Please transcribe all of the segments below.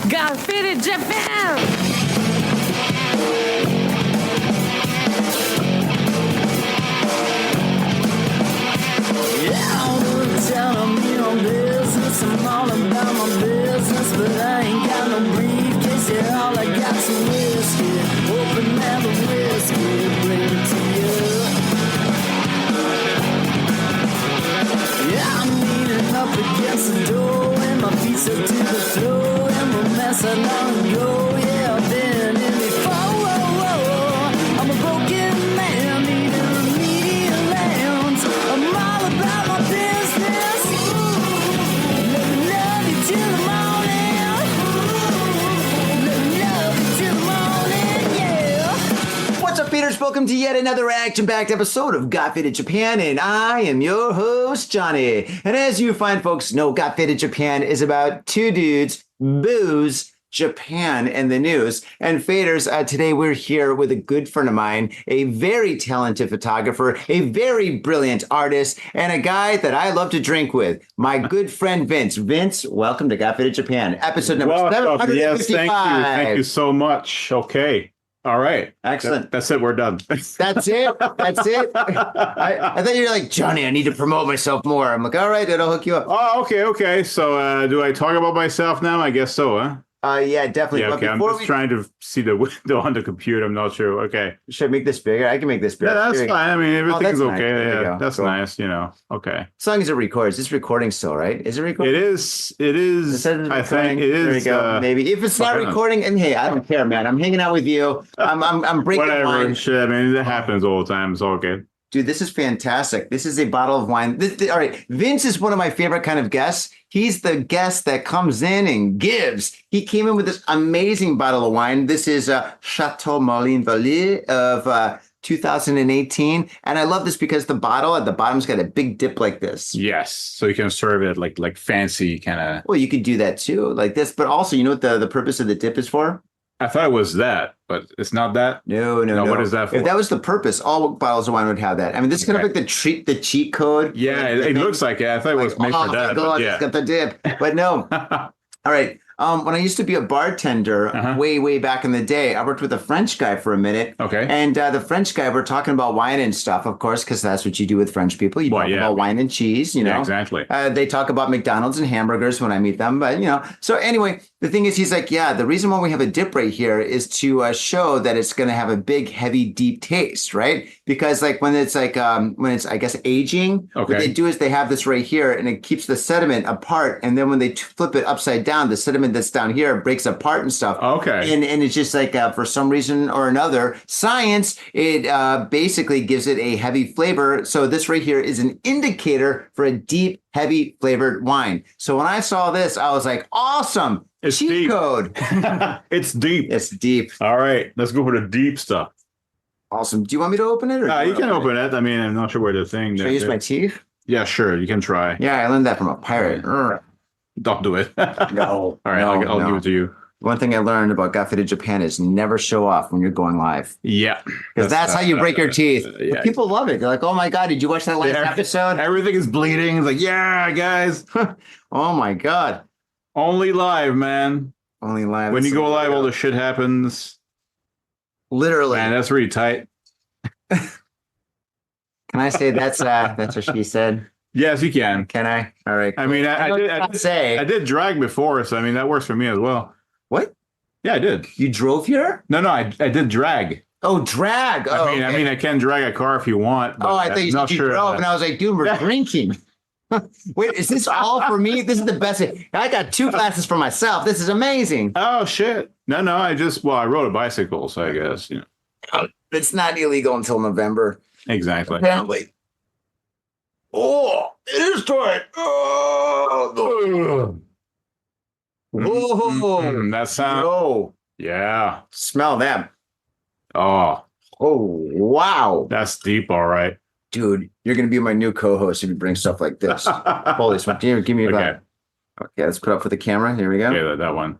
Got fitted Japan! Yeah, all the town, I'm in on business. I'm all about my business, but I ain't got no briefcase. Yeah, all I got's some whiskey. Open now the whiskey, bring it to you. Yeah, I'm leaning up against the door, and my feet stuck to the floor, and we're messing long ago. Yeah, I've been in before. I'm a broken man, needing immediate lands. I'm all about my business. Let me love you till the morning. Let me love you till the morning, yeah. What's up, Peters? Welcome to yet another action-packed episode of Got Fitted Japan, and I am your host, Johnny. And as you fine folks know, Got Fitted Japan is about two dudes, booze, Japan, and the news. And Faders, today we're here with a good friend of mine, a very talented photographer, a very brilliant artist, and a guy that I love to drink with, my good friend Vince. Vince, welcome to Got Fitted Japan, episode number 755. Yes, thank you. Thank you so much. Okay. All right. Excellent. That's it. We're done. That's it. That's it. I thought you were like, Johnny, I need to promote myself more. I'm like, all right, it'll hook you up. Oh, okay. So do I talk about myself now? I guess so, huh? Yeah, definitely. Yeah, but okay. I'm just trying to see the window on the computer. I'm not sure. Okay. Should I make this bigger? I can make this bigger. Yeah, that's fine. I mean, everything's that's okay. nice. Yeah, that's Cool. nice. Okay. As long as it records. It's recording still, right? Is it recording? It is. I think it There we is. go. Maybe. If it's not recording, and hey, I don't care, man. I'm hanging out with you. I'm breaking whatever. wine. Shit. I mean, that happens all the time. It's all good. Dude, this is fantastic. This is a bottle of wine. All right. Vince is one of my favorite kind of guests. He's the guest that comes in and gives. He came in with this amazing bottle of wine. This is Chateau Moline Vallée of 2018. And I love this because the bottle at the bottom's got a big dip like this. Yes. So you can serve it like fancy kind of. Well, you could do that too, like this. But also, you know what the purpose of the dip is for? I thought it was that, but it's not that. No. What is that for? If that was the purpose, all bottles of wine would have that. I mean, this is kind of like the cheat code. Yeah, it looks like it. I thought it was made for that. God, yeah. It's got the dip. But no. All right. When I used to be a bartender way back in the day, I worked with a French guy for a minute. Okay. And the French guy, we're talking about wine and stuff, of course, because that's what you do with French people. You talk about wine and cheese, you know. Yeah, exactly. They talk about McDonald's and hamburgers when I meet them. But, so anyway, the thing is, he's like, yeah, the reason why we have a dip right here is to show that it's going to have a big, heavy, deep taste, right? Because like when it's like, I guess, aging, what they do is they have this right here and it keeps the sediment apart. And then when they flip it upside down, the sediment that's down here breaks apart and stuff. Okay. And it's just like, for some reason or another, science, it basically gives it a heavy flavor. So this right here is an indicator for a deep, heavy flavored wine. So when I saw this, I was like, awesome. It's cheat deep. code. It's deep. It's deep. All right. Let's go for the deep stuff. Awesome. Do you want me to open it? You can open it. I mean, I'm not sure where the thing. Should I use my teeth? Yeah, sure. You can try. Yeah, I learned that from a pirate. Don't do it. No. All right. I'll give it to you. One thing I learned about Got Fitted Japan is never show off when you're going live. Yeah. Because that's how you break your teeth. Yeah. But people love it. They're like, oh my God, did you watch that last episode? Everything is bleeding. It's like, yeah, guys. Oh my God. Only live, man. Only live. When you go live, all the shit happens. Literally. Man, that's really tight. Can I say that's what she said? Yes, you can. Can I? All right. Cool. I mean, I did drag before, so I mean that works for me as well. What? Yeah, I did. You drove here? No, I did drag. Oh, drag. Oh, I mean, I can drag a car if you want. But I thought you said you drove, and I was like, dude, we're drinking. Wait, is this all for me? This is the best. I got 2 glasses for myself. This is amazing. Oh shit! No, I rode a bicycle, so I guess It's not illegal until November. Exactly. Apparently. Oh, it is tight. Oh. Whoa. That sound. Oh, Yeah. smell that. Oh, Wow. that's deep. All right. Dude, you're going to be my new co-host if you bring stuff like this. Holy smokes. Give me a Okay. Okay, let's put up for the camera. Here we go. Okay, that one.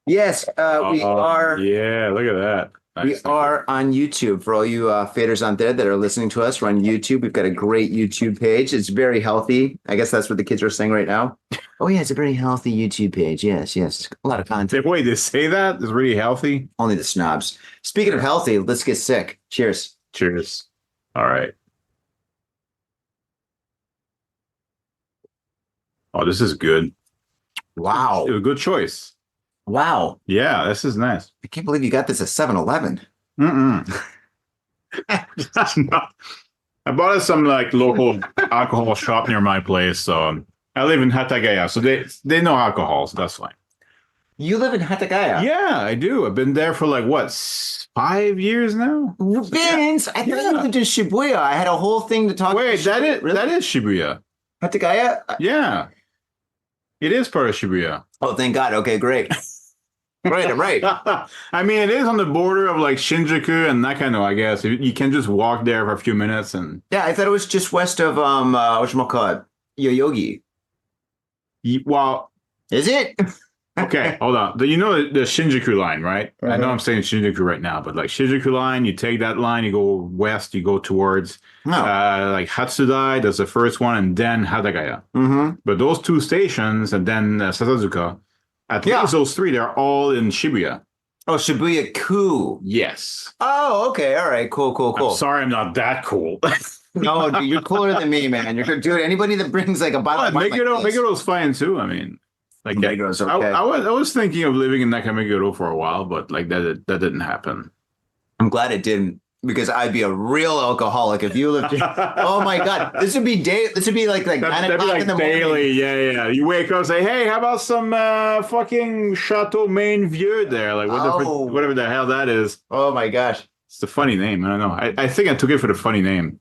Yes, we are. Yeah, look at that. We Nice. are on YouTube. For all you faders out there that are listening to us, we're on YouTube. We've got a great YouTube page. It's very healthy. I guess that's what the kids are saying right now. Oh yeah, it's a very healthy YouTube page. Yes, yes. A lot of content. Wait, they say that? It's really healthy? Only the snobs. Speaking of healthy, let's get sick. Cheers. Cheers. All right. Oh, this is good. Wow. A good choice. Wow. Yeah, this is nice. I can't believe you got this at 7-Eleven. Mm-mm. I bought it some like local alcohol shop near my place. So I live in Asagayaminami, so they know alcohol, so that's fine. You live in Asagayaminami? Yeah, I do. I've been there for like what, 5 years now? Vince, I thought you lived in Shibuya. I had a whole thing to talk about. Wait, that is Shibuya. Asagaya? Yeah. It is part of Shibuya. Oh, thank God. Okay, great. Right, I'm right. I mean, it is on the border of like Shinjuku and Nakano, I guess. You can just walk there for a few minutes and Yeah, I thought it was just west of whatchamacallit, Yoyogi. well, Is it? okay, hold on. You know the Shinjuku line, right? I know I'm saying Shinjuku right now, but like Shinjuku line, you take that line, you go west, you go towards like Hatsudai, that's the first one, and then Hadagaya. Mm-hmm. But those two stations and then Sasazuka, at least those three, they're all in Shibuya. Oh, Shibuya-ku. Yes. Oh, okay. All right. Cool. I'm sorry I'm not that cool. No, dude, you're cooler than me, man. Dude, anybody that brings like a bottle of wine Megiro's fine too. I mean, like Megiro's okay. I was thinking of living in Nakameguro for a while, but like that didn't happen. I'm glad it didn't, because I'd be a real alcoholic if you lived. Oh my God, this would be like 9 o'clock in the daily. morning. Yeah. You wake up and say, hey, how about some fucking Chateau Main Vieux there? Like whatever the hell that is. Oh my gosh. It's the funny name. I don't know. I think I took it for the funny name.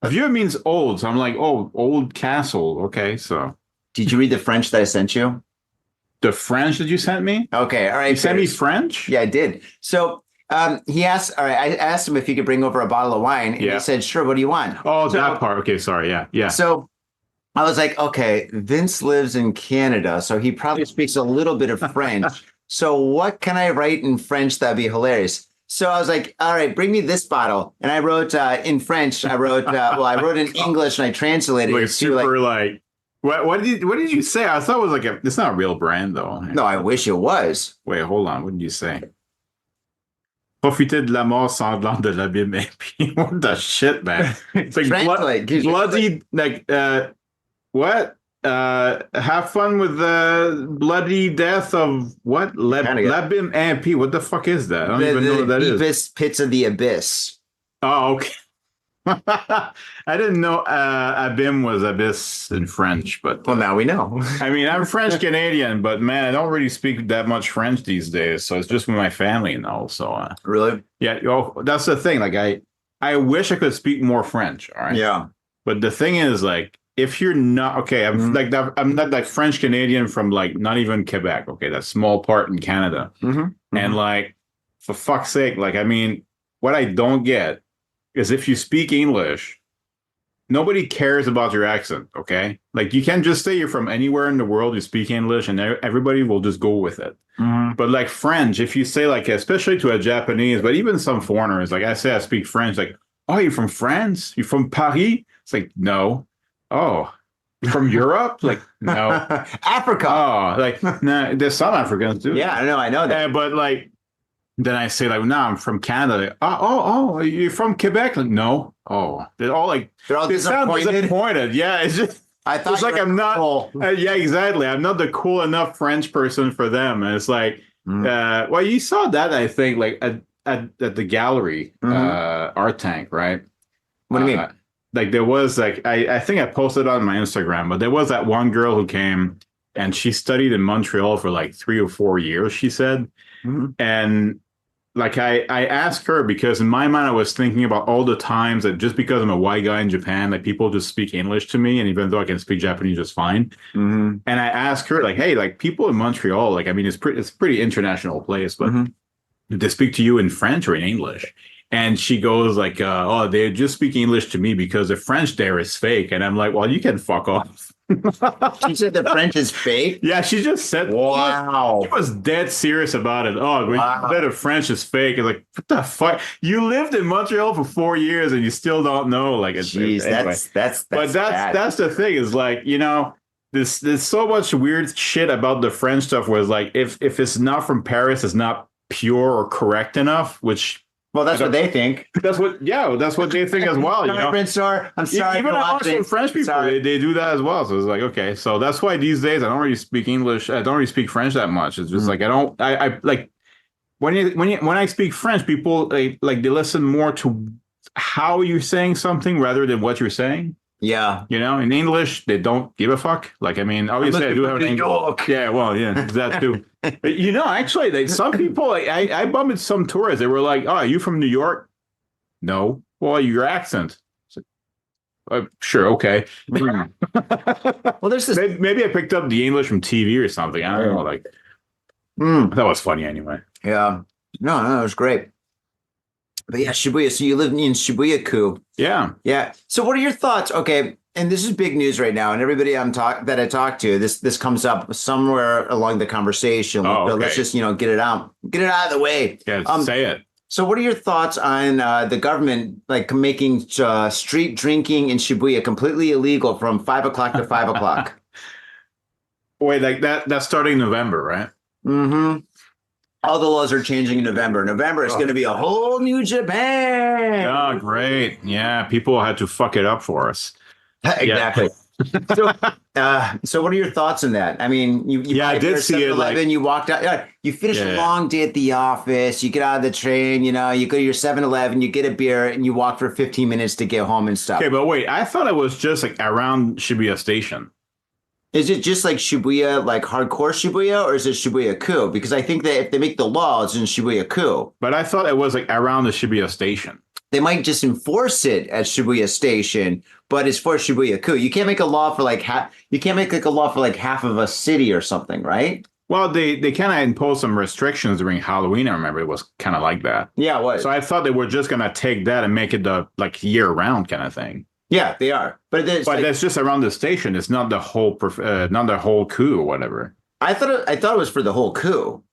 Vieux means old. So I'm like, oh, old castle. Okay, so. Did you read the French that I sent you? The French that you sent me? Okay, all right. You sent me French? Yeah, I did. So he asked, all right, I asked him if he could bring over a bottle of wine, and he said, sure, what do you want? Oh, so, that part. Okay, sorry, yeah. So I was like, okay, Vince lives in Canada, so he probably speaks a little bit of French. So what can I write in French that'd be hilarious? So I was like, all right, bring me this bottle. And I wrote in French, I wrote in English and I translated like it. Super like what did you say? I thought it was like it's not a real brand though. No, I wish it was. Wait, hold on. What did you say? Profiter de la mort sanglante de l'abîme. What the shit, man? It's like bloody, like what? Have fun with the bloody death of what? L'abîme MP. What the fuck is that? I don't even know what that is. Pits of the abyss. Oh, okay. I didn't know abîme was abyss in French, but well, now we know. I mean, I'm French Canadian, but man, I don't really speak that much French these days. So it's just with my family, you know. So really, yeah. That's the thing. Like I wish I could speak more French. All right. Yeah. But the thing is, like, if you're not okay, I'm like that. I'm not like French Canadian from like not even Quebec. Okay, that small part in Canada. And like, for fuck's sake, like, I mean, what I don't get is if you speak English, nobody cares about your accent, okay? Like, you can't just say you're from anywhere in the world, you speak English, and everybody will just go with it. But like French, if you say like, especially to a Japanese, but even some foreigners, like I say I speak French, like, oh, you're from France? You're from Paris? It's like, no. Oh, from Europe? Like, no. Africa. Oh, like, nah, there's some Africans too. Yeah, I know that. But like, then I say like, no, I'm from Canada. Like, oh, you're from Quebec? Like, no. Oh, they're all disappointed. Yeah, it's just. I thought it's like I'm not. Cool. Yeah, exactly. I'm not the cool enough French person for them. And it's like, well, you saw that I think like at the gallery, Art Tank, right? What do you mean? Like there was like I think I posted on my Instagram, but there was that one girl who came and she studied in Montreal for like 3 or 4 years. She said, and. Like I asked her because in my mind I was thinking about all the times that just because I'm a white guy in Japan, like people just speak English to me, and even though I can speak Japanese just fine. And I asked her like, hey, like people in Montreal, like I mean it's a pretty international place, but do they speak to you in French or in English? And she goes like, oh, they just speak English to me because the French there is fake. And I'm like, well, you can fuck off. She said the French is fake? Yeah, she just said, wow. She was dead serious about it. Oh, wow. The French is fake. It's like, what the fuck? You lived in Montreal for 4 years and you still don't know. Like, jeez, anyway. that's but that's the thing is like, you know, there's so much weird shit about the French stuff where it's like if it's not from Paris, it's not pure or correct enough, which Well, that's what they think. that's what they think as well. You know, Prince Star, I'm sorry. even for watching. French people, they do that as well. So it's like, okay, so that's why these days I don't really speak English. I don't really speak French that much. It's just like I like when I speak French, people they listen more to how you're saying something rather than what you're saying. Yeah. You know, in English, they don't give a fuck. Like, I mean, obviously, I do have an English. Yeah, well, yeah, that too. But, you know, actually, some people, I bumped into some tourists. They were like, "Oh, are you from New York?" No. Well, your accent. Like, sure, okay. Well, there's this. Maybe I picked up the English from TV or something. I don't know. Like, that was funny anyway. Yeah. No, it was great. But yeah, Shibuya. So you live in Shibuya-ku. Yeah. Yeah. So what are your thoughts? Okay, and this is big news right now, and everybody that I talk to, this comes up somewhere along the conversation. Okay. Let's just get it out of the way. Yeah, say it. So what are your thoughts on the government like making street drinking in Shibuya completely illegal from 5 o'clock to 5 o'clock? Wait, like that's starting November, right? Mm-hmm. All the laws are changing in November. November is going to be a whole new Japan. Oh, great. Yeah, people had to fuck it up for us. Exactly. So what are your thoughts on that? I mean, I did see it. Like, you walked out. Yeah, you finish a long day at the office. You get out of the train. You go to your 7-Eleven. You get a beer, and you walk for 15 minutes to get home and stuff. Okay, but wait, I thought it was just like around Shibuya Station. Is it just like Shibuya, like hardcore Shibuya, or is it Shibuya-ku? Because I think that if they make the law, it's in Shibuya-ku. But I thought it was like around the Shibuya Station. They might just enforce it at Shibuya Station, but it's for Shibuya-ku. You can't make a law for like half. You can't make like a law for like half of a city or something, right? Well, they kind of imposed some restrictions during Halloween. I remember it was kind of like that. Yeah, it was. So I thought they were just gonna take that and make it the like year round kind of thing. Yeah, they are, but that's just around the station. It's not the whole coup or whatever. I thought it was for the whole coup.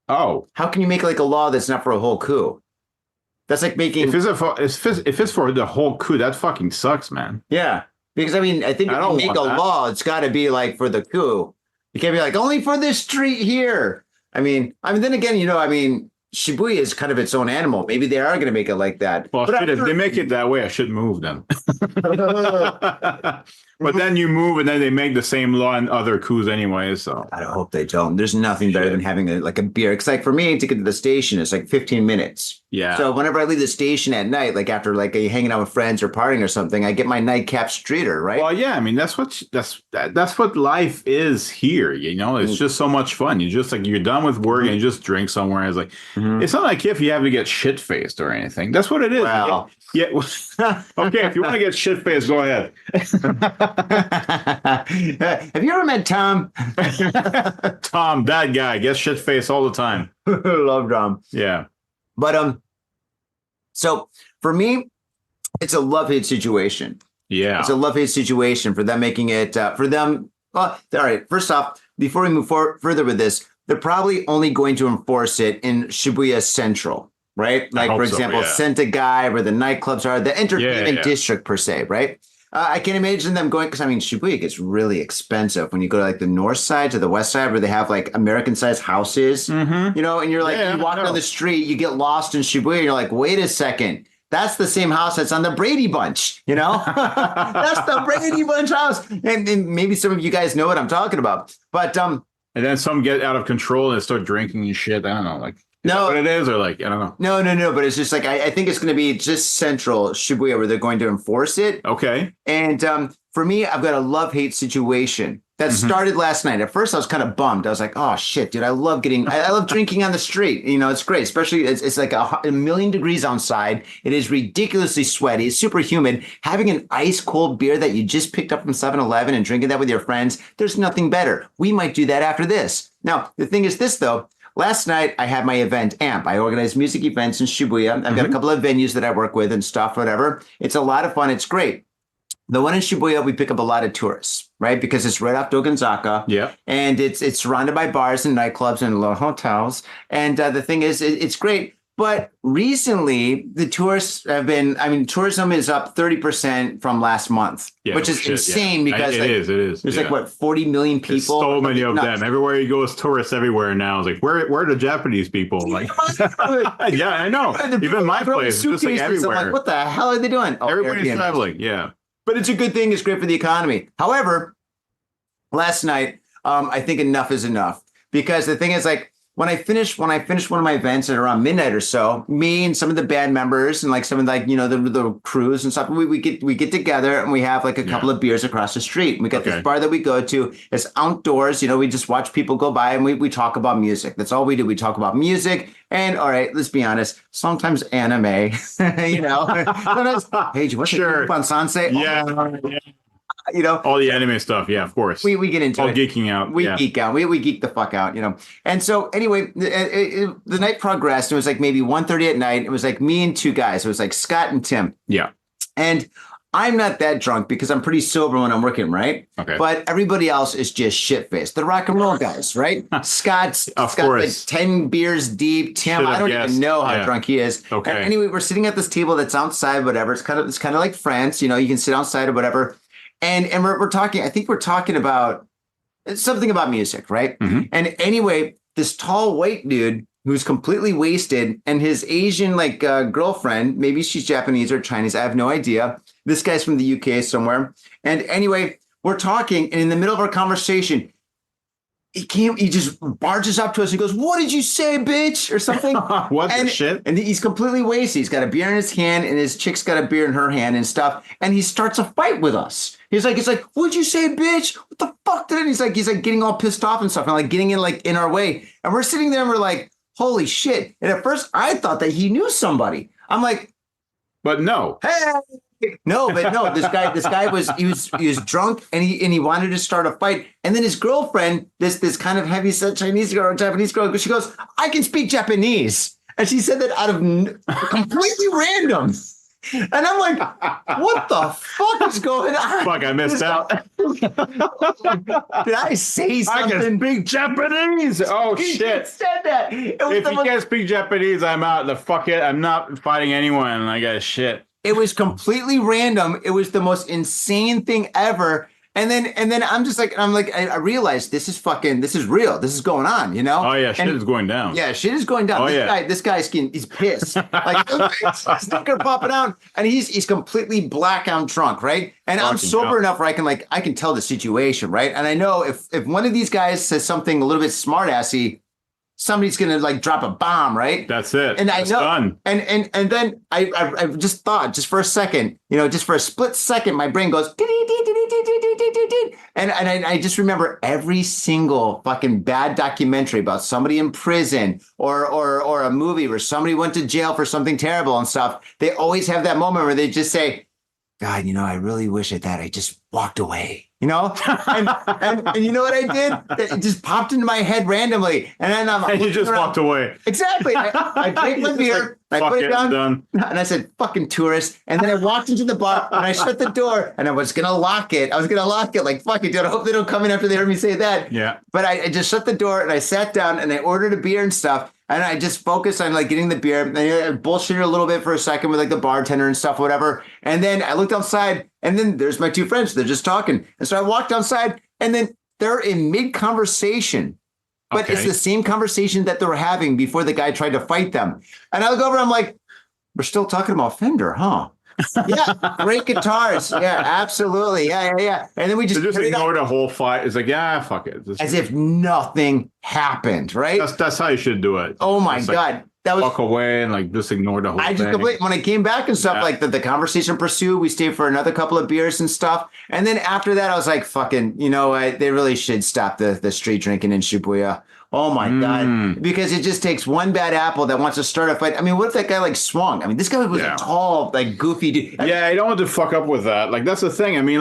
Oh, how can you make like a law that's not for a whole coup? That's like making if it's for the whole coup, that fucking sucks, man. Yeah, because I mean, I think if you make a law, it's got to be like for the coup. You can't be like only for this street here. I mean, then again, Shibuya is kind of its own animal. Maybe they are going to make it like that. Well, if they make it that way, I should move then. But then you move, and then they make the same law in other coups anyway. So I hope they don't. There's nothing better than having a beer. It's like for me to get to the station, it's like 15 minutes. Yeah. So whenever I leave the station at night, like after like hanging out with friends or partying or something, I get my nightcap streeter, right? Well, yeah. I mean, that's what life is here. It's just so much fun. You're done with work and you just drink somewhere. It's like it's not like if you have to get shit faced or anything. That's what it is. Wow. Yeah. Okay. If you want to get shit faced, go ahead. Have you ever met Tom? Tom, that guy gets shit faced all the time. Love Tom. Yeah. But so for me, it's a love-hate situation. Yeah. It's a love-hate situation for them making it for them. All right. First off, before we move further with this, they're probably only going to enforce it in Shibuya Central, right? Like, for example, Asagayaminami, where the nightclubs are, the entertainment district per se, right? I can imagine them going, because Shibuya gets really expensive when you go to like the north side to the west side where they have like American-sized houses, and you're like, you walk down the street, you get lost in Shibuya, and you're like, wait a second. That's the same house that's on the Brady Bunch, That's the Brady Bunch house. And maybe some of you guys know what I'm talking about. But and then some get out of control and start drinking and shit. I don't know, like what it is, or like I don't know. No. But it's just like I think it's going to be just central Shibuya where they're going to enforce it. Okay. And for me, I've got a love-hate situation that started last night. At first, I was kind of bummed. I was like, "Oh shit, dude! I love drinking on the street. It's great. Especially it's like a million degrees outside. It is ridiculously sweaty. It's super humid. Having an ice cold beer that you just picked up from 7-Eleven and drinking that with your friends. There's nothing better. We might do that after this. Now, the thing is this though." Last night, I had my event, AMP. I organize music events in Shibuya. I've got a couple of venues that I work with and stuff, whatever. It's a lot of fun. It's great. The one in Shibuya, we pick up a lot of tourists, right? Because it's right off Dogonzaka. Yeah. And it's surrounded by bars and nightclubs and little hotels. And the thing is, it's great. But recently, the tourists have been, I mean, tourism is up 30% from last month, which is insane because it is. There's like, what, 40 million people? There's so many of them. Everywhere you go, it's tourists everywhere now. It's like, where are the Japanese people? Like, yeah, I know. Even my place, just like everywhere. I'm like, what the hell are they doing? Oh, everybody's traveling, yeah. But it's a good thing. It's great for the economy. However, last night, I think enough is enough. Because the thing is, like, when I finish one of my events at around midnight or so, me and some of the band members and like some of like, you know, the crews and stuff, we get together and we have like a couple of beers across the street. And we got this bar that we go to. It's outdoors. You know, we just watch people go by and we talk about music. That's all we do. We talk about music. And all right, let's be honest, sometimes anime, you know. Sometimes, hey, do you watch on Sansei? Yeah. You know, all the anime stuff. Yeah, of course. We get into it. Geeking out. We geek out. We geek the fuck out, you know. And so anyway, the night progressed. It was like maybe 1:30 at night. It was like me and two guys. It was like Scott and Tim. Yeah. And I'm not that drunk because I'm pretty sober when I'm working, right? Okay. But everybody else is just shit-faced. The rock and roll guys, right? Scott's course. Like 10 beers deep. Tim, I don't even know how drunk he is. Okay. And anyway, we're sitting at this table that's outside, whatever. It's kind of like France, you know, you can sit outside or whatever. And we're talking, I think we're talking about something about music, right? Mm-hmm. And anyway, this tall white dude who's completely wasted and his Asian like girlfriend, maybe she's Japanese or Chinese, I have no idea. This guy's from the UK somewhere. And anyway, we're talking and in the middle of our conversation, he just barges up to us and goes, "What did you say, bitch?" or something. The shit? And he's completely wasted. He's got a beer in his hand and his chick's got a beer in her hand and stuff. And he starts a fight with us. He's like, "What'd you say, bitch? What the fuck did it?" He's like getting all pissed off and stuff and like getting in our way. And we're sitting there and we're like, holy shit. And at first I thought that he knew somebody. I'm like, but no. Hey. No, this guy was drunk and he wanted to start a fight. And then his girlfriend, this kind of heavyset Chinese girl or Japanese girl, she goes, "I can speak Japanese." And she said that out of completely random. And I'm like, what the fuck is going on? Fuck, I missed out. Did I say something? I can speak Japanese. Oh, shit. Said that. If you can't speak Japanese, I'm out. Fuck it. I'm not fighting anyone. I got shit. It was completely random. It was the most insane thing ever. And then I'm just like, I realized this is real. This is going on, you know? Oh yeah, shit is going down. Yeah, shit is going down. This guy's he's pissed. Like stinker popping out, and he's completely blackout drunk, right? And I'm sober enough where I can tell the situation, right? And I know if one of these guys says something a little bit smart-assy, somebody's gonna like drop a bomb, right? That's it. And That's done. And then I just thought, just for a second, you know, just for a split second, my brain goes, and I just remember every single fucking bad documentary about somebody in prison or a movie where somebody went to jail for something terrible and stuff. They always have that moment where they just say, "God, you know, I really wish at that I just walked away." You know, and you know what I did? It just popped into my head randomly, and then and you just walked away. Exactly. I drank my beer, I put it down, and I said, "Fucking tourist." And then I walked into the bar, and I shut the door, and I was gonna lock it. Like, fuck it, dude. I hope they don't come in after they heard me say that. Yeah. But I just shut the door, and I sat down, and I ordered a beer and stuff. And I just focused on like getting the beer and I bullshitted a little bit for a second with like the bartender and stuff, whatever. And then I looked outside and then there's my two friends. They're just talking. And so I walked outside and then they're in mid conversation, but it's the same conversation that they were having before the guy tried to fight them. And I look over, I'm like, we're still talking about Fender, huh? Yeah, great guitars. Yeah, absolutely. Yeah. And then we just ignore the whole fight. It's like, yeah, fuck it. As if nothing happened, right? That's how you should do it. Oh my God. That was walk away and like just ignore the whole thing. When I came back and stuff, like the conversation pursued, we stayed for another couple of beers and stuff. And then after that, I was like, fucking, you know what? They really should stop the street drinking in Shibuya. Oh my God. Because it just takes one bad apple that wants to start a fight. I mean, what if that guy like swung? I mean, this guy was a tall, like goofy dude. Yeah, I don't want to fuck up with that. Like, that's the thing. I mean,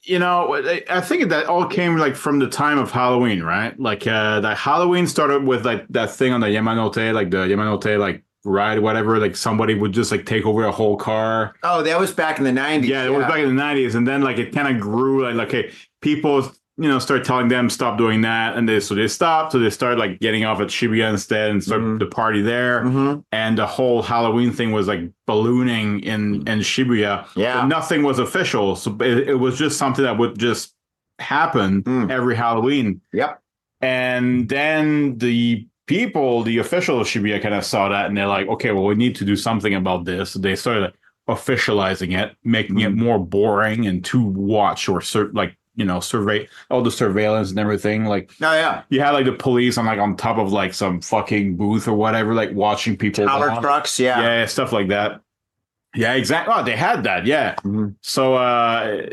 you know, I think that all came like from the time of Halloween, right? Like that Halloween started with like that thing on the Yamanote, like the Yamanote, like ride, whatever. Like somebody would just like take over a whole car. Oh, that was back in the 90s. Yeah, it was back in the 90s. And then like it kind of grew like, okay, people start telling them stop doing that, and they stopped. So they started like getting off at Shibuya instead and start the party there. And the whole Halloween thing was like ballooning in Shibuya. Yeah, but nothing was official, so it was just something that would just happen every Halloween. Yep. And then the official of Shibuya kind of saw that, and they're like, okay, well, we need to do something about this. So they started officializing it, making it more boring and to watch or survey all the surveillance and everything. Like, oh yeah, you had like the police on top of like some fucking booth or whatever, like watching people. Tower trucks, yeah, stuff like that. Yeah, exactly. Oh, they had that, yeah. So,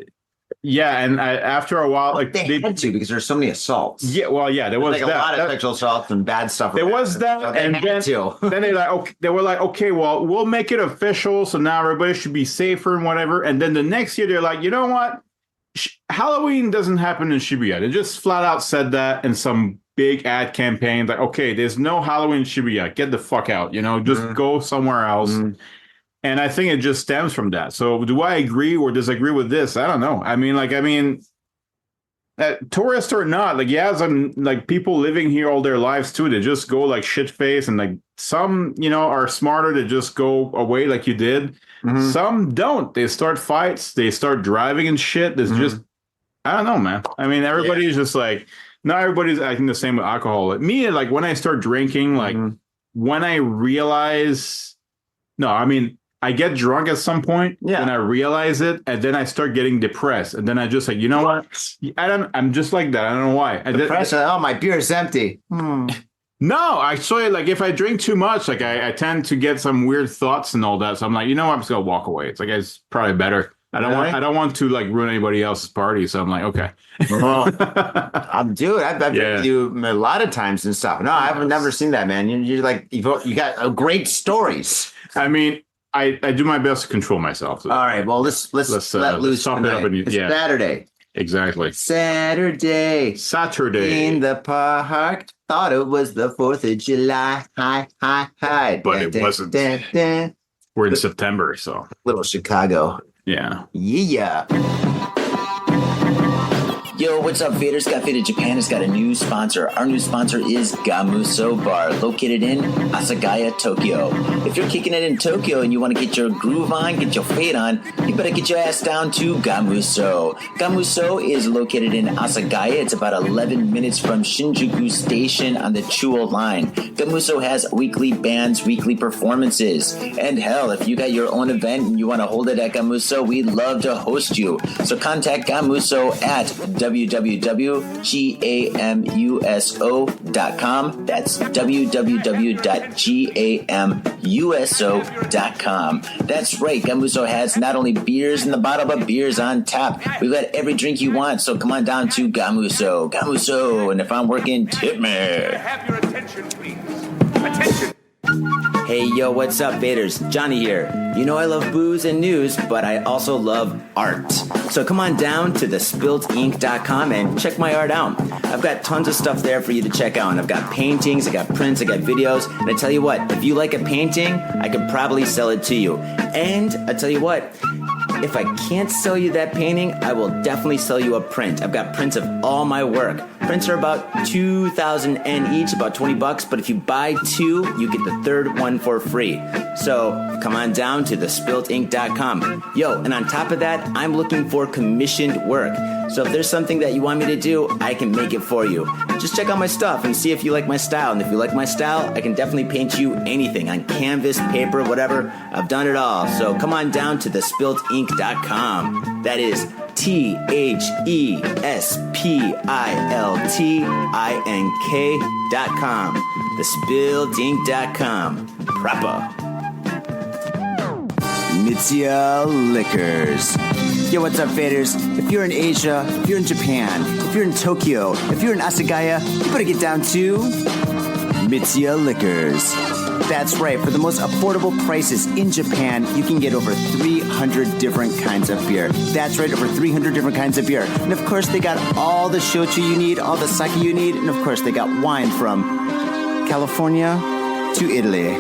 yeah, and after a while, like they had to, because there's so many assaults. Yeah, well, yeah, there was like that. a lot of sexual assaults and bad stuff. There was that, so and then they were like, okay, well, we'll make it official, so now everybody should be safer and whatever. And then the next year, they're like, you know what? Halloween doesn't happen in Shibuya. They just flat out said that in some big ad campaign, like, okay, there's no Halloween in Shibuya. Get the fuck out. Just go somewhere else. And I think it just stems from that. So do I agree or disagree with this? I don't know. I mean, tourist or not, like, yeah, some like people living here all their lives too. They just go like shit face, and like some, are smarter to just go away like you did. Some don't. They start fights. They start driving and shit. There's just, I don't know, man. I mean, everybody's just like, not everybody's acting the same with alcohol. Like me, like when I start drinking, like when I realize, no, I mean, I get drunk at some point and I realize it, and then I start getting depressed, and then I just like, you know what? I'm just like that. I don't know why. Depressed. Oh, my beer is empty. No, actually, like if I drink too much, like I tend to get some weird thoughts and all that. So I'm like, you know what? I'm just gonna walk away. It's like, it's probably better. I don't want to like ruin anybody else's party. So I'm like, okay. Well, I've been with you a lot of times and stuff. No, I've never seen that, man. You're like, you got great stories. I mean, I do my best to control myself. So. All right. Well, let's let loose tonight. It's Saturday. Exactly. Saturday in the park. Thought it was the 4th of July. Hi. But it wasn't. We're in September, so. Little Chicago. Yeah. Yeah. Yo, what's up, Faders? Got Faded Japan has got a new sponsor. Our new sponsor is Gamuso Bar, located in Asagaya, Tokyo. If you're kicking it in Tokyo and you want to get your groove on, get your fade on, you better get your ass down to Gamuso. Gamuso is located in Asagaya. It's about 11 minutes from Shinjuku Station on the Chuo line. Gamuso has weekly bands, weekly performances. And hell, if you got your own event and you want to hold it at Gamuso, we'd love to host you. So contact Gamuso at www.gamuso.com. That's www.gamuso.com. That's right, Gamuso has not only beers in the bottle, but beers on tap. We've got every drink you want, so come on down to Gamuso. Gamuso, and if I'm working, tip me. Have your attention, please. Attention. Hey, yo, what's up, Vaders? Johnny here. You know I love booze and news, but I also love art. So come on down to thespiltink.com and check my art out. I've got tons of stuff there for you to check out. I've got paintings, I got prints, I got videos. And I tell you what, if you like a painting, I could probably sell it to you. And I tell you what, if I can't sell you that painting, I will definitely sell you a print. I've got prints of all my work. Prints are about 2,000 yen each, about $20. But if you buy two, you get the third one for free. So come on down to thespiltink.com. Yo, and on top of that, I'm looking for commissioned work. So if there's something that you want me to do, I can make it for you. Just check out my stuff and see if you like my style. And if you like my style, I can definitely paint you anything on canvas, paper, whatever. I've done it all. So come on down to thespiltink.com. That is THESPILTINK.com. Thespiltink.com. Proper. Mitsuya Liquors. Yo, what's up, faders? If you're in Asia, if you're in Japan, if you're in Tokyo, if you're in Asagaya, you better get down to Mitsuya Liquors. That's right. For the most affordable prices in Japan, you can get over 300 different kinds of beer. That's right, over 300 different kinds of beer. And of course, they got all the shochu you need, all the sake you need, and of course, they got wine from California to Italy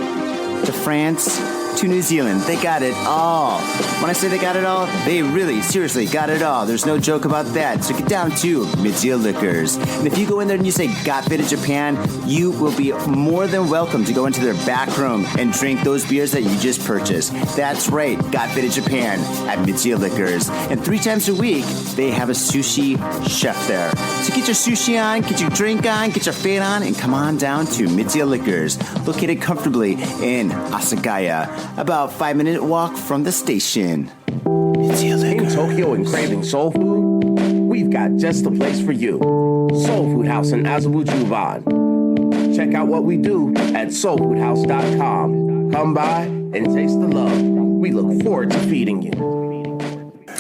to France to New Zealand. They got it all. When I say they got it all, they really, seriously got it all. There's no joke about that. So get down to Mitsuya Liquors. And if you go in there and you say Got Fitted Japan, you will be more than welcome to go into their back room and drink those beers that you just purchased. That's right, Got Fitted Japan at Mitsuya Liquors. And 3 times a week, they have a sushi chef there. So get your sushi on, get your drink on, get your fade on, and come on down to Mitsuya Liquors, located comfortably in Asagaya, about 5-minute walk from the station. Mitsuya In Liquors. Tokyo and craving soul food? We've got just the place for you. Soul Food House in Azabu Juban. Check out what we do at soulfoodhouse.com. Come by and taste the love. We look forward to feeding you.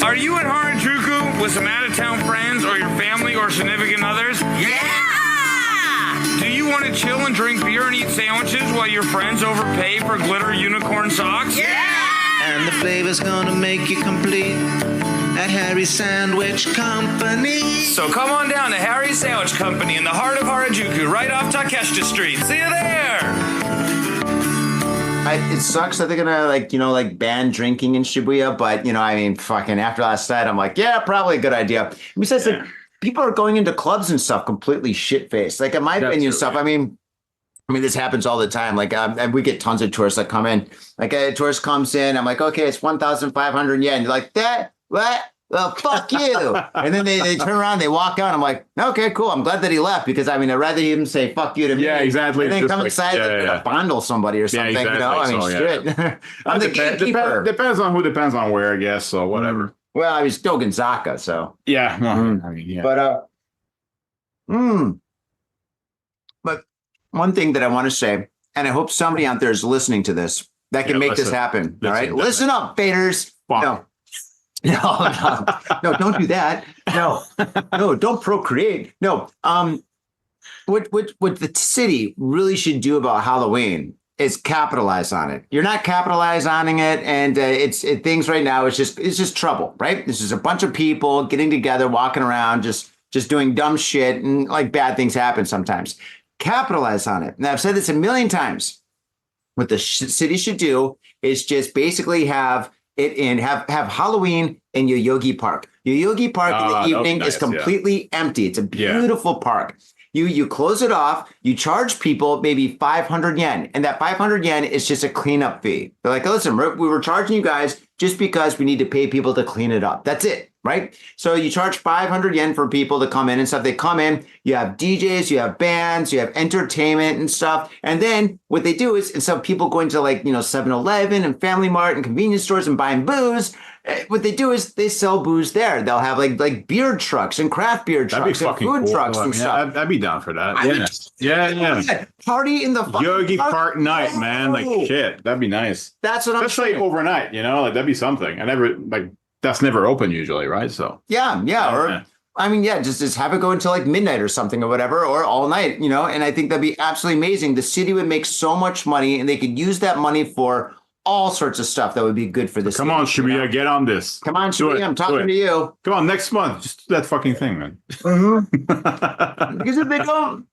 Are you in Harajuku with some out-of-town friends or your family or significant others? Yeah! Do you want to chill and drink beer and eat sandwiches while your friends overpay for glitter unicorn socks? Yeah! And the flavor's gonna make you complete at Harry's Sandwich Company. So come on down to Harry's Sandwich Company in the heart of Harajuku, right off Takeshita Street. See you there! It sucks that they're gonna ban drinking in Shibuya, but I mean, fucking after last night, I'm like, yeah, probably a good idea. Besides, like, people are going into clubs and stuff completely shit faced. Like in my opinion, stuff. I mean, this happens all the time. Like, and we get tons of tourists that come in. Like a tourist comes in, I'm like, okay, it's 1,500 yen. You're like, that what? Well, fuck you. And then they turn around, they walk out. I'm like, okay, cool. I'm glad that he left because I'd rather him say fuck you to me. Yeah, exactly. And then Just come like, inside fondle somebody or something. exactly. I mean, shit. I'm the gatekeeper. Depends on who, depends on where, I guess. So whatever. Well, I was still Gonzaga, so. Yeah. Well, I mean, yeah. But one thing that I want to say, and I hope somebody out there is listening to this that can make this happen. All right. Listen up, faders. Fuck. No, don't do that. No, don't procreate. No. What the city really should do about Halloween is capitalize on it. You're not capitalizing it, and things right now. It's just trouble, right? This is a bunch of people getting together, walking around, just doing dumb shit, and like bad things happen sometimes. Capitalize on it. Now I've said this a million times. What the city should do is just basically have Halloween in Yoyogi Park. Yoyogi Park in the evening is completely empty. It's a beautiful park. You close it off, you charge people maybe 500 yen, and that 500 yen is just a cleanup fee. They're like, listen, we were charging you guys just because we need to pay people to clean it up. That's it, right? So you charge 500 yen for people to come in and stuff. They come in, you have DJs, you have bands, you have entertainment and stuff. And then what they do is, instead of people going to 7-Eleven and Family Mart and convenience stores and buying booze, what they do is they sell booze there. They'll have like beer trucks and craft beer trucks and food trucks and stuff. I'd be down for that. Yeah. Party in the Yogi Park night, man. Like shit. That'd be nice. That's what I'm saying. Especially overnight, that'd be something. That's never open usually, right? So yeah. Just have it go until midnight or something or whatever, or all night, and I think that'd be absolutely amazing. The city would make so much money, and they could use that money for all sorts of stuff that would be good for the city. Come on, Shibuya, get on this. Come on, Shibuya, I'm talking to you. Come on, next month, just do that fucking thing, man. Because if they don't,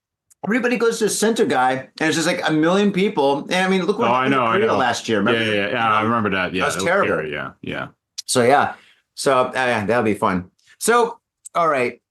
everybody goes to Center Guy, and it's just a million people. And I mean, look what happened in Korea last year. Remember? Yeah, I remember that. Yeah, that was terrible. Scary, yeah. So that'll be fun. So, all right.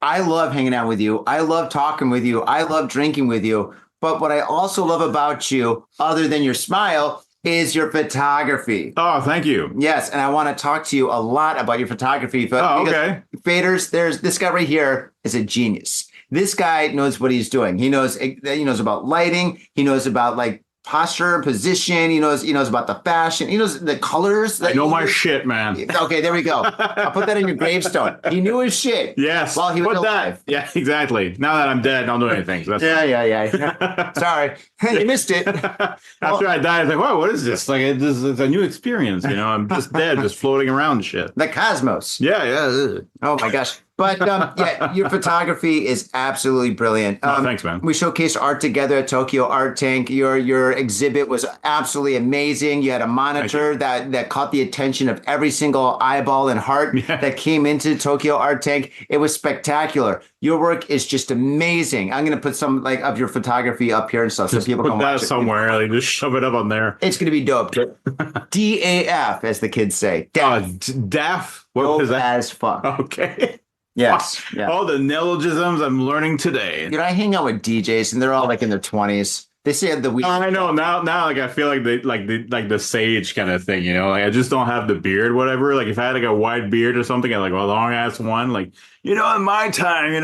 I love hanging out with you. I love talking with you. I love drinking with you. But what I also love about you, other than your smile, is your photography. Oh, thank you. Yes, and I want to talk to you a lot about your photography. Okay. Faders, there's this guy right here is a genius. This guy knows what he's doing. He knows about lighting. He knows about posture, position. He knows about the fashion. He knows the colors. I know my shit, man. Okay, there we go. I'll put that in your gravestone. He knew his shit. Yes. While he was alive. Yeah, exactly. Now that I'm dead, I don't do anything. So yeah. Sorry, you missed it. After I died, I was like, "Whoa, what is this? It's a new experience." I'm just dead, just floating around and shit. The cosmos. Yeah. Oh my gosh. But yeah, your photography is absolutely brilliant. Thanks, man. We showcased art together at Tokyo Art Tank. Your exhibit was absolutely amazing. You had a monitor that caught the attention of every single eyeball and heart that came into Tokyo Art Tank. It was spectacular. Your work is just amazing. I'm going to put some like of your photography up here and stuff so people can watch it somewhere. Like, just shove it up on there. It's going to be dope. DAF, as the kids say. DAF? What was that? As fuck. Okay. Yes. Yeah. All the neologisms I'm learning today. You know, I hang out with DJs and they're all like in their 20s. They say the week. I know now. Like I feel like the sage kind of thing. You know, like I just don't have the beard, whatever. Like if I had like a white beard or something, and like a long ass one, like in my time, you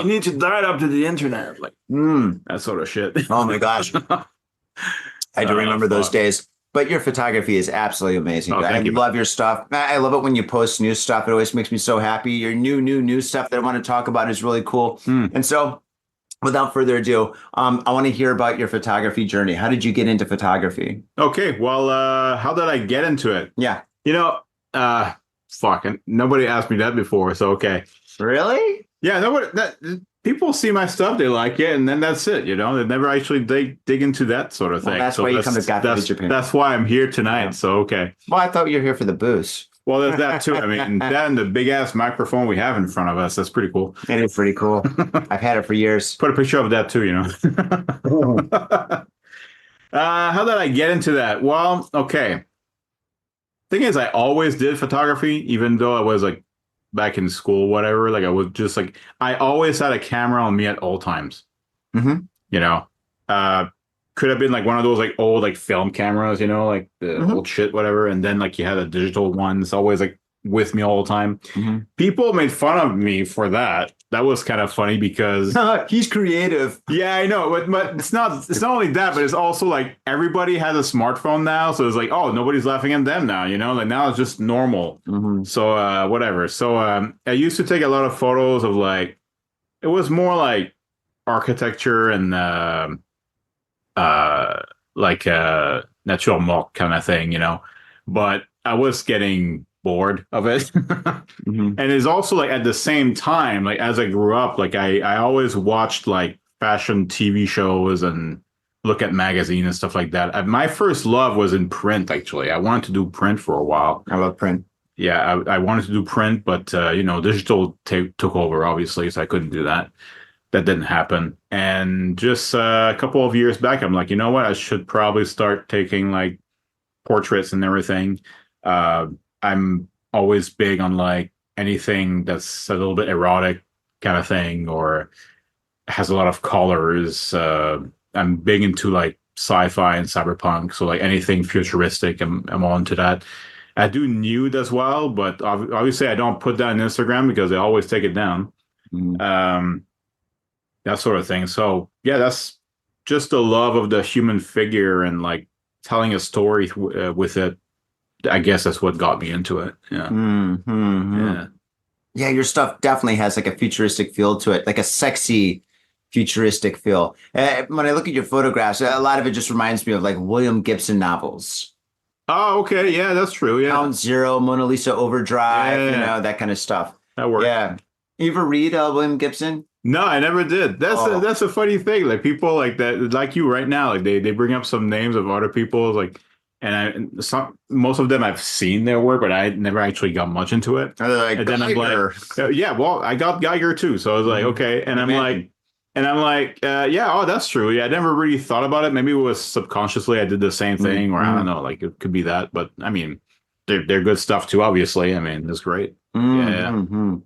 need to dial up to the internet, like that sort of shit. Oh my gosh, I do remember those days. But your photography is absolutely amazing. I love your stuff. I love it when you post new stuff. It always makes me so happy. Your new stuff that I want to talk about is really cool. And so, without further ado, I want to hear about your photography journey. How did you get into photography? Okay, well, how did I get into it? Yeah. Nobody asked me that before, so okay. Really? Yeah, people see my stuff, they like it, and then that's it, They never actually dig into that sort of thing. Well, that's why you come to Got Faded Japan. That's why I'm here tonight, so okay. Well, I thought you were here for the booze. Well, there's that too. I mean, that and the big-ass microphone we have in front of us, that's pretty cool. It is pretty cool. I've had it for years. Put a picture of that too, How did I get into that? Well, okay. Thing is, I always did photography, even though I was like back in school, whatever. Like I was just like, I always had a camera on me at all times. Could have been like one of those like old like film cameras, like the old shit, whatever. And then like you had a digital one. It's always like with me all the time. People made fun of me for that. That was kind of funny because he's creative. Yeah, I know, but it's not only that, but it's also like everybody has a smartphone now, so it's like, oh, nobody's laughing at them now, like now it's just normal. So whatever. So I used to take a lot of photos of like, it was more like architecture and natural mock kind of thing, but I was getting bored of it. And it's also like at the same time, like as I grew up, like I always watched like fashion TV shows and look at magazines and stuff like that. My first love was in print, actually. I wanted to do print for a while. I love print. Yeah, I wanted to do print, but digital took over, obviously, so I couldn't do that. That didn't happen. And just a couple of years back, I'm like, you know what? I should probably start taking like portraits and everything. I'm always big on like anything that's a little bit erotic kind of thing or has a lot of colors. I'm big into like sci-fi and cyberpunk. So like anything futuristic, I'm all into that. I do nude as well, but obviously I don't put that on Instagram because they always take it down. That sort of thing. So yeah, that's just the love of the human figure and like telling a story with it. I guess that's what got me into it. Yeah. Yeah, your stuff definitely has like a futuristic feel to it, like a sexy futuristic feel. When I look at your photographs, a lot of it just reminds me of like William Gibson novels. Oh, okay. Yeah, that's true. Yeah. Count Zero, Mona Lisa Overdrive, that kind of stuff. That works. Yeah. You ever read William Gibson? No, I never did. That's a funny thing. Like people like that, like you right now, like they bring up some names of other people, like, and most of them I've seen their work, but I never actually got much into it. Like, and then I'm like, yeah, well, I got Geiger too, so I was like, okay, and I'm like, yeah, oh, that's true. Yeah, I never really thought about it. Maybe it was subconsciously I did the same thing, or I don't know, like it could be that. But I mean, they're good stuff too. Obviously, I mean, it's great. Yeah.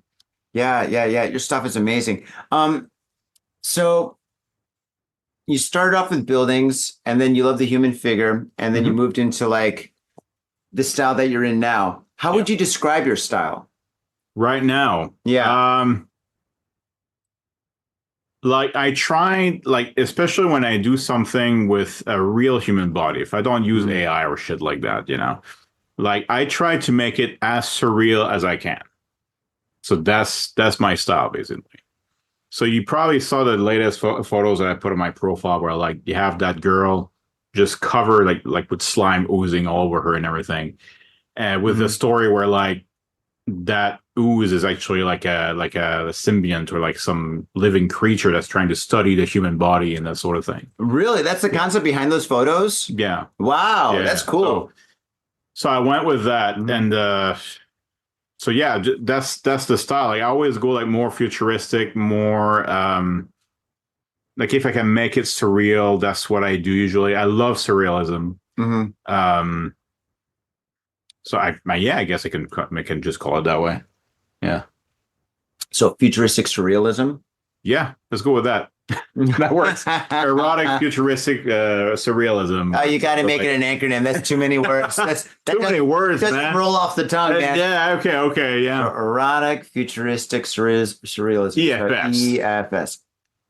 Your stuff is amazing. So you started off with buildings, and then you love the human figure, and then you moved into like the style that you're in now. How would you describe your style right now? Yeah. Like I try, like especially when I do something with a real human body, if I don't use AI or shit like that, like I try to make it as surreal as I can. So that's my style, basically. So you probably saw the latest photos that I put on my profile where like you have that girl just covered like with slime oozing all over her and everything. And with the story where like that ooze is actually like a symbiont or like some living creature that's trying to study the human body and that sort of thing. Really? That's the concept behind those photos? Yeah. Wow, Yeah. that's cool. So I went with that, and so yeah, that's the style. Like I always go like more futuristic, more like if I can make it surreal, that's what I do usually. I love surrealism. So I guess I can just call it that way. Yeah. So futuristic surrealism? Yeah, let's go with that. That works. Erotic, futuristic, surrealism. Oh, you got to make it an acronym. That's too many words. That too many words, doesn't man. roll off the tongue, man. Yeah, okay, yeah. Erotic, futuristic, surrealism. EFS.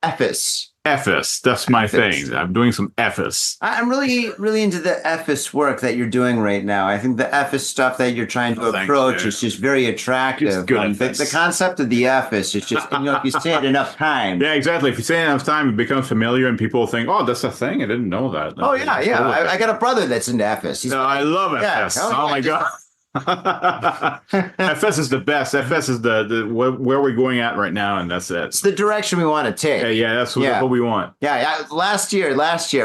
EFS. EFS. That's my thing. I'm doing some EFS. I'm really, really into the EFS work that you're doing right now. I think the EFS stuff that you're trying to approach is just very attractive. Just good the concept of the EFS is just, if you say it enough times. Yeah, exactly. If you say it enough time, it becomes familiar and people think, oh, that's a thing. I didn't know that. Oh, yeah. I got a brother that's into EFS. I love EFS. Oh my God. FS is the best. FS is the where we're going at right now, and that's it. It's the direction we want to take. Yeah, that's what we want. Yeah. Last year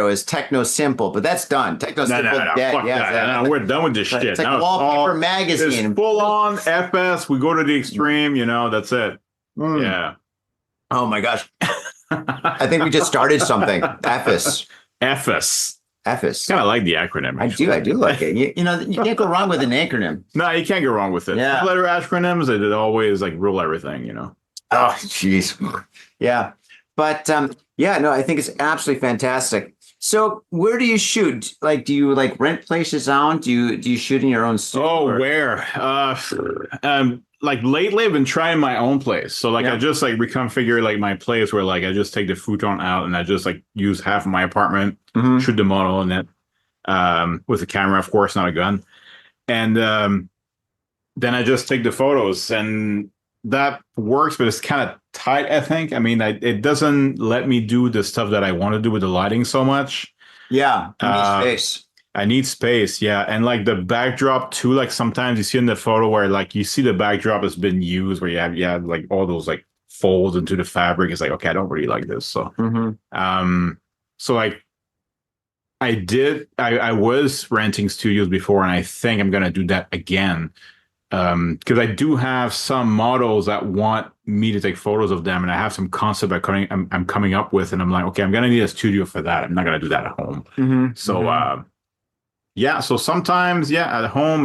was Techno Simple, but that's done. Techno Simple dead. Fuck that. No, we're done with this shit. It's like Wallpaper Magazine. It's full on FS. We go to the extreme. That's it. Yeah. Oh my gosh. I think we just started something. FS. FS. EFS. Kind of like the acronym. Actually. I do like it. You can't go wrong with an acronym. No, you can't go wrong with it. Yeah. Letter acronyms, they always like rule everything, Oh, jeez. Yeah. But I think it's absolutely fantastic. So where do you shoot? Like, do you like rent places out? Do you shoot in your own studio? Oh, where? Like lately I've been trying my own place. So like I just like reconfigure like my place where like I just take the futon out and I just like use half of my apartment, shoot the model in it, with a camera, of course, not a gun. And then I just take the photos and that works, but it's kind of tight, I think. I mean, it doesn't let me do the stuff that I want to do with the lighting so much. Yeah, you need space. I need space, yeah. And like the backdrop too, like sometimes you see in the photo where like you see the backdrop has been used where you have like all those like folds into the fabric. It's like, okay, I don't really like this. So so like I was renting studios before, and I think I'm gonna do that again. Because I do have some models that want me to take photos of them, and I have some concept I'm coming up with, and I'm like, okay, I'm gonna need a studio for that. I'm not gonna do that at home. So so sometimes, at home,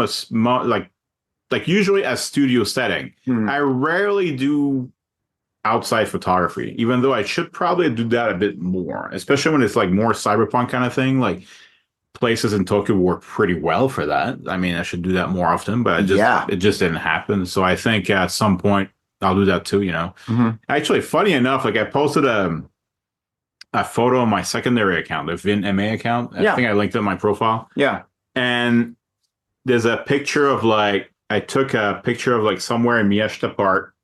like usually a studio setting. I rarely do outside photography, even though I should probably do that a bit more, especially when it's like more cyberpunk kind of thing. Like places in Tokyo work pretty well for that. I mean, I should do that more often, but it just didn't happen. So I think at some point I'll do that too, Actually, funny enough, like I posted a photo on my secondary account, the Vin MA account. I think I linked it in my profile. Yeah. And there's a picture of like, I took a picture of like somewhere in Miyashita Park.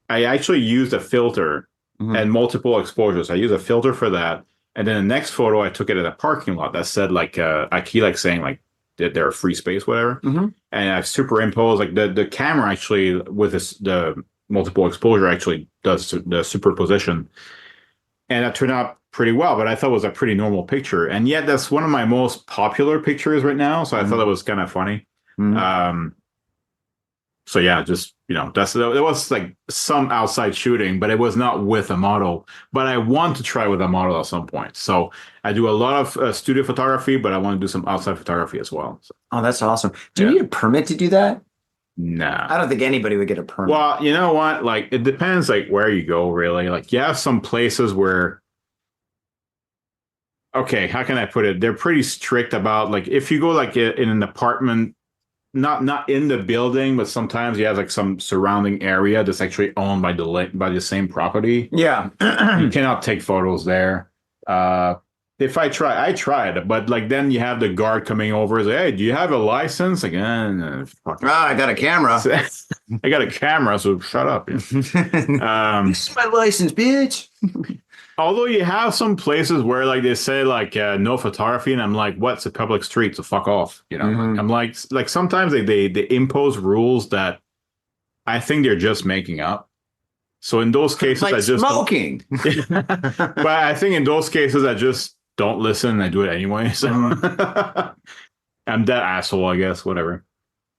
I actually used a filter and multiple exposures. I used a filter for that. And then the next photo, I took it at a parking lot that said like, I keep like saying like, they're a free space, whatever. And I superimposed like the camera actually with the multiple exposure actually does the superposition. And that turned out pretty well, but I thought it was a pretty normal picture. And yet that's one of my most popular pictures right now. So I thought it was kind of funny. So yeah, just, there was like some outside shooting, but it was not with a model. But I want to try with a model at some point. So I do a lot of studio photography, but I want to do some outside photography as well. So. Oh, that's awesome. Do you need a permit to do that? Nah. I don't think anybody would get a permit. Well, you know what? Like, it depends like where you go, really. Like, you have some places where, okay, how can I put it? They're pretty strict about like, if you go like in an apartment, not in the building, but sometimes you have like some surrounding area that's actually owned by the same property. Yeah. You cannot take photos there. If I tried, but like then you have the guard coming over and say, hey, do you have a license? Like, I got a camera. I got a camera, so shut up. This is my license, bitch. Although you have some places where like they say like no photography, and I'm like, what's a public street? So fuck off. I'm like sometimes they impose rules that I think they're just making up. So in those cases, Like I just smoking. but I think in those cases, I just don't listen and I do it anyway. So I'm that asshole, I guess. Whatever.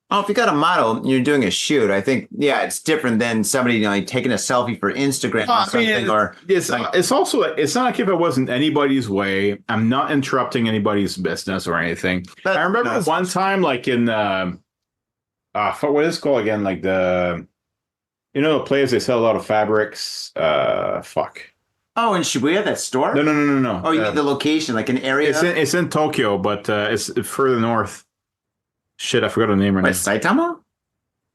Oh, if you got a model, you're doing a shoot. I think, yeah, it's different than somebody like taking a selfie for Instagram or something. Or it's also like, it's not like if it wasn't anybody's way. I'm not interrupting anybody's business or anything. I remember one time, like in what is it called again? Like the the place they sell a lot of fabrics. Fuck. Oh, in Shibuya, that store? No. Oh, you mean the location, like an area? It's in Tokyo, but it's further north. Shit, I forgot the name right now. Saitama?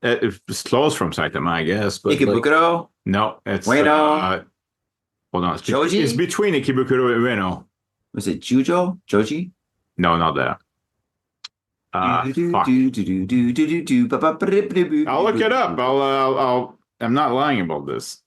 It's close from Saitama, I guess. But Ikebukuro? No, it's Ueno? Hold on, Joji? It's between Ikebukuro and Ueno. Was it Joji? No, not that. Fuck. I'll look it up. I'm not lying about this.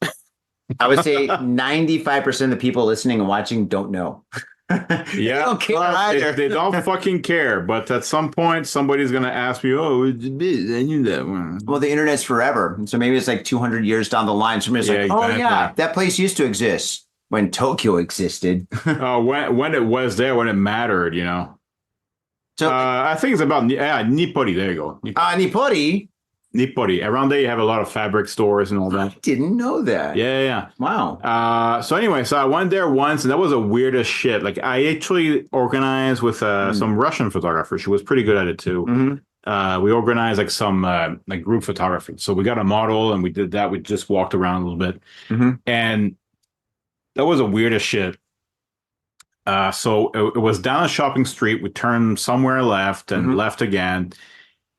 I would say 95% of the people listening and watching don't know. Yeah, they don't care either. They don't fucking care. But at some point, somebody's gonna ask me, "Oh, I knew that one." Well, the internet's forever, so maybe it's like 200 years down the line. Somebody's like, "Oh yeah, that place used to exist when Tokyo existed." When it was there, when it mattered, So I think it's about Nippori. There you go. Nippori. Nippori. Around there, you have a lot of fabric stores and all that. I didn't know that. Yeah. Wow. So anyway, I went there once, and that was the weirdest shit. Like, I actually organized with some Russian photographer. She was pretty good at it too. Mm-hmm. We organized like some like group photography. So we got a model, and we did that. We just walked around a little bit, and that was the weirdest shit. So it was down a shopping street. We turned somewhere left and left again.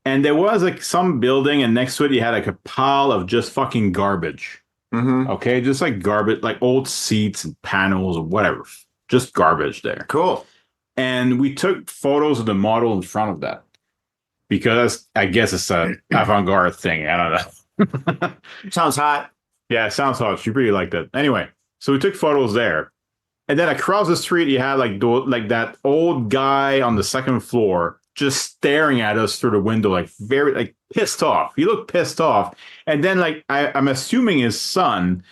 And there was like some building, and next to it, you had like a pile of just fucking garbage. Okay, just like garbage, like old seats and panels or whatever, just garbage there. Cool. And we took photos of the model in front of that because I guess it's an avant-garde thing. I don't know. Sounds hot. Yeah, it sounds hot. She really liked it. Anyway, so we took photos there, and then across the street, you had like that old guy on the second floor, just staring at us through the window, like very like pissed off. He looked pissed off, and then like I'm assuming his son,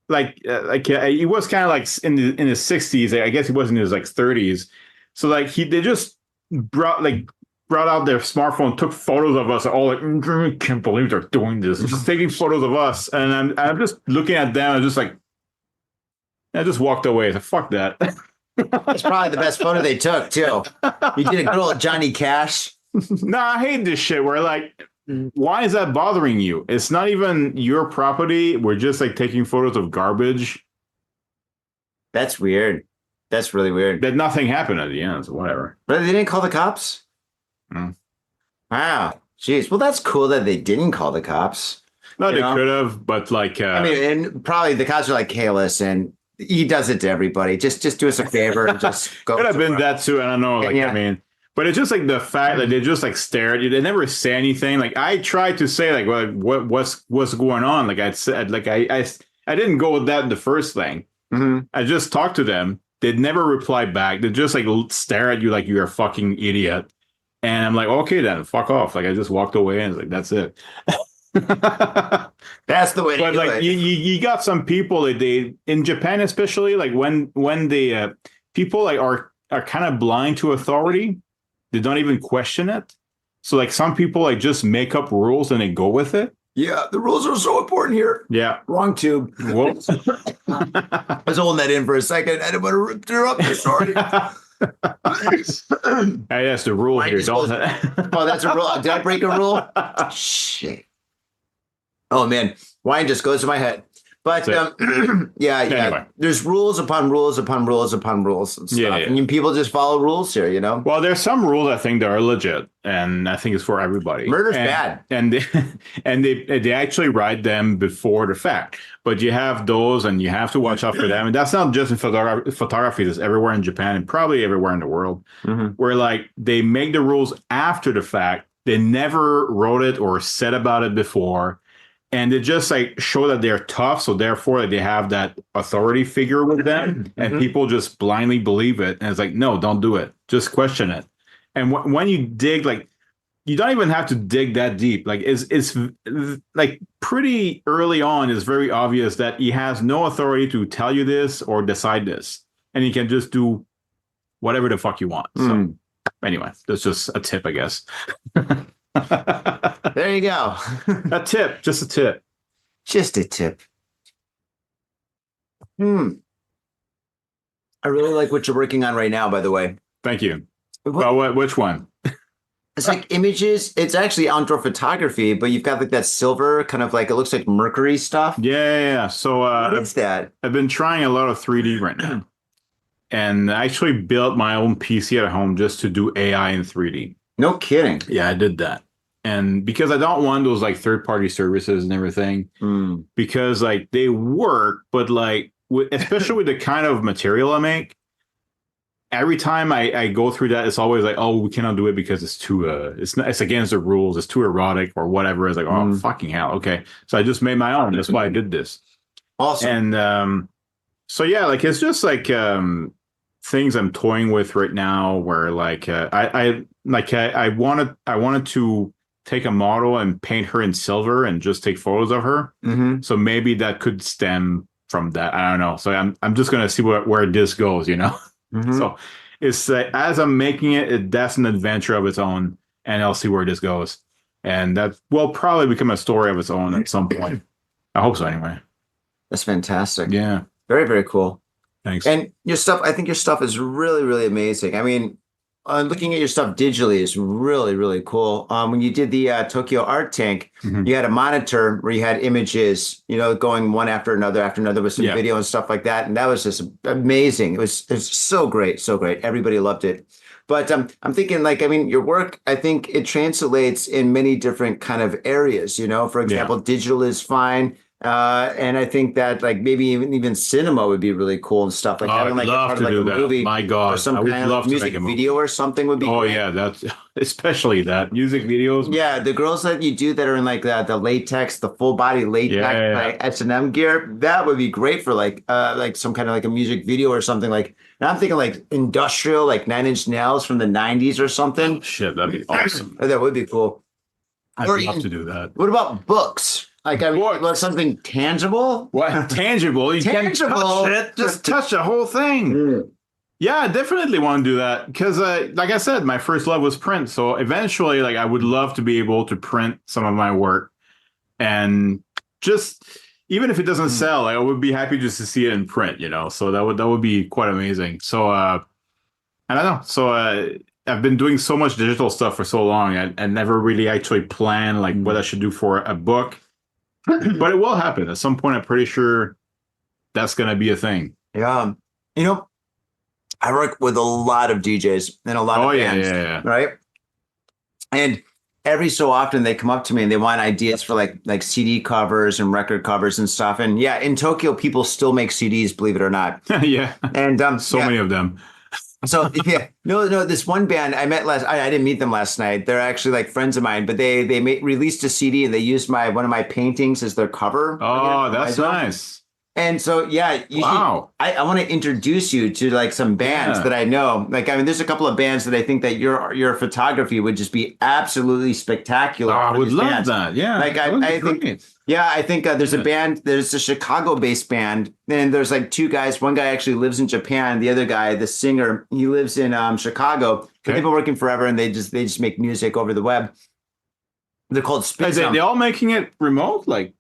he was kind of like in his 60s. I guess he was in his like 30s. So like they just brought out their smartphone, took photos of us, all like I can't believe they're doing this, just taking photos of us, and I'm just looking at them, and just like I just walked away. So fuck that. That's probably the best photo they took, too. You did a girl at Johnny Cash. No, I hate this shit where like, why is that bothering you? It's not even your property. We're just like taking photos of garbage. That's weird. That's really weird. That nothing happened at the end, so whatever. But they didn't call the cops? No. Wow. Jeez. Well, that's cool that they didn't call the cops. No, they could have, but like... I mean, and probably the cops are like, hey, listen... He does it to everybody. Just do us a favor and just go. Could have been that too. I don't know. Like, I mean, but it's just like the fact that they just like stare at you. They never say anything. Like I tried to say like, well, what's going on? Like I said, like I didn't go with that in the first thing. I just talked to them. They'd never reply back. They just like stare at you like you're a fucking idiot. And I'm like, okay, then fuck off. Like I just walked away and it's like, that's it. That's the way to but do like it. you got some people that they in Japan especially like when the people like are kind of blind to authority, they don't even question it. So like some people like just make up rules and they go with it. Yeah, the rules are so important here. Yeah, wrong tube. Whoops. I was holding that in for a second. I didn't want to interrupt you. Sorry. Hey, that's the rule here. Oh, that's a rule. Did I break a rule? Shit. Oh man, wine just goes to my head. But yeah. Anyway. There's rules upon rules upon rules upon rules and stuff. Yeah. And people just follow rules here, you know? Well, there's some rules I think that are legit, and I think it's for everybody. Murder's bad. And they actually write them before the fact. But you have those, and you have to watch out for them. And that's not just in photography. It's everywhere in Japan and probably everywhere in the world, where like they make the rules after the fact. They never wrote it or said about it before. And they just like show that they're tough, so therefore they have that authority figure with them, and people just blindly believe it. And it's like, no, don't do it. Just question it. And when you dig, like you don't even have to dig that deep. Like it's like pretty early on, it's very obvious that he has no authority to tell you this or decide this, and he can just do whatever the fuck you want. So anyway, that's just a tip, I guess. There you go. A tip, just a tip. Just a tip. I really like what you're working on right now, by the way. Thank you. Well, which one? It's like images. It's actually outdoor photography, but you've got like that silver kind of like, it looks like mercury stuff. Yeah. So What is that? I've been trying a lot of 3D right now. And I actually built my own PC at home just to do AI in 3D. No kidding. Yeah, I did that. And because I don't want those like third-party services and everything, because like they work, but like especially with the kind of material I make, every time I go through that, it's always like, oh, we cannot do it because it's too it's against the rules, it's too erotic or whatever. It's like, oh, fucking hell, okay. So I just made my own. That's why I did this. Awesome. And so yeah, like it's just like things I'm toying with right now, where like I wanted to take a model and paint her in silver and just take photos of her. So maybe that could stem from that. I don't know. So I'm just gonna see where this goes, you know. So it's as I'm making it, that's an adventure of its own, and I'll see where this goes, and that will probably become a story of its own at some point. I hope so, anyway. That's fantastic. Yeah, very, very cool. Thanks. And your stuff, I think your stuff is really, really amazing. I mean, looking at your stuff digitally is really, really cool. When you did the Tokyo Art Tank, you had a monitor where you had images, you know, going one after another with some video and stuff like that. And that was just amazing. It's so great, so great. Everybody loved it. But I'm thinking, like, I mean, your work, I think it translates in many different kind of areas, you know. For example, digital is fine. And I think that like maybe even cinema would be really cool and stuff like having like love part to of like do a that. movie. My God, or some I would kind love of to music make a movie. video or something would be. Oh great. yeah, that's especially that music videos. Yeah, the girls that you do that are in like the latex, the full body latex, like S&M gear, that would be great for like some kind of like a music video or something like. And I'm thinking like industrial, like 9 Inch Nails from the 90s or something. Oh, shit, that'd be awesome. That would be cool. I'd love to do that. What about books? Like, I mean, something tangible? What? Tangible? You can't touch it. Just touch the whole thing. Yeah, I definitely want to do that because, like I said, my first love was print. So eventually, like, I would love to be able to print some of my work, and just even if it doesn't sell, I would be happy just to see it in print. You know, so that would be quite amazing. So I don't know. So I've been doing so much digital stuff for so long, I never really actually plan like what I should do for a book. But it will happen at some point. I'm pretty sure that's going to be a thing. Yeah. You know, I work with a lot of DJs and a lot of bands, right? And every so often they come up to me and they want ideas for like CD covers and record covers and stuff. And yeah, in Tokyo, people still make CDs, believe it or not. Yeah. And so many of them. So no, this one band I met I didn't meet them last night. They're actually like friends of mine, but they released a CD and they used one of my paintings as their cover. Oh, that's nice. And so, yeah, I want to introduce you to like some bands that I know. Like, I mean, there's a couple of bands that I think that your photography would just be absolutely spectacular. Oh, I would love that. Yeah. Like I think. Yeah, I think there's a band, there's a Chicago-based band, and there's like two guys. One guy actually lives in Japan. The other guy, the singer, he lives in Chicago. They've been working forever, and they just make music over the web. They're called SPILT. Are they all making it remote? Like,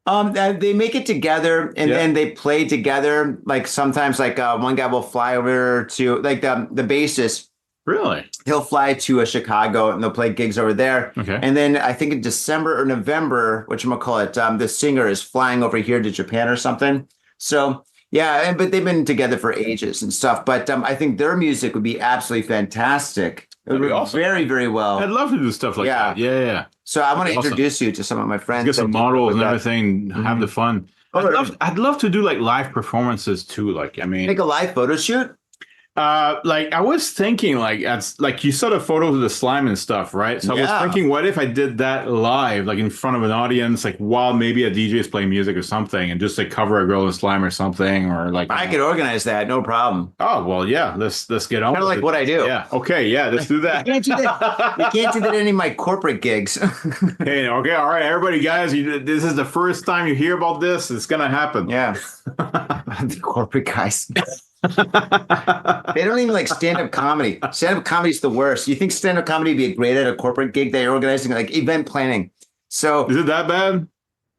they make it together, and then they play together. Like sometimes, like one guy will fly over to like the bassist. Really? He'll fly to Chicago and they'll play gigs over there. Okay. And then I think in December or November, whatchamacallit, the singer is flying over here to Japan or something. So, yeah, but they've been together for ages and stuff. But I think their music would be absolutely fantastic. It would be awesome. Very, very well. I'd love to do stuff like that. Yeah. So I want to introduce you to some of my friends. Get some models and everything, have the fun. I'd love to do like live performances too. Like, I mean. Make a live photo shoot? Like I was thinking, like that's like you saw the photos of the slime and stuff, right? So I was thinking, what if I did that live, like in front of an audience, like while maybe a DJ is playing music or something, and just like cover a girl in slime or something, or like I could organize that, no problem. Oh well, yeah. Let's get on. Kind of like what I do. Yeah. Okay. Yeah. Let's do that. You can't do that. You can't do that at any of my corporate gigs. Hey. Okay. All right, everybody, guys. This is the first time you hear about this. It's gonna happen. Yeah. The corporate guys. They don't even like stand-up comedy. Stand-up comedy's the worst. You think stand-up comedy would be great at a corporate gig? They're organizing like event planning. So is it that bad?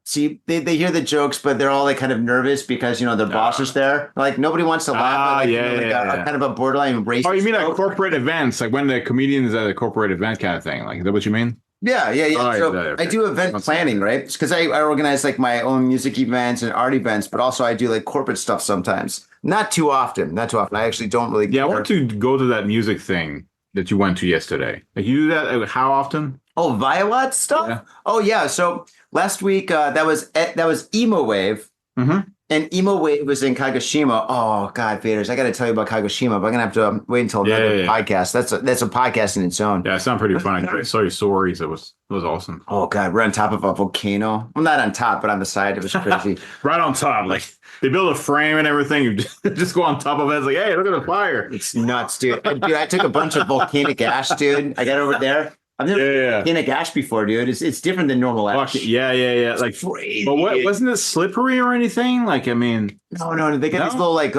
See, they hear the jokes, but they're all like kind of nervous because their boss is there. Like nobody wants to laugh. Kind of a borderline racist. Oh, you mean like joke. corporate events, like when the comedian is at a corporate event kind of thing? Like is that what you mean? Yeah. Oh, So okay. I do event planning, right? Because I organize like my own music events and art events, but also I do like corporate stuff sometimes. Not too often. I actually don't really. Yeah, I care. want to go to that music thing that you went to yesterday. Like you do that how often? Oh, Violet stuff. Yeah. Oh yeah. So last week that was Emo Wave. Mm-hmm. And Emo Wave was in Kagoshima. Oh God, Vaders! I got to tell you about Kagoshima, but I'm gonna have to wait until another podcast. That's a podcast in its own. Yeah, it sounded pretty funny. I saw your stories. It was awesome. Oh God, we're on top of a volcano. Well, not on top, but on the side. It was crazy. Right on top, like they build a frame and everything. You just go on top of it. It's like, hey, look at the fire. It's nuts, dude. I took a bunch of volcanic ash, dude. I got over there. I've never volcanic ash before, dude. It's different than normal ash. Yeah. Like, crazy. But wasn't it slippery or anything? Like, I mean, no. They got these little like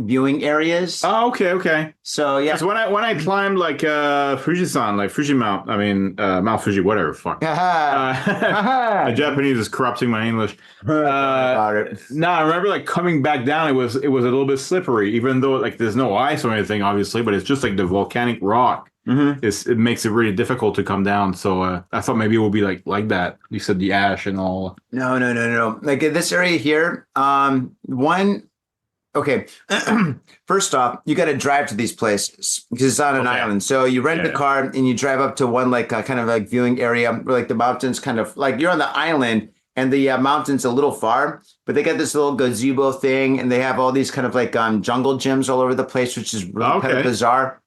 viewing areas. Oh, okay. So yeah. So when I climbed like Fujisan, like Fuji Mount, I mean Mount Fuji, whatever. Fuck. My Japanese is corrupting my English. No, I remember like coming back down. It was a little bit slippery, even though like there's no ice or anything, obviously, but it's just like the volcanic rock. Mm-hmm. It makes it really difficult to come down. So I thought maybe it would be like that. You said the ash and all. No. Like in this area here, okay. First off, you got to drive to these places because it's on an island. So you rent the car and you drive up to one like kind of like viewing area where like the mountains kind of like you're on the island and the mountain's a little far, but they got this little gazebo thing and they have all these kind of like jungle gyms all over the place, which is really kind of bizarre.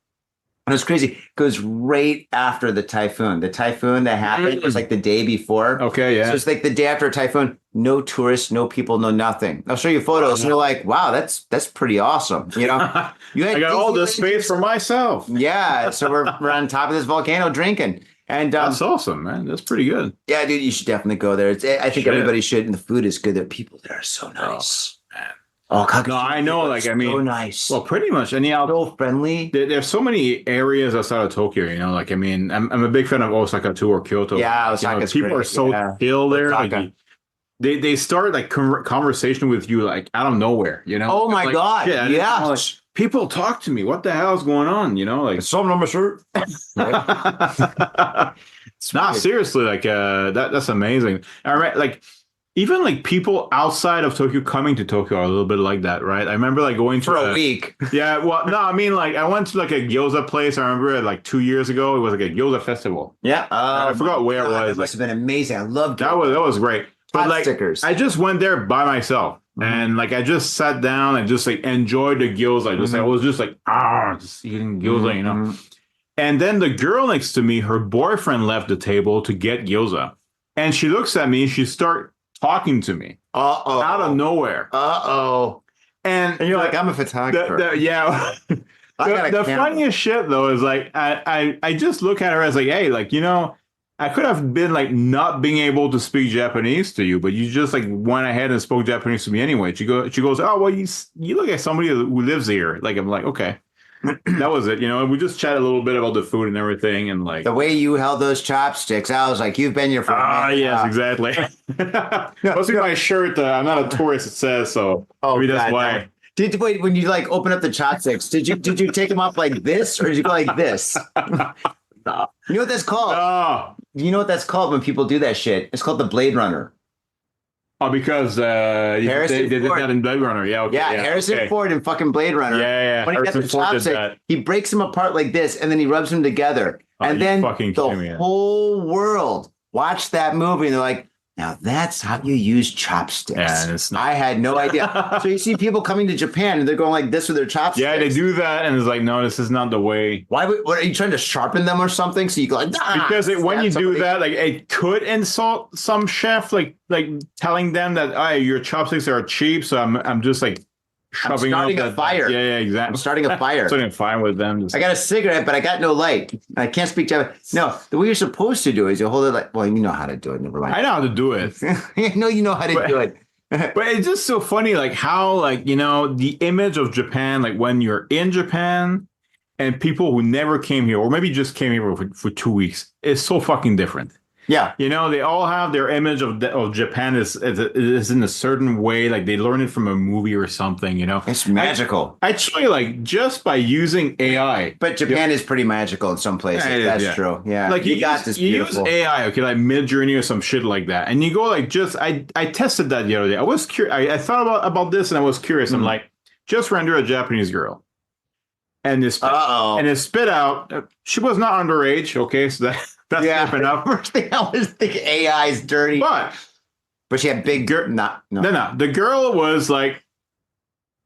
And it was crazy. It goes right after the typhoon. The typhoon that happened was like the day before. Okay, yeah. So it's like the day after a typhoon. No tourists, no people, no nothing. I'll show you photos, and you're like, "Wow, that's pretty awesome." I got all the space for myself. Yeah, so we're on top of this volcano drinking, and that's awesome, man. That's pretty good. Yeah, dude, you should definitely go there. I think everybody should, and the food is good. The people there are so nice. Oh, God. No, I know. Like, I mean, so nice. Well, pretty much. Anyhow, so friendly. There's so many areas outside of Tokyo. Like, I mean, I'm a big fan of Osaka too, or Kyoto. Yeah, Osaka's people great. are so chill there. Like, they start like conversation with you like out of nowhere. Oh my God! Shit, yeah. Like, people talk to me. What the hell is going on? Like some number shirt. Nah, seriously, like that's amazing. All right, like. Even like people outside of Tokyo coming to Tokyo are a little bit like that, right? I remember like going for a week. Yeah, well, no, I mean like I went to like a gyoza place. I remember like 2 years ago. It was like a gyoza festival. Yeah, I forgot where it was. It must have been amazing. I loved that. That was great. But like stickers. I just went there by myself and like I just sat down and just like enjoyed the gyoza. I was just like just eating gyoza, And then the girl next to me, her boyfriend left the table to get gyoza, and she looks at me. She starts talking to me out of nowhere. And you're like, I'm a photographer. The funniest shit though is like I just look at her as like, hey, like I could have been like not being able to speak Japanese to you, but you just like went ahead and spoke Japanese to me anyway. She goes, oh well, you look like somebody who lives here. Like I'm like, okay. That was it, and we just chatted a little bit about the food and everything, and like the way you held those chopsticks, I was like, "You've been here for." Yes, exactly. Must be my shirt. I'm not a tourist. It says so. Maybe that's why. Wait, when you like open up the chopsticks, did you take them up like this, or did you go like this? No. You know what that's called? You know what that's called when people do that shit? It's called the Blade Runner. Oh, because they did that in Blade Runner. Yeah, okay, Harrison Ford in fucking Blade Runner. Yeah. When he gets the chopstick, he breaks them apart like this, and then he rubs them together. And then the whole world watched that movie, and they're like, Now that's how you use chopsticks. Yeah, and it's not. I had no idea. So you see people coming to Japan and they're going like this with their chopsticks. Yeah, they do that, and it's like, no, this is not the way. Why? What are you trying to sharpen them or something? So you go like Because when you somebody. do that, like it could insult some chef, like telling them that, "Oh, your chopsticks are cheap," so I'm just like shoving starting up a that- fire. Yeah, exactly. I'm starting a fire. Starting a fire with them. Just I got a cigarette, but I got no light. I can't speak Japanese. No, the way you're supposed to do is you hold it like, well, you know how to do it. Never mind. I know how to do it. No, you know how to do it. But it's just so funny, like how, like, you know, the image of Japan, like when you're in Japan and people who never came here, or maybe just came here for 2 weeks, is so fucking different. Yeah. You know, they all have their image of Japan is in a certain way, like they learn it from a movie or something, you know. It's magical. Actually, like just by using AI. But Japan is pretty magical in some places. Yeah, it is, That's yeah. true. Yeah. Like you got this you use beautiful. AI, okay, like Midjourney or some shit like that, and you go like I tested that the other day. I was curious. I thought about this, and I was curious. I'm like, just render a Japanese girl, and it spit out. She was not underage, okay, so that's safe enough. First thing I was thinking AI is dirty. But she had big no. the girl was like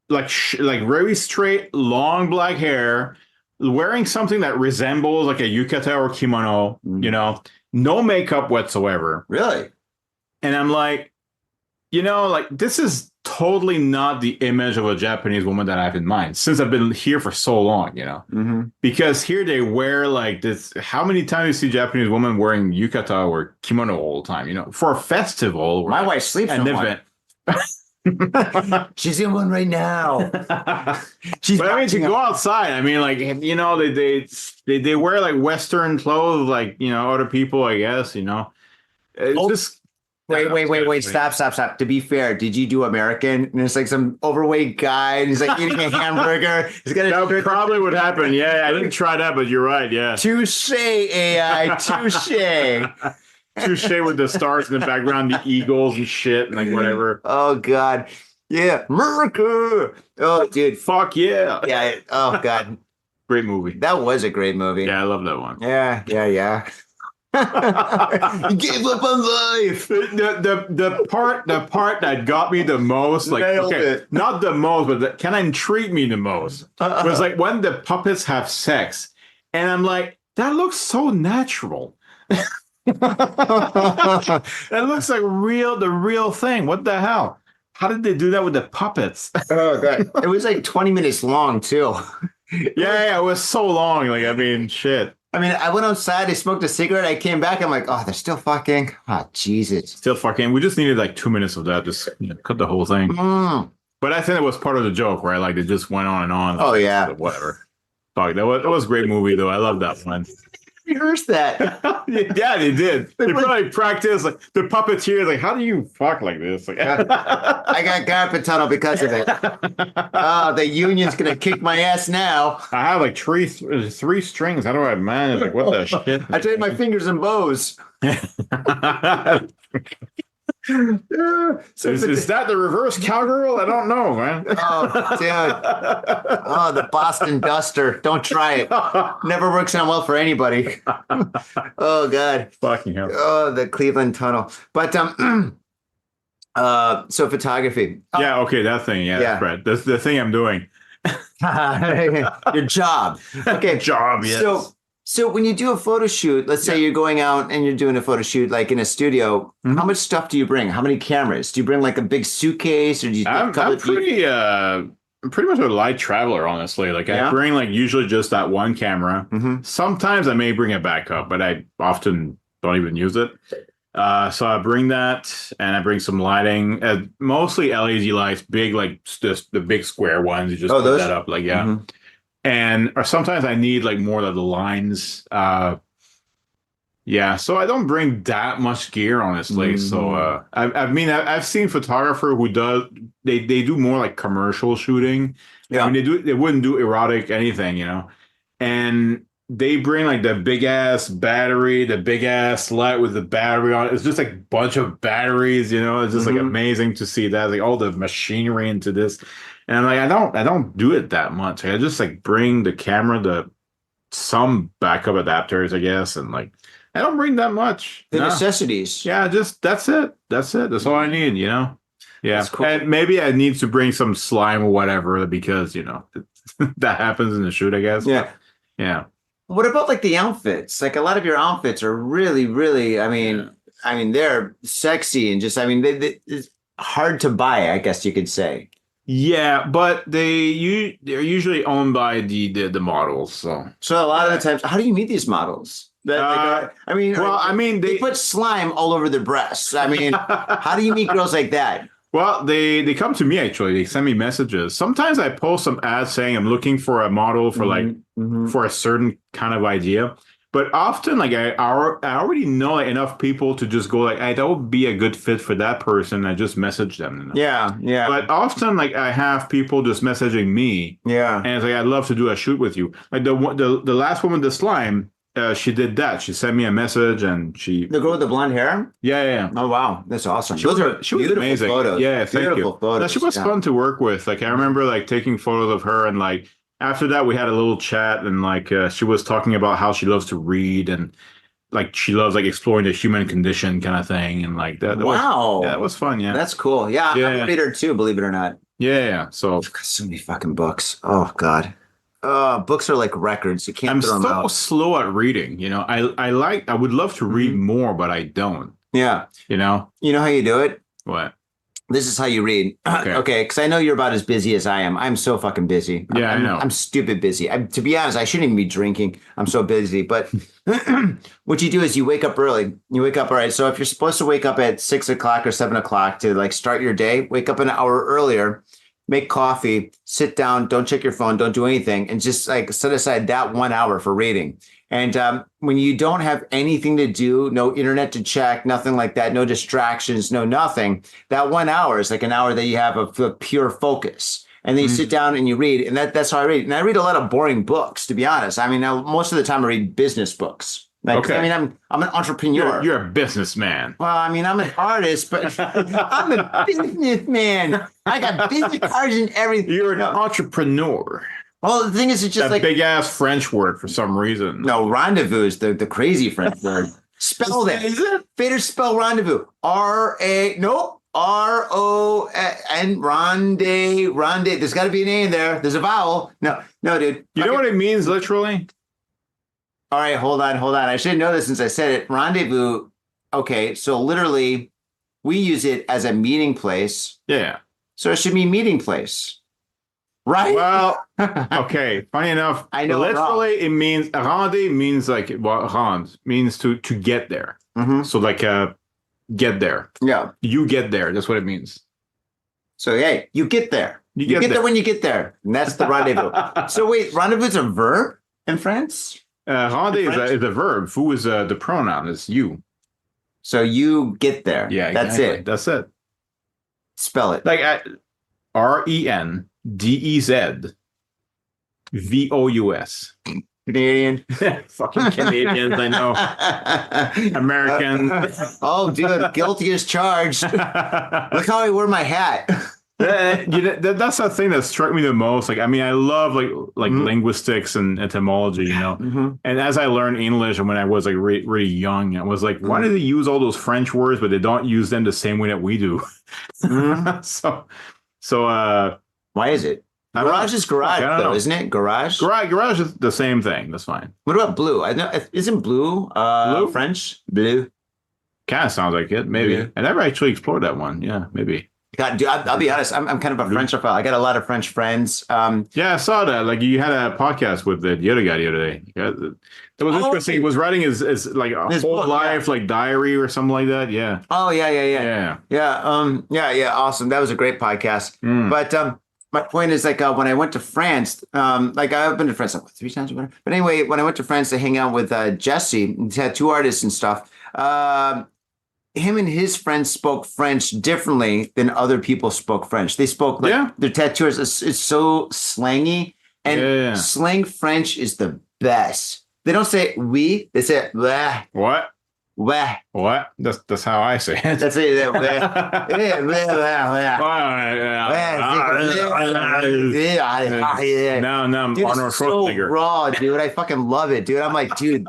very straight, long black hair, wearing something that resembles like a yukata or kimono, you know, no makeup whatsoever. Really? And I'm like, you know, like this is totally not the image of a Japanese woman that I have in mind since I've been here for so long, you know, because here they wear like this. How many times you see Japanese women wearing yukata or kimono all the time, you know, for a festival? My wife sleeps in one. She's in one right now. But I mean, to go outside, I mean, like, you know, they wear like Western clothes, like, you know, other people, I guess, you know. It's just Wait. Stop. To be fair, did you do American? And it's like some overweight guy and he's like eating a hamburger. He's got that probably would happen. Yeah, I didn't try that, but you're right. Yeah. Touche, AI. Touche. Touche with the stars in the background, the eagles and shit, and like whatever. Oh, God. Yeah. America. Oh, dude. Fuck yeah. Yeah. Oh, God. Great movie. That was a great movie. Yeah, I love that one. Yeah. You gave up on life. The part that got me the most, like, Nailed okay, it. not the most, but that can intrigue me the most was like when the puppets have sex, and I'm like, that looks so natural. That looks like the real thing. What the hell? How did they do that with the puppets? Oh, God. It was like 20 minutes long, too. Yeah, it was so long. Like, I mean, shit. I mean, I went outside, I smoked a cigarette, I came back, I'm like, oh, they're still fucking. Oh, Jesus. Still fucking. We just needed like 2 minutes of that. Just cut the whole thing. But I think it was part of the joke, right? Like they just went on and on. Oh, yeah. Whatever. Fuck, that was a great movie, though. I love that one. Rehearsed that. Yeah, they did. They probably practiced. Like the puppeteer, like, how do you fuck like this? Like, I got carpet tunnel because of it. Oh, the union's gonna kick my ass now. I have like three strings. How do I manage? Like, what the shit? I trade my fingers in bows. Is that the reverse cowgirl? I don't know, man. Oh, dude. Oh, the Boston Duster. Don't try it. Never works out well for anybody. Oh, God. Fucking hell. Oh, the Cleveland Tunnel. But so photography. Yeah, okay, that thing. Yeah, Fred. That's the thing I'm doing. Your job. Okay. Job, yes. So when you do a photo shoot, let's say you're going out and you're doing a photo shoot like in a studio, how much stuff do you bring? How many cameras? Do you bring like a big suitcase, or do you? I'm pretty much a light traveler, honestly. Like I bring like usually just that one camera. Sometimes I may bring a backup, but I often don't even use it. So I bring that, and I bring some lighting, mostly LED lights, big, like just the big square ones. You just put that up, like and or sometimes I need like more of the lines. So I don't bring that much gear, honestly. So I've seen photographer who they do more like commercial shooting. Yeah, I mean they wouldn't do erotic anything, you know, and they bring like the big ass battery, the big ass light with the battery on it. It's just like a bunch of batteries, you know. It's just like amazing to see that, like all the machinery into this. And I'm like, I don't do it that much. I just like bring the camera, some backup adapters, I guess, and like I don't bring that much. The No. necessities. Yeah, just that's it. That's it. That's all I need, you know? Yeah. That's cool. And maybe I need to bring some slime or whatever because, you know, that happens in the shoot, I guess. Yeah. But, yeah. What about like the outfits? Like a lot of your outfits are really, really, I mean, they're sexy and just, I mean, it's hard to buy, I guess you could say. Yeah, but they're usually owned by the models. So So a lot of the times, how do you meet these models? They put slime all over their breasts. I mean, how do you meet girls like that? well, they come to me actually. They send me messages. Sometimes I post some ads saying I'm looking for a model for for a certain kind of idea. But often, like I already know like, enough people to just go like, hey, that would be a good fit for that person. I just message them. You know? Yeah. But often, like I have people just messaging me. Yeah. And it's like, I'd love to do a shoot with you. Like the last one with the slime, she did that. She sent me a message and she. The girl with the blonde hair? Yeah. Oh, wow. That's awesome. She was beautiful amazing. photos. Yeah, thank beautiful you. Photos. No, she was fun to work with. Like I remember like taking photos of her and like after that we had a little chat and like she was talking about how she loves to read and like she loves like exploring the human condition kind of thing and like that. Wow. That was fun. Yeah. That's cool. Yeah. Yeah. I'm a reader too, believe it or not. Yeah. So I've got so many fucking books. Oh, God. Books are like records. You can't I'm throw them so out. slow at reading. You know, I would love to read more, but I don't. Yeah. You know You know how you do it? what? This is how you read. Okay. Because I know you're about as busy as I am. I'm so fucking busy. Yeah, I know. I'm stupid busy. To be honest, I shouldn't even be drinking. I'm so busy. But what you do is you wake up early. You wake up, all right. So if you're supposed to wake up at 6 o'clock or 7 o'clock to like start your day, wake up an hour earlier, make coffee, sit down, don't check your phone, don't do anything, and just like set aside that 1 hour for reading. And when you don't have anything to do, no internet to check, nothing like that, no distractions, no nothing, that 1 hour is like an hour that you have of pure focus. And then you sit down and you read, and that's how I read. And I read a lot of boring books, to be honest. I mean, most of the time I read business books. Like, Okay. I mean, I'm an entrepreneur. You're a businessman. Well, I mean, I'm an artist, but I'm a businessman. I got business cards and everything. You're an entrepreneur. Well, the thing is, it's just That like big ass French word for some reason. no rendezvous is the crazy French word. Spell that. Is it? Fader spell rendezvous. R-O-N ronde. There's got to be an A in there. There's a vowel. No, dude. You know what it means literally? All right, hold on. I should know this since I said it. Rendezvous. Okay, so literally, we use it as a meeting place. Yeah. So it should be meeting place. Right? Well, okay. Funny enough, I know it literally it means rende means like rend means to get there. Mhm. So like get there. Yeah. You get there. That's what it means. So, hey, you get there. You You get get there there. when you get there. And that's the rendezvous. So, wait, rendezvous is a verb in France? Rende is a verb. Fou is the pronoun. It's you. So, you get there. Yeah, That's exactly. it. That's it. Spell it. Like RENDEZVOUS. Canadian. Fucking Canadians, I know. American. Oh, dude, guilty as charged. Look how I wear my hat. That's the thing that struck me the most. Like, I mean, I love like linguistics and etymology, you know. And as I learned English, and when I was like really young, I was like, why do they use all those French words, but they don't use them the same way that we do? So, Why is it? I don't Garage know. is garage, I don't though, know. isn't it? Garage? garage is the same thing. That's fine. What about blue? I know. Isn't blue, Blue? French? Blue. Kind of sounds like it. Maybe Yeah. I never actually explored that one. Yeah, maybe. God, dude, I'll be honest. I'm kind of a Frenchophile. I got a lot of French friends. Yeah, I saw that. Like you had a podcast with the other guy the other day. Yeah, that was interesting. He was writing his like a His whole book, life, like diary or something like that. Yeah. Oh, yeah. Yeah. Yeah. Awesome. That was a great podcast. But my point is, like, when I went to France, like I've been to France like 3 times or whatever. But anyway, when I went to France to hang out with Jesse, tattoo artists and stuff, him and his friends spoke French differently than other people spoke French. They spoke like their tattooers. It's so slangy, and slang French is the best. They don't say oui, they say bleh, What? bleh. What? That's how I say it. That's it. Bleh. Yeah, bleh, bleh, bleh. Now I'm Dude, Arnold it's so Schwarzenegger. raw, dude. I fucking love it, dude. I'm like, dude,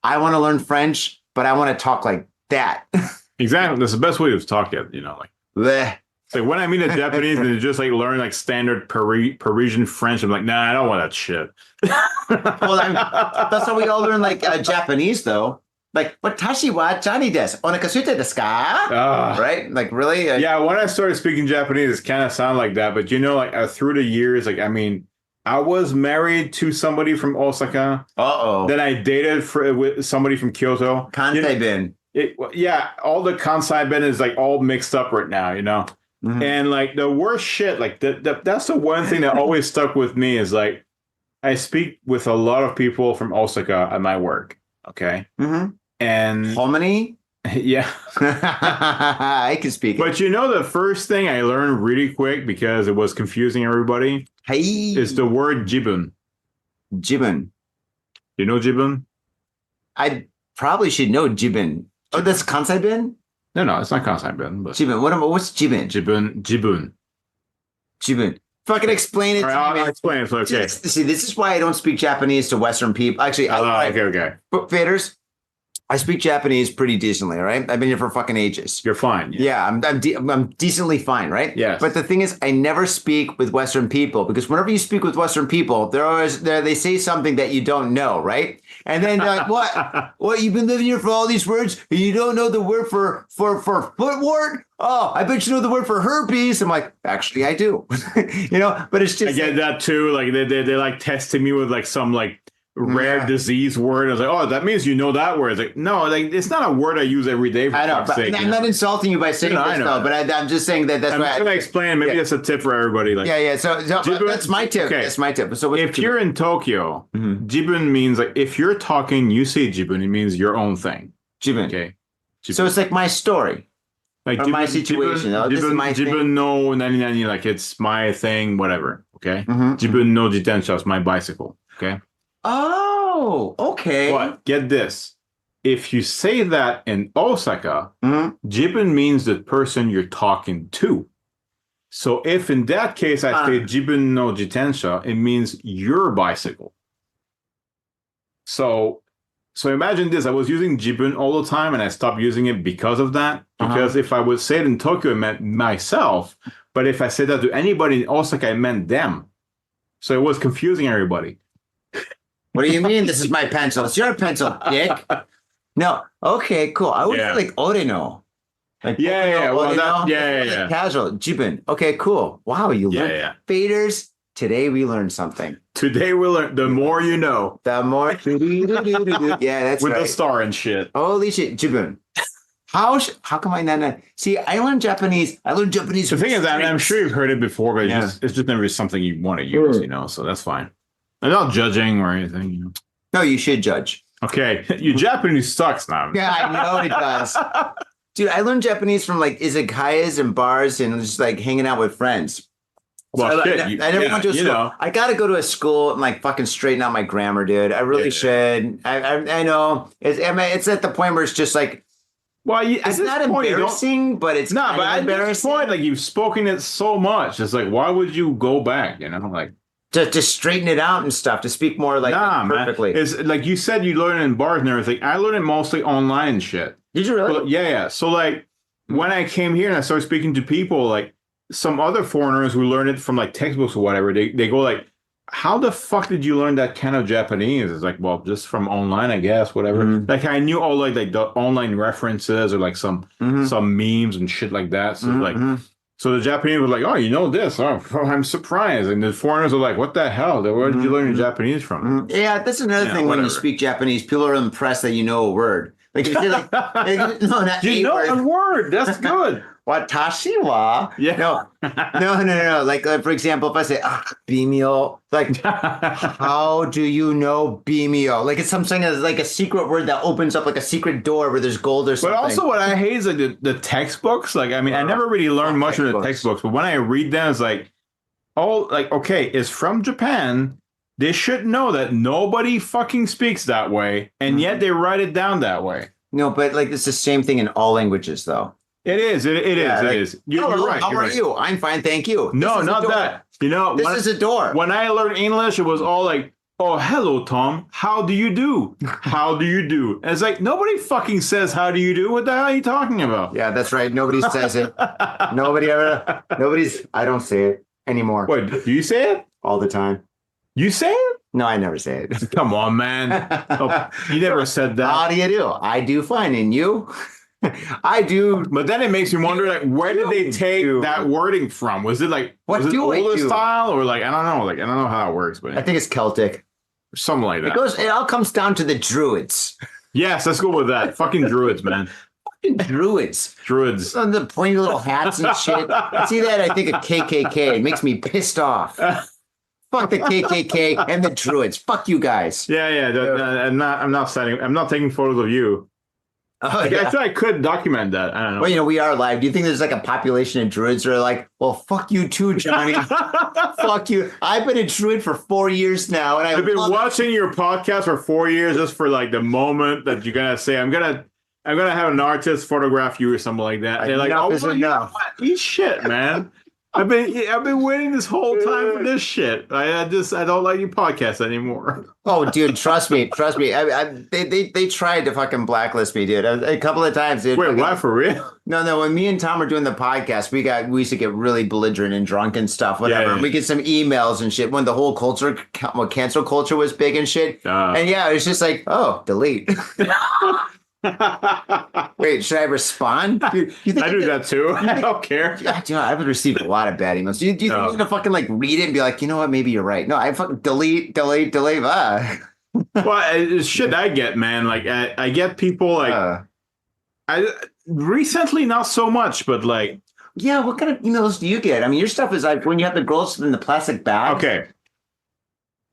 I want to learn French, but I want to talk like that. Exactly. That's the best way to talk it, like. Bleh. It's like when I meet a Japanese and they just like learn like standard Parisian French, I'm like, nah, I don't want that shit. Well, that's how we all learn like Japanese, though. Like, watashi wa Johnny desu. Onakasuite desu ka? Right? Like, really? Yeah, when I started speaking Japanese, it kind of sounded like that. But like through the years, like, I mean, I was married to somebody from Osaka. Uh-oh. Then I dated with somebody from Kyoto. Kansai bin. Yeah, all the Kansai bin is like all mixed up right now, Mm-hmm. And like the worst shit, like that's the one thing that always stuck with me is like I speak with a lot of people from Osaka at my work. Okay. Mm-hmm. And Hominy? Yeah. I can speak it. But the first thing I learned really quick because it was confusing everybody is the word jibun. Jibun. You know jibun? I probably should know jibun. Oh, that's Kansai bin? No, it's not Kansai bin. But Jibun. What's jibun? Jibun. Jibun. Fucking explain it. All right, I'll explain it. So, okay. See, this is why I don't speak Japanese to Western people. Actually, okay. Faders, I speak Japanese pretty decently, all right? I've been here for fucking ages. You're fine. Yeah, I'm decently fine, right? Yes. But the thing is, I never speak with Western people because whenever you speak with Western people, they say something that you don't know, right? And then they're like, what? What? You've been living here for all these words, and you don't know the word for footwort? Oh, I bet you know the word for herpes. I'm like, actually, I do. But it's just. I get that too. Like they like testing me with like some like rare disease word. I was like, oh, that means you know that word. It's like, no, like it's not a word I use every day. For I know, but sake, I'm not insulting you by saying this, though. But I'm just saying that's I'm why. just gonna explain. Maybe that's a tip for everybody. Like, yeah. So that's my tip. Okay. That's my tip. So if you're in Tokyo, jibun means like if you're talking, you say jibun. It means your own thing. Jibun. Okay. Jibun. So it's like my story. Like or my situation. This is my thing. Jibun no nani, like it's my thing, whatever. Okay. Mm-hmm. Jibun no jitensha is my bicycle. Okay. Oh, okay. But get this. If you say that in Osaka, jibun means the person you're talking to. So if in that case I say jibun no jitensha, it means your bicycle. So imagine this. I was using jibun all the time and I stopped using it because of that. Because if I would say it in Tokyo, it meant myself. But if I said that to anybody in Osaka, it meant them. So it was confusing everybody. What do you mean? This is my pencil. It's your pencil, dick. No. Okay, cool. I would say like oreno. Like yeah. Casual. Jibun. Okay, cool. Wow, you learned. Yeah. Faders, today we learned something. Today we learned the more you know. The more. Yeah, that's with right. the star and shit. Holy shit, jibun. How come I not? See, I learned Japanese. The thing is, I'm sure you've heard it before, but it's just never something you want to use, so that's fine. I'm not judging or anything, No, you should judge. Okay, your Japanese sucks now. Yeah, I know it does. Dude, I learned Japanese from like izakayas and bars and just like hanging out with friends. Well, I never went to a school. I got to go to a school and like fucking straighten out my grammar, dude. I really should. I know. It's at the point where it's just like, well, it's not embarrassing, but it's not. But at embarrassing. this point, like you've spoken it so much, it's like, why would you go back? Like to straighten it out and stuff, to speak more like perfectly. Man. It's like you said, you learn it in bars and everything. I learned it mostly online and shit. Did you really? But, yeah. So like when I came here and I started speaking to people, like some other foreigners who learned it from like textbooks or whatever, they go like, how the fuck did you learn that kind of Japanese? It's like, well, just from online, I guess, whatever. Like I knew all like the online references or like some memes and shit like that. So so the Japanese were like, oh, you know this? Oh, I'm surprised. And the foreigners are like, what the hell? Where did you learn your Japanese from? Yeah, that's another thing. When you speak Japanese, people are impressed that you know a word. Like you say, like, no, not you know a word. That's good. Watashi wa. Yeah. No. Like, for example, if I say bimio, like, how do you know bimio? Like, it's something that's like a secret word that opens up like a secret door where there's gold or something. But also, what I hate is like the textbooks. Like, I mean, I never really learned much of the textbooks, but when I read them, it's like, okay, it's from Japan. They should know that nobody fucking speaks that way, and yet they write it down that way. No, but like it's the same thing in all languages, though. It is. It is. You're right. How are you? I'm fine, thank you. No, not that. This is a door. When I learned English, it was all like oh, hello, Tom. How do you do? How do you do? And it's like, nobody fucking says, how do you do? What the hell are you talking about? Yeah, that's right. Nobody says it. Nobody's, I don't say it anymore. Wait, do you say it? All the time. You say it? No, I never say it. Come on, man. Oh, you never said that. How do you do? I do fine. And you? I do. But then it makes me wonder, like, where did they take that wording from? Was it like, was it older style, or like, I don't know, like, I don't know how it works, but I think it's Celtic. Something like that. It all comes down to the Druids. Yes, let's go with that. Fucking Druids, man. Druids. Druids. On the pointy little hats and shit. I see that, I think of KKK. It makes me pissed off. Fuck the KKK and the Druids. Fuck you guys. Yeah. I'm not taking photos of you. Oh, I yeah. feel I could document that. I don't know. Well, you know, we are live. Do you think there's like a population of Druids that are like, well, fuck you too, Johnny. Fuck you. I've been a Druid for 4 years now, and I've been watching your podcast for 4 years just for like the moment that you're gonna say, I'm gonna have an artist photograph you or something like that. They're like, oh, well, enough. Eat shit, man. I've been waiting this whole time for this shit. I don't like your podcast anymore. Oh, dude, trust me. They tried to fucking blacklist me, dude, a couple of times, dude. Wait, what, for real? No. When me and Tom were doing the podcast, we used to get really belligerent and drunk and stuff. Whatever. Yeah. We get some emails and shit when the whole cancel culture was big and shit. And yeah, it was just like, oh, delete. Wait, should I respond? You think I do that too. I don't care. Yeah, you know, I've received a lot of bad emails. Do you think I'm gonna fucking like read it and be like, you know what, maybe you're right? No, I fucking delete. Well, it's shit I get, man. Like I get people like I recently not so much, but like yeah. What kind of emails do you get? I mean, your stuff is like when you have the girls in the plastic bag. Okay.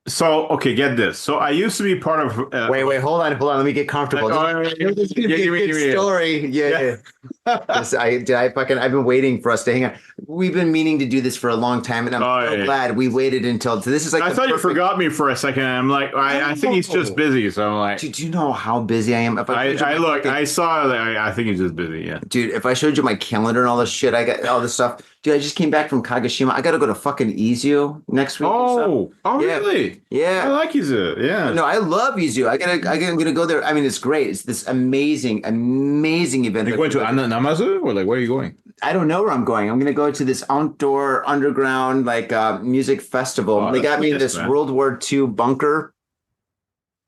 So, okay, get this. So I used to be part of... Wait, hold on. Let me get comfortable. This is going to be a good story. Yeah. I've been waiting for us to hang on. We've been meaning to do this for a long time, and I'm so glad we waited until... So this is like I thought you forgot me for a second. I'm like, I think he's just busy. So I'm like... Do you know how busy I am? I think he's just busy, yeah. Dude, if I showed you my calendar and all this shit, I got all this stuff... Dude, I just came back from Kagoshima. I got to go to fucking Izuo next week. Oh, really? Yeah. I like Izuo. Yeah. No, I love Izuo. I'm gonna go there. I mean, it's great. It's this amazing event. Are you going to Namazu, or like where are you going? I don't know where I'm going. I'm gonna go to this outdoor underground music festival. Oh, they got me in this World War II bunker.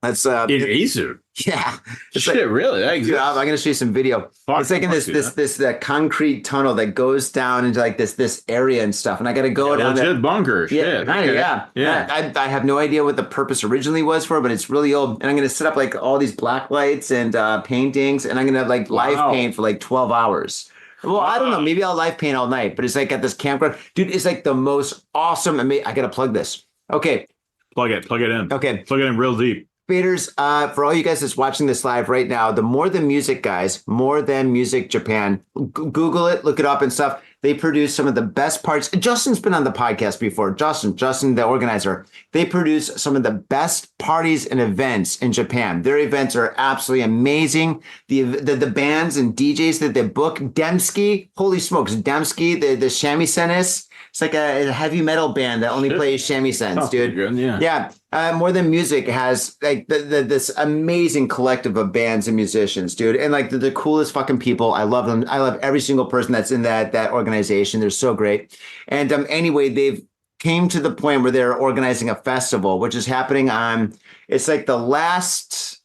That's in Izuo. Yeah. It's shit, really? That dude, I'm gonna show you some video. It's like in this concrete tunnel that goes down into like this area and stuff. And I gotta go down legit bunker. Yeah, shit. Yeah. I have no idea what the purpose originally was for, but it's really old. And I'm gonna set up like all these black lights and paintings, and I'm gonna like live paint for like 12 hours. Well, I don't know. Maybe I'll live paint all night, but it's like at this campground. Dude, it's like the most awesome. I gotta plug this. Okay. Plug it in. Okay. Plug it in real deep. Faders, for all you guys that's watching this live right now, the More Than Music guys, More Than Music Japan, Google it, look it up and stuff. They produce some of the best parts. Justin's been on the podcast before. Justin, the organizer. They produce some of the best parties and events in Japan. Their events are absolutely amazing. The bands and DJs that they book, Dembski, holy smokes, Dembski, the shamisen. It's like a heavy metal band that only plays shamisen, dude. Good, yeah. Yeah. More Than Music has like this amazing collective of bands and musicians, dude. And like the coolest fucking people. I love them. I love every single person that's in that organization. They're so great. And anyway, they've came to the point where they're organizing a festival, which is happening on, it's like the last...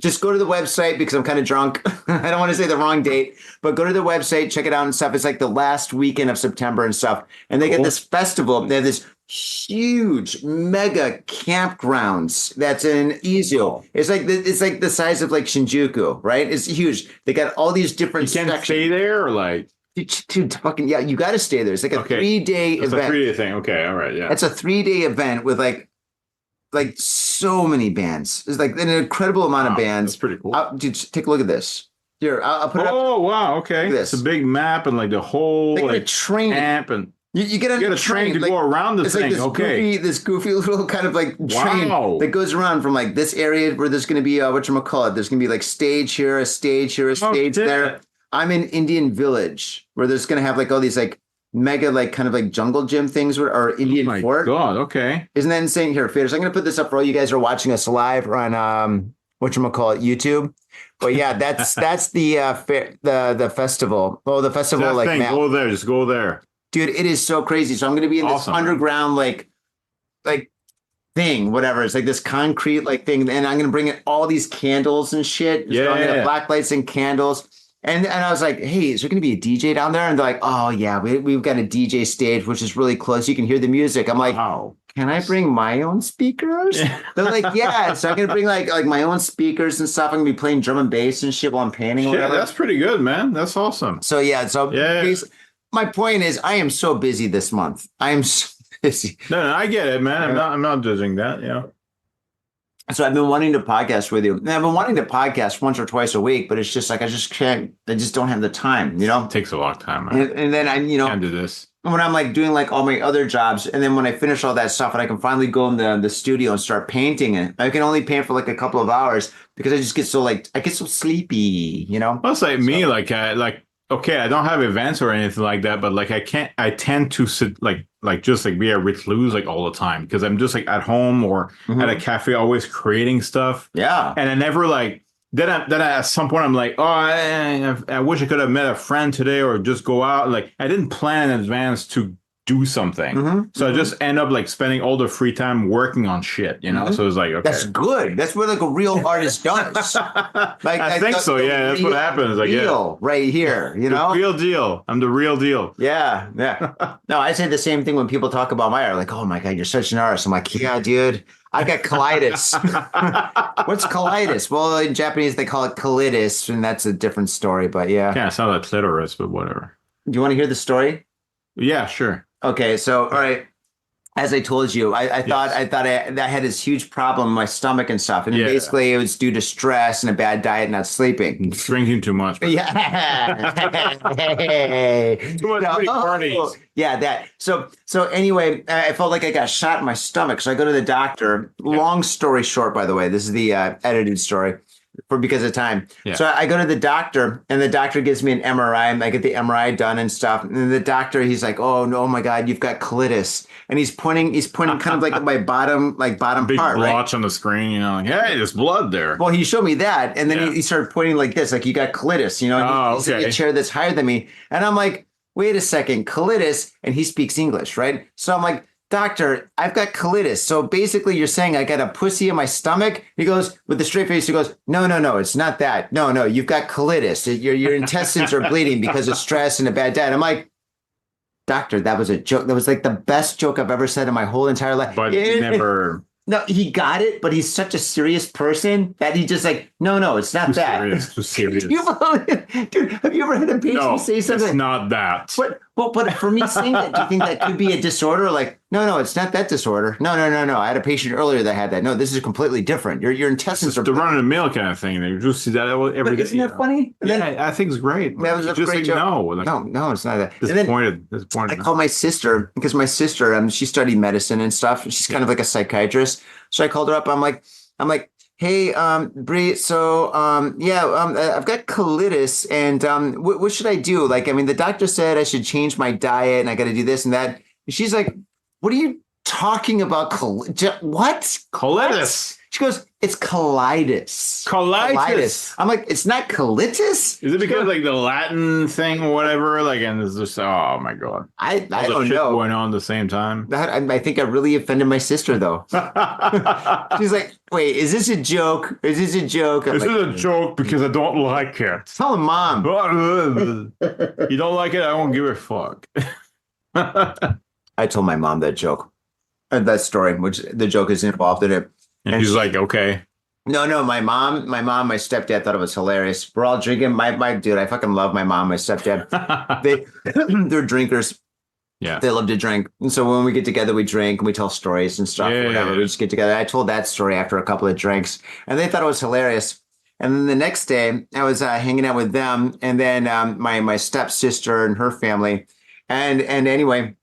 Just go to the website because I'm kind of drunk. I don't want to say the wrong date, but go to the website, check it out and stuff. It's like the last weekend of September and stuff. And they get this festival. They have this huge mega campgrounds that's in Izuo. It's like the size of like Shinjuku, right? It's huge. They got all these different sections. You can't stay there or like... Dude, fucking, yeah, you got to stay there. It's like a 3-day event. It's a 3-day thing. Okay, all right, yeah. It's a 3-day event with like so many bands. There's like an incredible amount of bands. That's pretty cool. Dude, take a look at this. Here, I'll put it up. Oh, wow, okay. It's a big map and like the whole like train amp and you get a train to go around the thing. Like this goofy little kind of like train that goes around from like this area where there's going to be whatchamacallit. There's going to be like stage here, a stage here, a stage there. I'm in Indian Village where there's going to have like all these like mega like kind of like jungle gym things or Indian My fort. God. Okay. Isn't that insane? Here, Faders, I'm going to put this up for all you guys who are watching us live on whatchamacallit, YouTube. But yeah, that's the festival. Oh, the festival That like thing, map. go there. Just go there. Dude, it is so crazy. So I'm going to be in this Awesome. underground like thing, whatever. It's like this concrete like thing, and I'm going to bring in all these candles and shit. So I'm gonna have black lights and candles. And I was like, hey, is there going to be a DJ down there? And they're like, oh yeah, we've got a DJ stage, which is really close. You can hear the music. I'm like, Wow. Can I bring my own speakers? They're like, yeah. So I'm gonna bring like my own speakers and stuff. I'm gonna be playing drum and bass and shit while I'm painting or Yeah, whatever. that's pretty good, man. That's awesome. So yeah. So Yeah. my point is, I am so busy this month. I am so busy. No, I get it, man. I'm not judging that. Yeah. So I've been wanting to podcast with you. And I've been wanting to podcast once or twice a week, but it's just like I just don't have the time, It takes a long time, man. And then I Can't do this. when I'm like doing like all my other jobs, and then when I finish all that stuff and I can finally go in the studio and start painting it, I can only paint for like a couple of hours because I just get so I get so sleepy, That's like me, okay, I don't have events or anything like that, but like I tend to sit just like be a recluse like all the time because I'm just like at home or at a cafe always creating stuff. Yeah. And I never then at some point I'm like, oh, I wish I could have met a friend today or just go out. Like I didn't plan in advance to do something. So I just end up like spending all the free time working on shit, So it's like, okay. That's good. That's what like a real artist does. I think so. Yeah, that's what happens. Like, real right here, The real deal. I'm the real deal. Yeah. No, I say the same thing when people talk about my art. Like, oh my God, you're such an artist. I'm like, yeah, dude, I got colitis. What's colitis? Well, in Japanese, they call it colitis, and that's a different story. But yeah. Yeah, it's not like clitoris, but whatever. Do you want to hear the story? Yeah, sure. Okay, so all right. As I told you, I thought I had this huge problem in my stomach and stuff, and basically it was due to stress and a bad diet, not sleeping, drinking too much. Yeah, too much parties. Yeah, that. So anyway, I felt like I got shot in my stomach, so I go to the doctor. Long story short, by the way, this is the edited story. Because of time. Yeah. So I go to the doctor and the doctor gives me an MRI. I get the MRI done and stuff. And the doctor, he's like, oh, no, oh my God, you've got colitis. And he's pointing kind of like at my bottom big part, blotch on the screen, like, hey, there's blood there. Well, he showed me that. And then he started pointing like this, like you got colitis, he's in a chair that's higher than me. And I'm like, wait a second, colitis. And he speaks English, right? So I'm like, doctor, I've got colitis. So basically you're saying I got a pussy in my stomach? He goes, with a straight face, he goes, no, it's not that. No, you've got colitis. Your intestines are bleeding because of stress and a bad diet. I'm like, doctor, that was a joke. That was like the best joke I've ever said in my whole entire life. But never... No, he got it, but he's such a serious person that he just like, no, it's not that. Too serious. Dude, have you ever had a patient say something? It's not that. But for me saying that, do you think that could be a disorder? Like, no, it's not that disorder. No. I had a patient earlier that had that. No, this is completely different. Your intestines are the run of the mill kind of thing. You just see that every day. Isn't that funny? Yeah, I think it's great. That was a great joke. No, it's not that. Disappointed. I called my sister because my sister, she studied medicine and stuff. She's kind of like a psychiatrist. So I called her up. I'm like, hey, Bree. So, I've got colitis, and what should I do? Like, I mean, the doctor said I should change my diet, and I got to do this and that. And she's like, what are you talking about? What? Colitis. She goes, it's colitis. Colitis. I'm like, it's not colitis? Is it because like the Latin thing or whatever? Like, and it's just, oh my God. I don't know. Going on at the same time. I think I really offended my sister though. She's like, wait, is this a joke? Is this a joke? This is a joke because I don't like it. Tell him, Mom. You don't like it? I won't give a fuck. I told my mom that joke. That story, which the joke is involved in it. And she's like, okay. No, my mom, my stepdad thought it was hilarious. We're all drinking. My dude, I fucking love my mom, my stepdad. They're drinkers. Yeah. They love to drink. And so when we get together, we drink and we tell stories and stuff. Yeah, whatever. We just get together. I told that story after a couple of drinks and they thought it was hilarious. And then the next day I was hanging out with them and then my stepsister and her family. And anyway,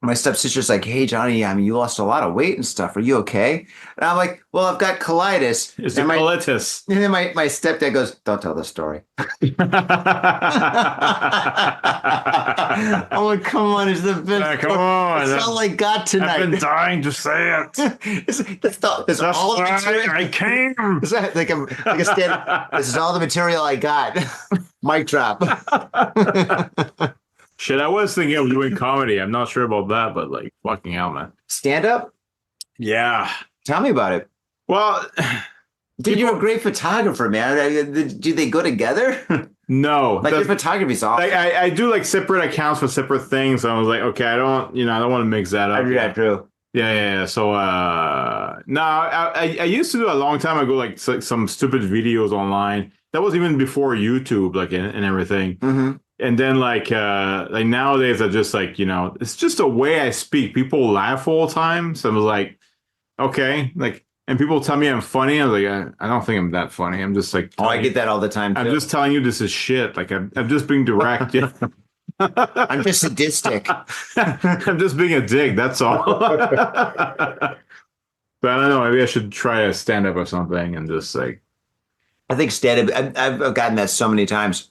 my stepsister's like, hey, Johnny, I mean, you lost a lot of weight and stuff. Are you okay? And I'm like, well, I've got colitis. It's and a colitis. And then my stepdad goes, don't tell the story. I'm like, come on, it's the best. Come on. That's all I got tonight. I've been dying to say it. That's all the material. I came. Is that like a stand? This is all the material I got. Mic drop. Shit, I was thinking of doing comedy. I'm not sure about that, but like, fucking hell, man. Stand up? Yeah. Tell me about it. Well, Dude, you're a great photographer, man. Do they go together? No. Like your photography's awesome. I do like separate accounts for separate things. So I was like, okay, I don't want to mix that up. Yeah, true. Yeah. So, no, I used to do a long time ago, like some stupid videos online. That was even before YouTube, like, and everything. Mm-hmm. And then like nowadays I just like, it's just a way I speak. People laugh all the time. So I was like, okay, like, and people tell me I'm funny. I was like, I don't think I'm that funny. I'm just like, I get that all the time too. I'm just telling you this is shit. Like I'm just being direct. I'm just sadistic. I'm just being a dick. That's all. But I don't know. Maybe I should try a stand up or something and just like. I think stand up. I've gotten that so many times.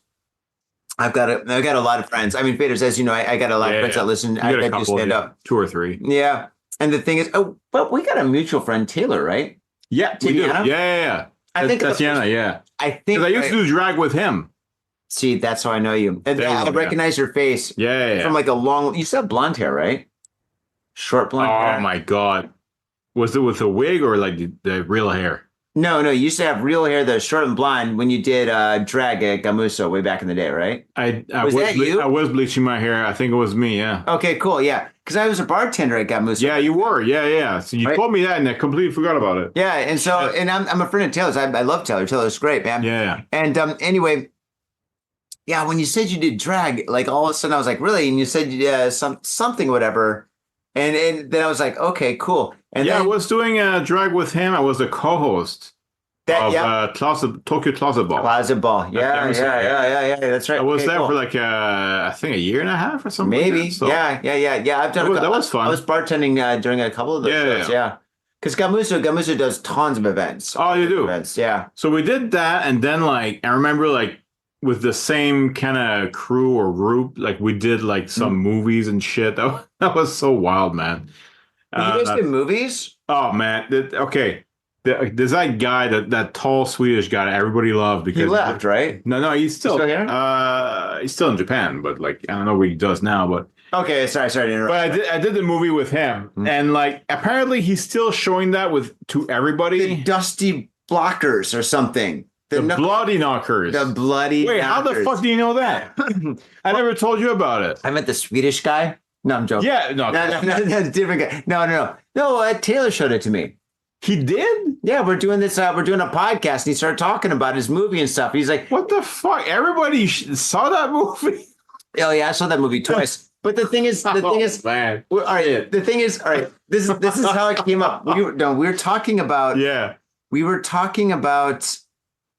I've got a lot of friends. I mean, Faders, as you know, I got a lot of friends that listen. I do stand up. 2 or 3. Yeah. And the thing is, but we got a mutual friend, Taylor, right? Yeah, we do. Yeah. I think Tatiana, yeah. I think because I used to do drag with him. See, that's how I know you. And I recognize your face. Yeah. From like a long. You still have blonde hair, right? Short blonde hair. Oh my god, was it with a wig or like the real hair? No. You used to have real hair, the short and blonde, when you did drag at Gamuso way back in the day, right? Was that you? I was bleaching my hair. I think it was me. Yeah. Okay, cool. Yeah, because I was a bartender at Gamuso. Yeah, you were. Yeah. So you told me that, and I completely forgot about it. Yeah, and so and I'm a friend of Taylor's. I love Taylor. Taylor's great, man. Yeah. And anyway, yeah, when you said you did drag, like all of a sudden I was like, really? And you said something, whatever. And then I was like, okay, cool. And yeah, then, I was doing drag with him. I was the co-host of Tokyo Closet Ball. Closet Ball. Yeah. That's right. I was there for like I think a year and a half or something. Maybe. Like that, so. Yeah. I've done that was fun. I was bartending during a couple of those shows. Yeah. Because Gamuso does tons of events. Oh, you do? Events, yeah. So we did that, and then like I remember like with the same kind of crew or group, like we did like some movies and shit. That was so wild, man. You guys did movies? Oh man, okay. There's that guy, that tall Swedish guy that everybody loved because he left, right? No, he's still here. He's still in Japan, but like I don't know what he does now. But okay, sorry to interrupt. But I did the movie with him, and like apparently he's still showing that to everybody. The Dusty Blockers or something. The Bloody Knockers. The Bloody Wait, Knockers. how the fuck do you know that? I never told you about it. I meant the Swedish guy. No, I'm joking. Yeah, no, different guy. No. Taylor showed it to me. He did? Yeah, we're doing this. We're doing a podcast, and he started talking about his movie and stuff. He's like, "What the fuck? Everybody saw that movie." Oh yeah, I saw that movie twice. But the thing is, man. All right. The thing is, all right. This is how it came up. We were talking about. Yeah. We were talking about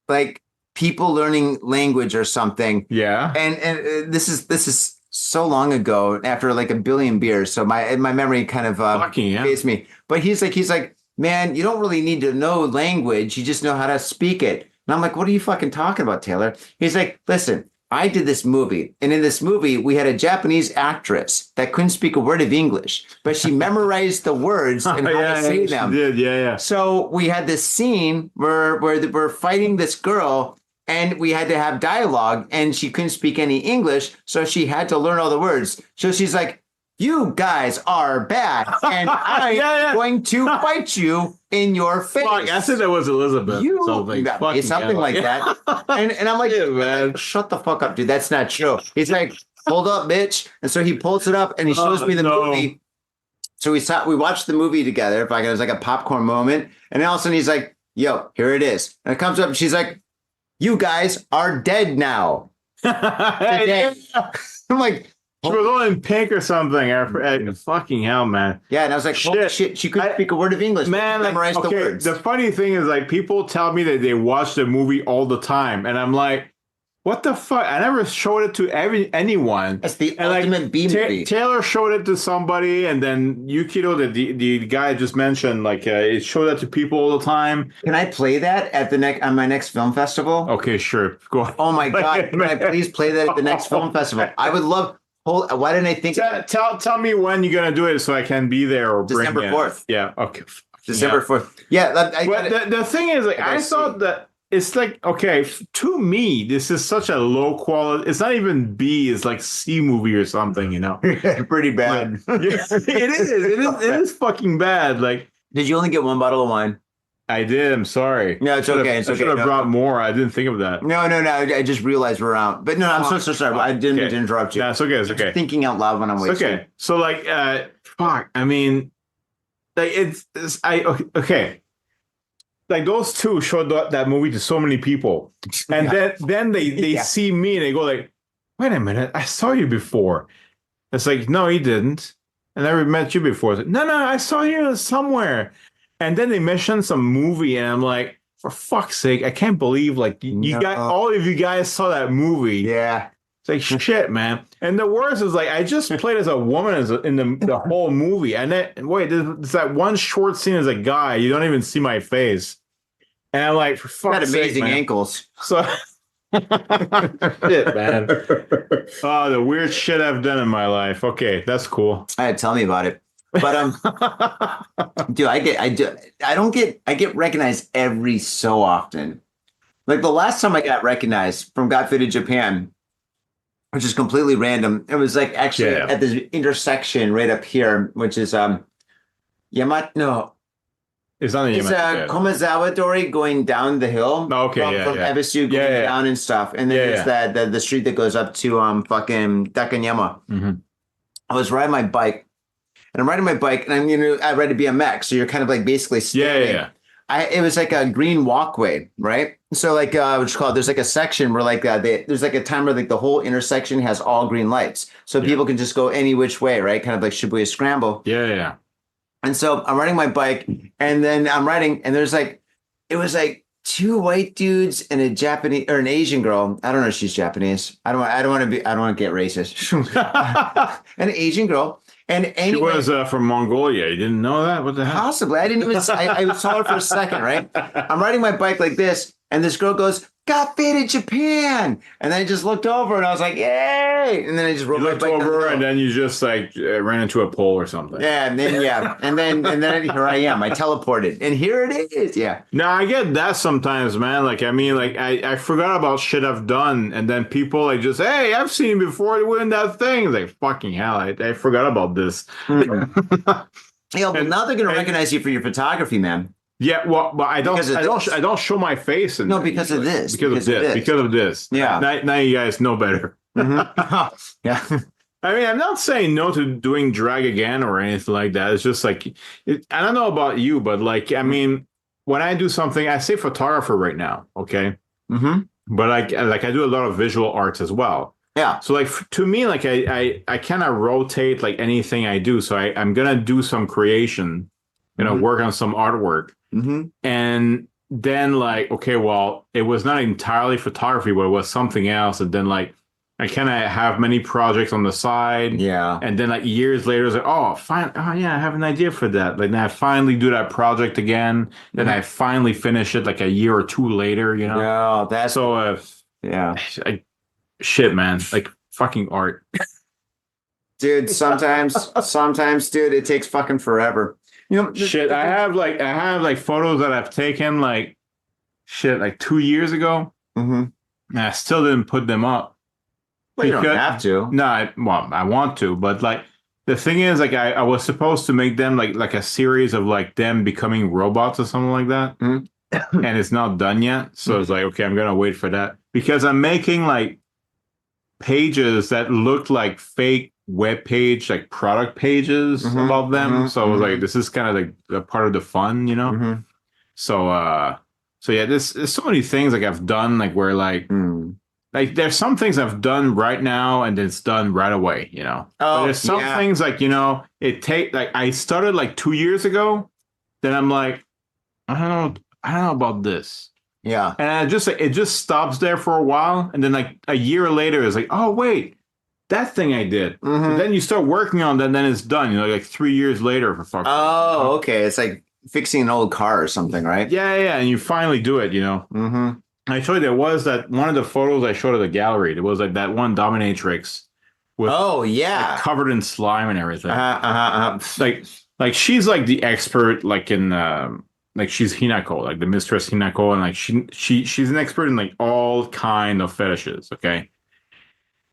like people learning language or something. Yeah. And this is so long ago, after like a billion beers. So my memory kind of fades me. But he's like, man, you don't really need to know language. You just know how to speak it. And I'm like, what are you fucking talking about, Taylor? He's like, listen, I did this movie. And in this movie, we had a Japanese actress that couldn't speak a word of English, but she memorized the words and how to say them. She did, yeah. So we had this scene where we're fighting this girl, and we had to have dialogue, and she couldn't speak any English, so she had to learn all the words. So she's like, you guys are bad, and I'm going to fight you in your face. Fuck, I said that was Elizabeth. Something like that. And I'm like, man, shut the fuck up, dude. That's not true. He's like, hold up, bitch. And so he pulls it up, and he shows me the movie. So we watched the movie together. It was like a popcorn moment. And then all of a sudden he's like, yo, here it is. And it comes up, and she's like, you guys are dead now. Today. I'm like, she was all in pink or something. Fucking hell, man. Yeah, and I was like, holy shit, she couldn't speak a word of English. Man, memorized the words. The funny thing is, like, people tell me that they watch the movie all the time. And I'm like, what the fuck? I never showed it to anyone. That's the And, ultimate B movie. Taylor showed it to somebody, and then Yukito, the guy I just mentioned, like it showed that to people all the time. Can I play that at on my next film festival? Okay, sure, go on. Oh my God! Can I please play that at the next film festival? I would love. Why didn't I think? Tell me when you're gonna do it so I can be there or bring December 4th. Yeah. Okay. December 4th. Yeah. But the thing is, like, I thought that it's like, okay, to me, this is such a low quality. It's not even B. It's like C movie or something. You know. Pretty bad. Yeah, it is. It is fucking bad. Like, did you only get one bottle of wine? I did. I'm sorry. No, it's okay. I should have brought more. I didn't think of that. No. I just realized we're out. But no, I'm so sorry. I didn't mean to interrupt you. Yeah, it's okay. It's okay. Thinking out loud when I'm waiting. Okay. So like, fuck. I mean, like okay. Like those two showed that movie to so many people, and then they see me and they go like, "Wait a minute, I saw you before." It's like, no, you didn't. I never met you before. It's like, no, I saw you somewhere. And then they mentioned some movie, and I'm like, for fuck's sake, I can't believe like you guys, all of you guys saw that movie. Yeah. It's like shit, man. And the worst is like I just played as a woman in the whole movie, and then wait, there's that one short scene as a guy. You don't even see my face, and I'm like, for fuck's sake, amazing man. ankles. So shit, man. Oh, the weird shit I've done in my life. Okay, that's cool. Tell me about it. But dude, I get recognized every so often. Like the last time I got recognized from Got Fitted Japan, which is completely random. It was like actually at this intersection right up here, which is Yamato. It's on the Komezawa Dori going down the hill. Oh, okay, from Ebisu going down and stuff. And then there's the street that goes up to fucking Dakanyama. Mm-hmm. I was riding my bike. And I'm riding my bike, and I ride a BMX, so you're kind of like basically standing. It was like a green walkway, right? So like what's called? There's like a section where like there's like a time where like the whole intersection has all green lights, so people can just go any which way, right? Kind of like Shibuya Scramble. Yeah. And so I'm riding my bike, and then I'm riding, and there's like it was like two white dudes and a Japanese or an Asian girl. I don't know if she's Japanese. I don't want to get racist. An Asian girl. And anyway, she was from Mongolia. You didn't know that? What the hell? Possibly. I didn't even. I saw her for a second, right? I'm riding my bike like this, and this girl goes, "Got Fitted Japan," and then I just looked over, and I was like, "Yay!" And then I just rode my bike over, and then you just like ran into a pole or something. Yeah, and then here I am. I teleported, and here it is. Yeah. No, I get that sometimes, man. Like, I mean, like I forgot about shit I've done, and then people like just, hey, I've seen you before doing that thing. Like, fucking hell, I forgot about this. Yeah, well, now they're gonna recognize you for your photography, man. Yeah, well, but I don't show my face. Because of this. Because of this. Yeah. Now you guys know better. Mm-hmm. Yeah. I mean, I'm not saying no to doing drag again or anything like that. It's just like, I don't know about you, but like, I mean, when I do something, I say photographer right now, okay? Mm-hmm. But I do a lot of visual arts as well. Yeah. So like to me, like I kind of rotate like anything I do. So I'm gonna do some creation, work on some artwork. Mm-hmm. And then like, okay, well, it was not entirely photography, but it was something else. And then like, I kind of have many projects on the side. Yeah. And then like years later, it's like, I have an idea for that. Like then I finally do that project again. Then I finally finish it like a year or two later, Yeah, that's so. Shit, man, like fucking art. Dude, sometimes, dude, it takes fucking forever. Shit, I have like photos that I've taken like 2 years ago. Mm-hmm. And I still didn't put them up. Well, you don't have to. No, I want to, but like the thing is, like I was supposed to make them like a series of like them becoming robots or something like that, and it's not done yet. So it's like, okay, I'm gonna wait for that because I'm making like pages that look like fake web page, like product pages about them. So I was like, this is kind of like a part of the fun, So yeah, there's so many things like I've done like where like there's some things I've done right now and it's done right away, but there's some things like it take like I started like 2 years ago, then I'm like, I don't know about this. Yeah. And it just stops there for a while, and then like a year later, it's like, oh wait, that thing I did. Mhm. And then you start working on that, and then it's done. Like 3 years later, for fuck's sake. Oh, okay. It's like fixing an old car or something, right? Yeah, and you finally do it. Mm-hmm. I told you there was that one of the photos I showed at the gallery. There was like that one dominatrix with Oh, yeah. like, covered in slime and everything. Uh-huh. Like she's like the expert, like in like she's Hinako, like the mistress Hinako, and like she's an expert in like all kind of fetishes. Okay.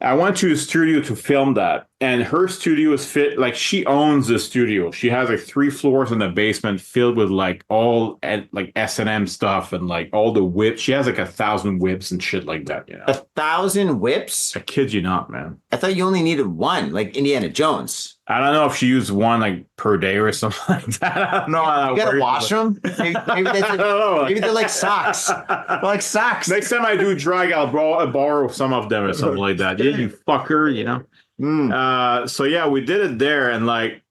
I went to a studio to film that, and her studio is like she owns the studio. She has like 3 floors in the basement filled with like all like S&M stuff and like all the whips. She has like 1,000 whips and shit like that. 1,000 whips? I kid you not, man. I thought you only needed one, like Indiana Jones. I don't know if she used one like per day or something like that. I don't know. You gotta wash them. Maybe they're like socks. They're like socks. Next time I do drag, I'll borrow some of them or something like that. Yeah, you fucker. So yeah, we did it there, and like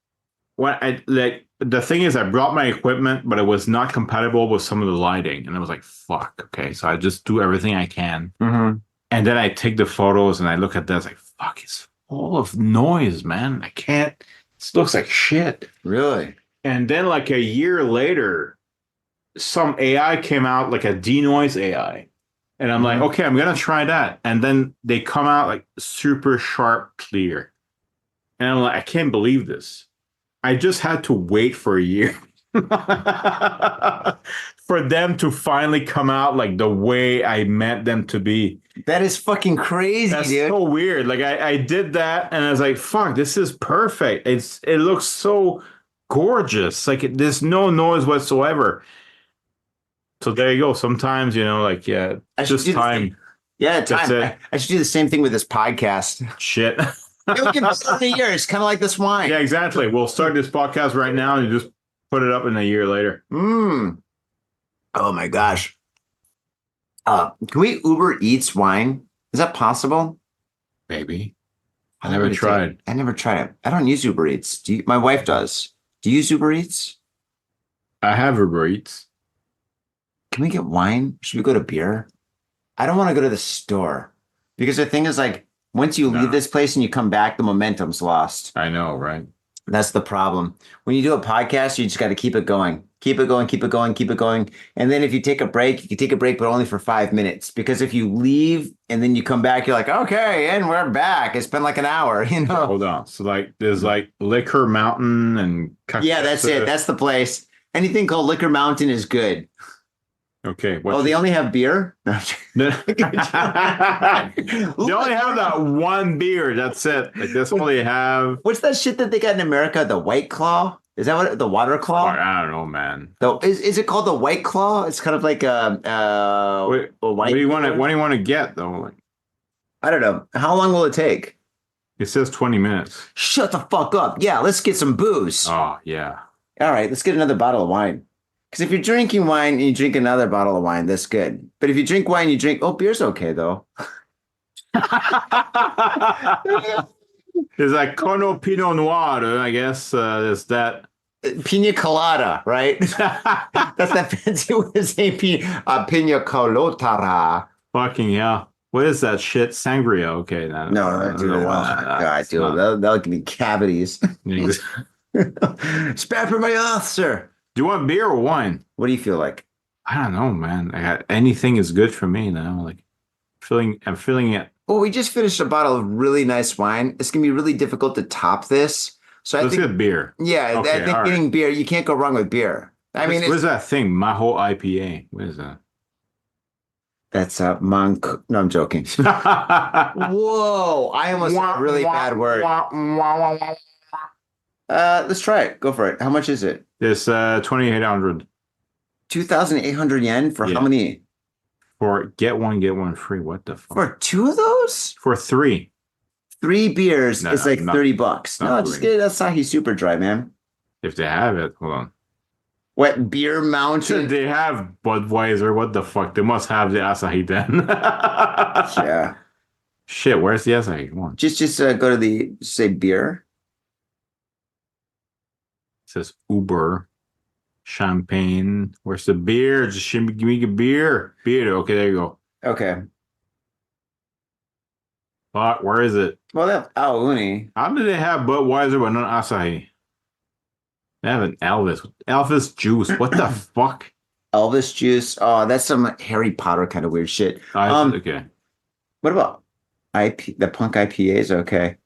when the thing is, I brought my equipment, but it was not compatible with some of the lighting, and I was like, "Fuck." Okay, so I just do everything I can, and then I take the photos and I look at that. It's like, "Fuck, it's full of noise, man. I can't. It looks like shit." Really? And then like a year later, some AI came out, like a denoise AI. And I'm like, okay, I'm going to try that. And then they come out like super sharp, clear. And I'm like, I can't believe this. I just had to wait for a year for them to finally come out like the way I meant them to be. That is fucking crazy, That's dude. so weird. Like I did that and I was like, fuck, this is perfect. It looks so gorgeous. Like there's no noise whatsoever. So there you go. Sometimes, like, yeah, just time. Yeah, time. I should do the same thing with this podcast. Shit. We can start in a year. It's kind of like this wine. Yeah, exactly. We'll start this podcast right now and just put it up in a year later. Oh my gosh. Can we Uber Eats wine? Is that possible? Maybe. I never tried. I never tried it. I don't use Uber Eats. My wife does. Do you use Uber Eats? I have Uber Eats. Can we get wine? Should we go to beer? I don't want to go to the store because the thing is, like, once you leave this place and you come back, the momentum's lost. I know, right? That's the problem. When you do a podcast, you just got to keep it going. Keep it going, keep it going, keep it going. And then if you take a break, you can take a break, but only for 5 minutes. Because if you leave and then you come back, you're like, okay, and we're back. It's been like an hour, Hold on. So like there's like Liquor Mountain and yeah, that's it. That's the place. Anything called Liquor Mountain is good. Okay. They only have beer? They only have that one beer. That's it. Like that's all they have. What's that shit that they got in America? The White Claw? Is that what the Water Claw? I don't know, man. Is it called the White Claw? It's kind of like a white. What do you want to get though? I don't know. How long will it take? It says 20 minutes. Shut the fuck up. Yeah, let's get some booze. Oh yeah. All right, let's get another bottle of wine. Because if you're drinking wine and you drink another bottle of wine, that's good. But if you drink wine, beer's okay though. There's like Cono Pinot Noir, I guess. There's that. Pina colada, right? That's that fancy way to say pina colada. Fucking hell. What is that shit? Sangria. Okay. No, God, dude. That'll give me cavities. Spare for my earth, sir. Do you want beer or wine? What do you feel like? I don't know, man. Anything is good for me now. Like, I'm feeling it. Well, we just finished a bottle of really nice wine. It's gonna be really difficult to top this. So let's get beer. Yeah, okay, I think getting beer, you can't go wrong with beer. What is that thing? Maho IPA. What is that? That's Monk. No, I'm joking. Whoa! I almost said a really bad word. Let's try it. Go for it. How much is it? It's 2,800. 2,800 yen for how many? For get one free. What the fuck? For 2 of those? For 3. 3 beers is like $30. No, just get Asahi Super Dry, man. If they have it, hold on. What, Beer Mountain? They have Budweiser. What the fuck? They must have the Asahi then. Yeah. Shit, where's the Asahi? Come on. Just go to say beer. It says Uber. Champagne. Where's the beer? Just give me a beer. Beer. Okay, there you go. Okay. Fuck, where is it? Well, that Uni. How do they have Budweiser but not Asahi? They have an Elvis juice. What the fuck? Elvis juice. Oh, that's some Harry Potter kind of weird shit. Okay. What about the Punk IPAs? Okay.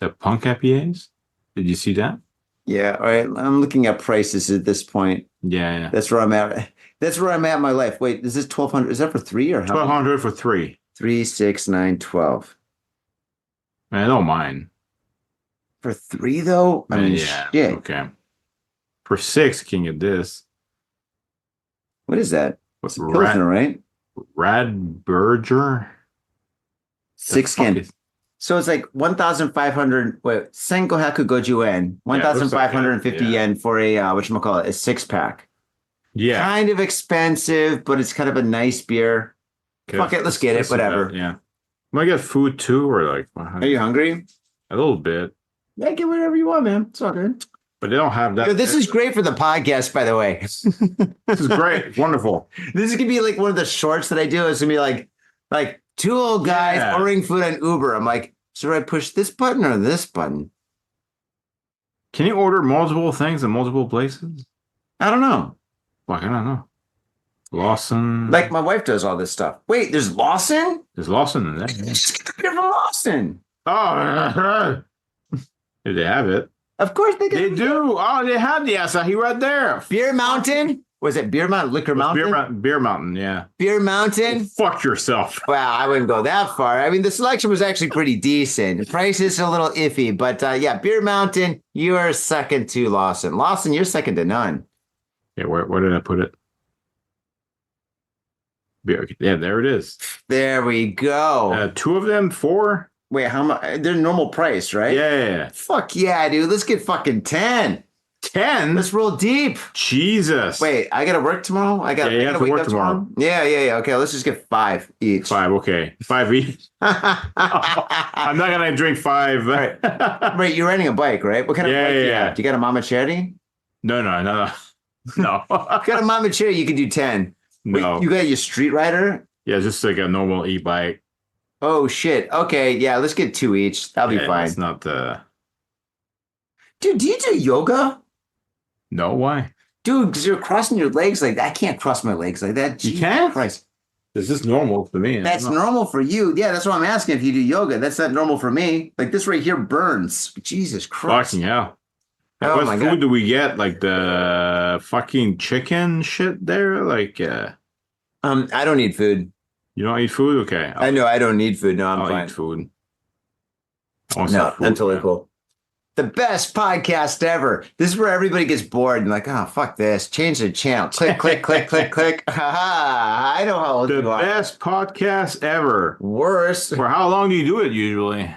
The Punk IPAs? Did you see that? Yeah. All right. I'm looking at prices at this point. Yeah. That's where I'm at. That's where I'm at in my life. Wait, is this 1,200? Is that for 3 or how? 1,200 for 3. 3, 6, 9, 12. Man, I don't mind. For 3 though? I mean, yeah. shit. Okay. For 6, can you get this? What is that? What's Pilsner, right? Radburger? 6 can. So it's like 1,500. Wait, Senko Haku Goju yen, 1,550 yen for a whatchamacallit, a 6-pack. Yeah. Kind of expensive, but it's kind of a nice beer. Okay, Fuck it, let's get it. Whatever. Yeah. Might get food too, or like. Are you hungry? A little bit. Yeah, get whatever you want, man. It's all good. But they don't have that. Yo, this is great for the podcast, by the way. This is great. Wonderful. This is gonna be like one of the shorts that I do. It's gonna be like 2 old guys ordering food on Uber. I'm like, should I push this button or this button? Can you order multiple things in multiple places? I don't know. Like, I don't know. Lawson. Like my wife does all this stuff. Wait, there's Lawson? There's Lawson in there. Just get the beer from Lawson. Oh, if they have it. Of course they They do. Oh, they have the Asahi right there. Beer Mountain? Was it Beer Mountain? Liquor Mountain? Beer Mountain, yeah. Beer Mountain? Fuck yourself. Well, I wouldn't go that far. I mean, the selection was actually pretty decent. The price is a little iffy, but yeah, Beer Mountain, you're second to Lawson. Lawson, you're second to none. Yeah, where did I put it? Yeah, there it is. There we go. 2 of them, 4? Wait, how much? They're normal price, right? Yeah. Fuck yeah, dude. Let's get fucking 10. 10? Let's roll deep. Jesus. Wait, I gotta work tomorrow? I gotta have to wake work up tomorrow. Yeah. Okay, let's just get 5 each. 5, okay. 5 each. I'm not gonna drink 5. Right, you're riding a bike, right? What kind of bike do you have? Do you got a Mama Charity? No. No. If you got a Mama Charity, you can do 10. No. Wait, you got your Street Rider? Yeah, just like a normal e-bike. Oh, shit. Okay, yeah, let's get 2 each. That'll be fine. It's not the... Dude, do you do yoga? No, why? Dude, because you're crossing your legs like that. I can't cross my legs like that. You can't? Christ. This is normal for me. That's normal for you. Yeah, that's what I'm asking if you do yoga. That's not normal for me. Like this right here burns. Jesus Christ. Fucking hell. Oh what my food God. do we get? Like the fucking chicken shit there? Like, I don't need food. you don't eat food? Okay. I know I don't need food. No, I'm I'll fine. eat food. I want No, some food, that's totally man. cool. The best podcast ever. This is where everybody gets bored and like, oh, fuck this. Change the channel. Click, click, click, click, click. Ha I know how old The you are. best podcast ever. Worse. For how long do you do it usually?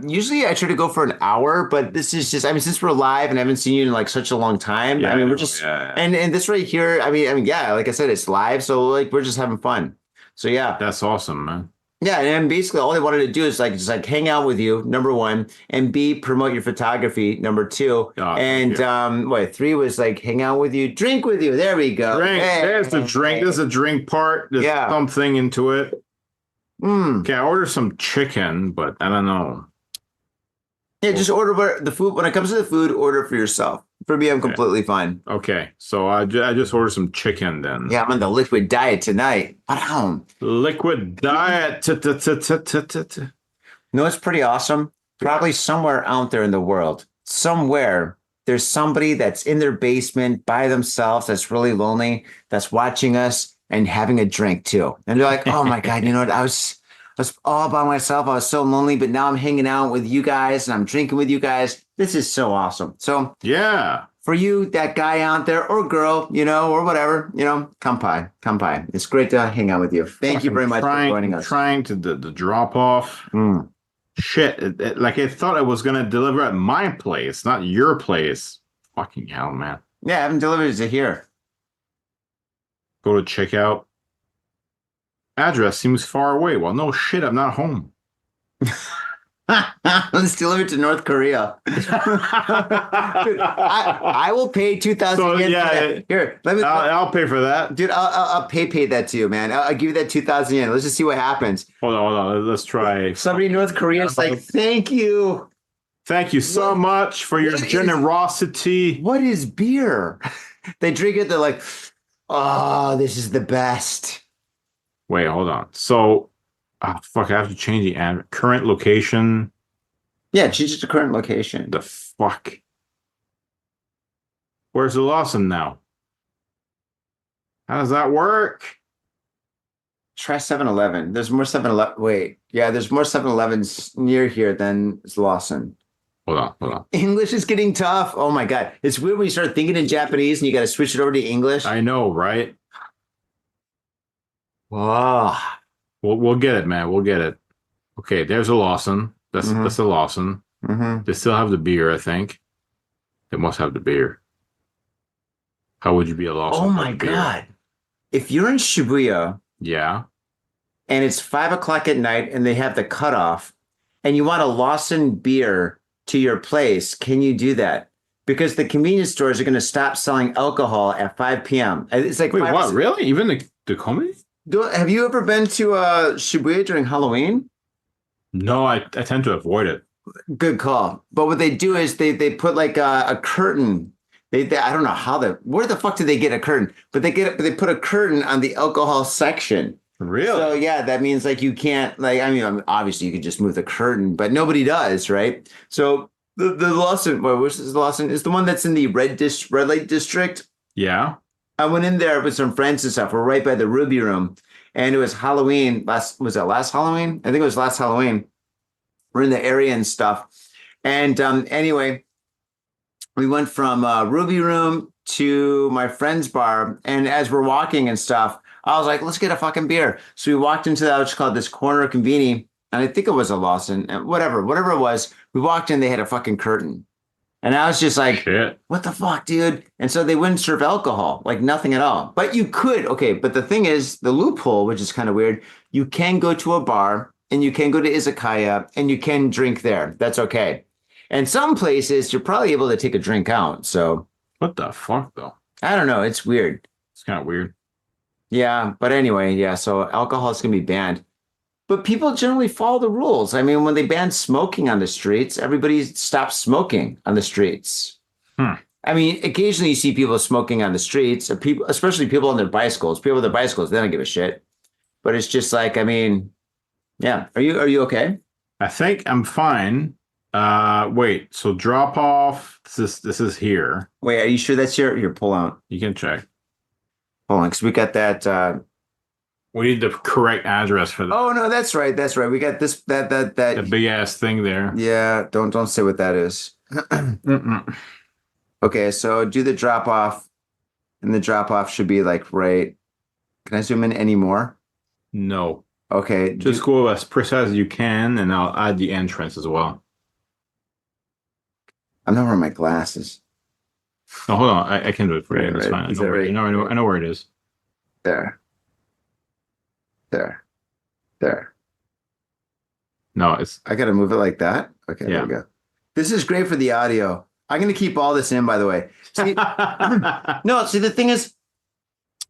Usually I try to go for an hour, but this is just, I mean, since we're live and I haven't seen you in like such a long time, Yeah, I mean, I we're know, just, yeah. and this right here, I mean, yeah, like I said, it's live. So like, we're just having fun. So yeah. That's awesome, man. Yeah, and basically all they wanted to do is like just like hang out with you, number 1, and B, promote your photography, number 2. Oh, And 3 was like hang out with you, drink with you. There we go. Drink. Hey, There's the drink. There's a drink part. There's something into it. Okay, I ordered some chicken, but I don't know. Yeah, just order the food. When it comes to the food, order for yourself. For me, I'm completely fine. Okay, so I just ordered some chicken then. Yeah, I'm on the liquid diet tonight. Liquid diet. No, it's pretty awesome. Probably somewhere out there in the world, somewhere, there's somebody that's in their basement by themselves that's really lonely, that's watching us and having a drink too. And they're like, oh my God, you know what? I was all by myself. I was so lonely, but now I'm hanging out with you guys and I'm drinking with you guys. This is so awesome. So yeah, for you, that guy out there or girl, you know, or whatever, you know, come by. It's great to hang out with you. Thank you very much for joining us. Trying to the drop off. Shit, like I thought I was gonna deliver at my place, not your place. Fucking hell, man. Yeah, I haven't delivered to here. Go to checkout. Address seems far away. Well, no shit, I'm not home. Let's deliver it to North Korea. Dude, I will pay 2,000 So, yen. yeah, for that. Here, let me. I'll pay for that. Dude, I'll pay that to you, man. I'll give you that 2,000 yen. Let's just see what happens. Hold on. Let's try. Somebody in North Korea is like, thank you. Thank you so much for your generosity. What is beer? They drink it. They're like, oh, this is the best. Wait, hold on. So, fuck, I have to change the current location. Yeah, change it to current location. The fuck? Where's the Lawson now? How does that work? Try 7-Eleven. There's more 7-Eleven. Wait, yeah, there's more 7-Elevens near here than Lawson. Hold on. English is getting tough. Oh my God. It's weird when you start thinking in Japanese and you got to switch it over to English. I know, right? Wow. We'll get it, man. We'll get it. Okay, there's a Lawson. That's a Lawson. Mm-hmm. They still have the beer, I think. They must have the beer. How would you be a Lawson? Oh my God. If you're in Shibuya Yeah. and it's 5 o'clock at night and they have the cutoff and you want a Lawson beer to your place, can you do that? Because the convenience stores are going to stop selling alcohol at 5 p.m. It's like, Wait, what? Really? Even the Chome? Have you ever been to Shibuya during Halloween? No, I tend to avoid it. Good call. But what they do is they put like a curtain. They I don't know where the fuck did they get a curtain? But they put a curtain on the alcohol section. Really? So yeah, that means like you can't obviously you could just move the curtain, but nobody does, right? So the Lawson, which is Lawson, is the one that's in the red light district. Yeah. I went in there with some friends and stuff. We're right by the Ruby Room, and it was Halloween. Was it last Halloween? I think it was last Halloween. We're in the area and stuff, and anyway, we went from Ruby Room to my friend's bar, and as we're walking and stuff, I was like, let's get a fucking beer. So we walked into that, which is called this corner conveni, and I think it was a Lawson, whatever it was. We walked in, they had a fucking curtain. And I was just like, Shit. What the fuck, dude? And so they wouldn't serve alcohol, like nothing at all. But you could, okay, but the thing is, the loophole, which is kind of weird, you can go to a bar and you can go to Asagaya and you can drink there. That's okay. And some places, you're probably able to take a drink out. So What the fuck, though? I don't know. It's weird. It's kind of weird. Yeah, but anyway, yeah, so alcohol is going to be banned. But people generally follow the rules. I mean, when they banned smoking on the streets, everybody stopped smoking on the streets. I mean, occasionally you see people smoking on the streets, or people, especially people on their bicycles. People with their bicycles, they don't give a shit. But it's just like, I mean, yeah. Are you okay? I think I'm fine. Wait, so drop off. This is here. Wait, are you sure that's your pull out? You can check. Hold on, because we got that. We need the correct address for that. Oh no, that's right. That's right. We got this that. The big ass thing there. Yeah, don't say what that is. Okay, so do the drop off, and the drop off should be like right. Can I zoom in any more? No. Okay, Just go as precise as you can, and I'll add the entrance as well. I'm not wearing my glasses. No, hold on. I can do it for you. Right, That's right. fine. Is that right? I know where it is. There. No, it's I gotta move it like that. Okay, Yeah. there we go. This is great for the audio. I'm gonna keep all this in, by the way. See, the thing is,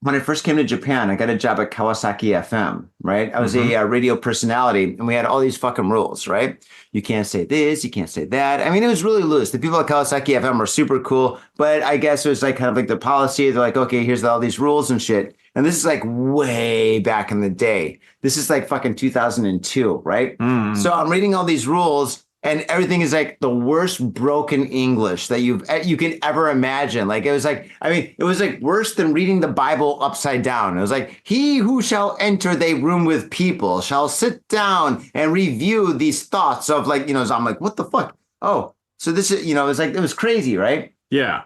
when I first came to Japan, I got a job at Kawasaki FM, right? I was a radio personality, and we had all these fucking rules, right? You can't say this, you can't say that. I mean, it was really loose. The people at Kawasaki FM were super cool, but I guess it was like kind of like the policy. They're like, okay, here's all these rules and shit. And this is like way back in the day. This is like fucking 2002, right? So I'm reading all these rules, and everything is like the worst broken English that you can ever imagine. Like it was like worse than reading the Bible upside down. It was like, he who shall enter the room with people shall sit down and review these thoughts of like, so I'm like, what the fuck? Oh, so this is, it was crazy, right? yeah.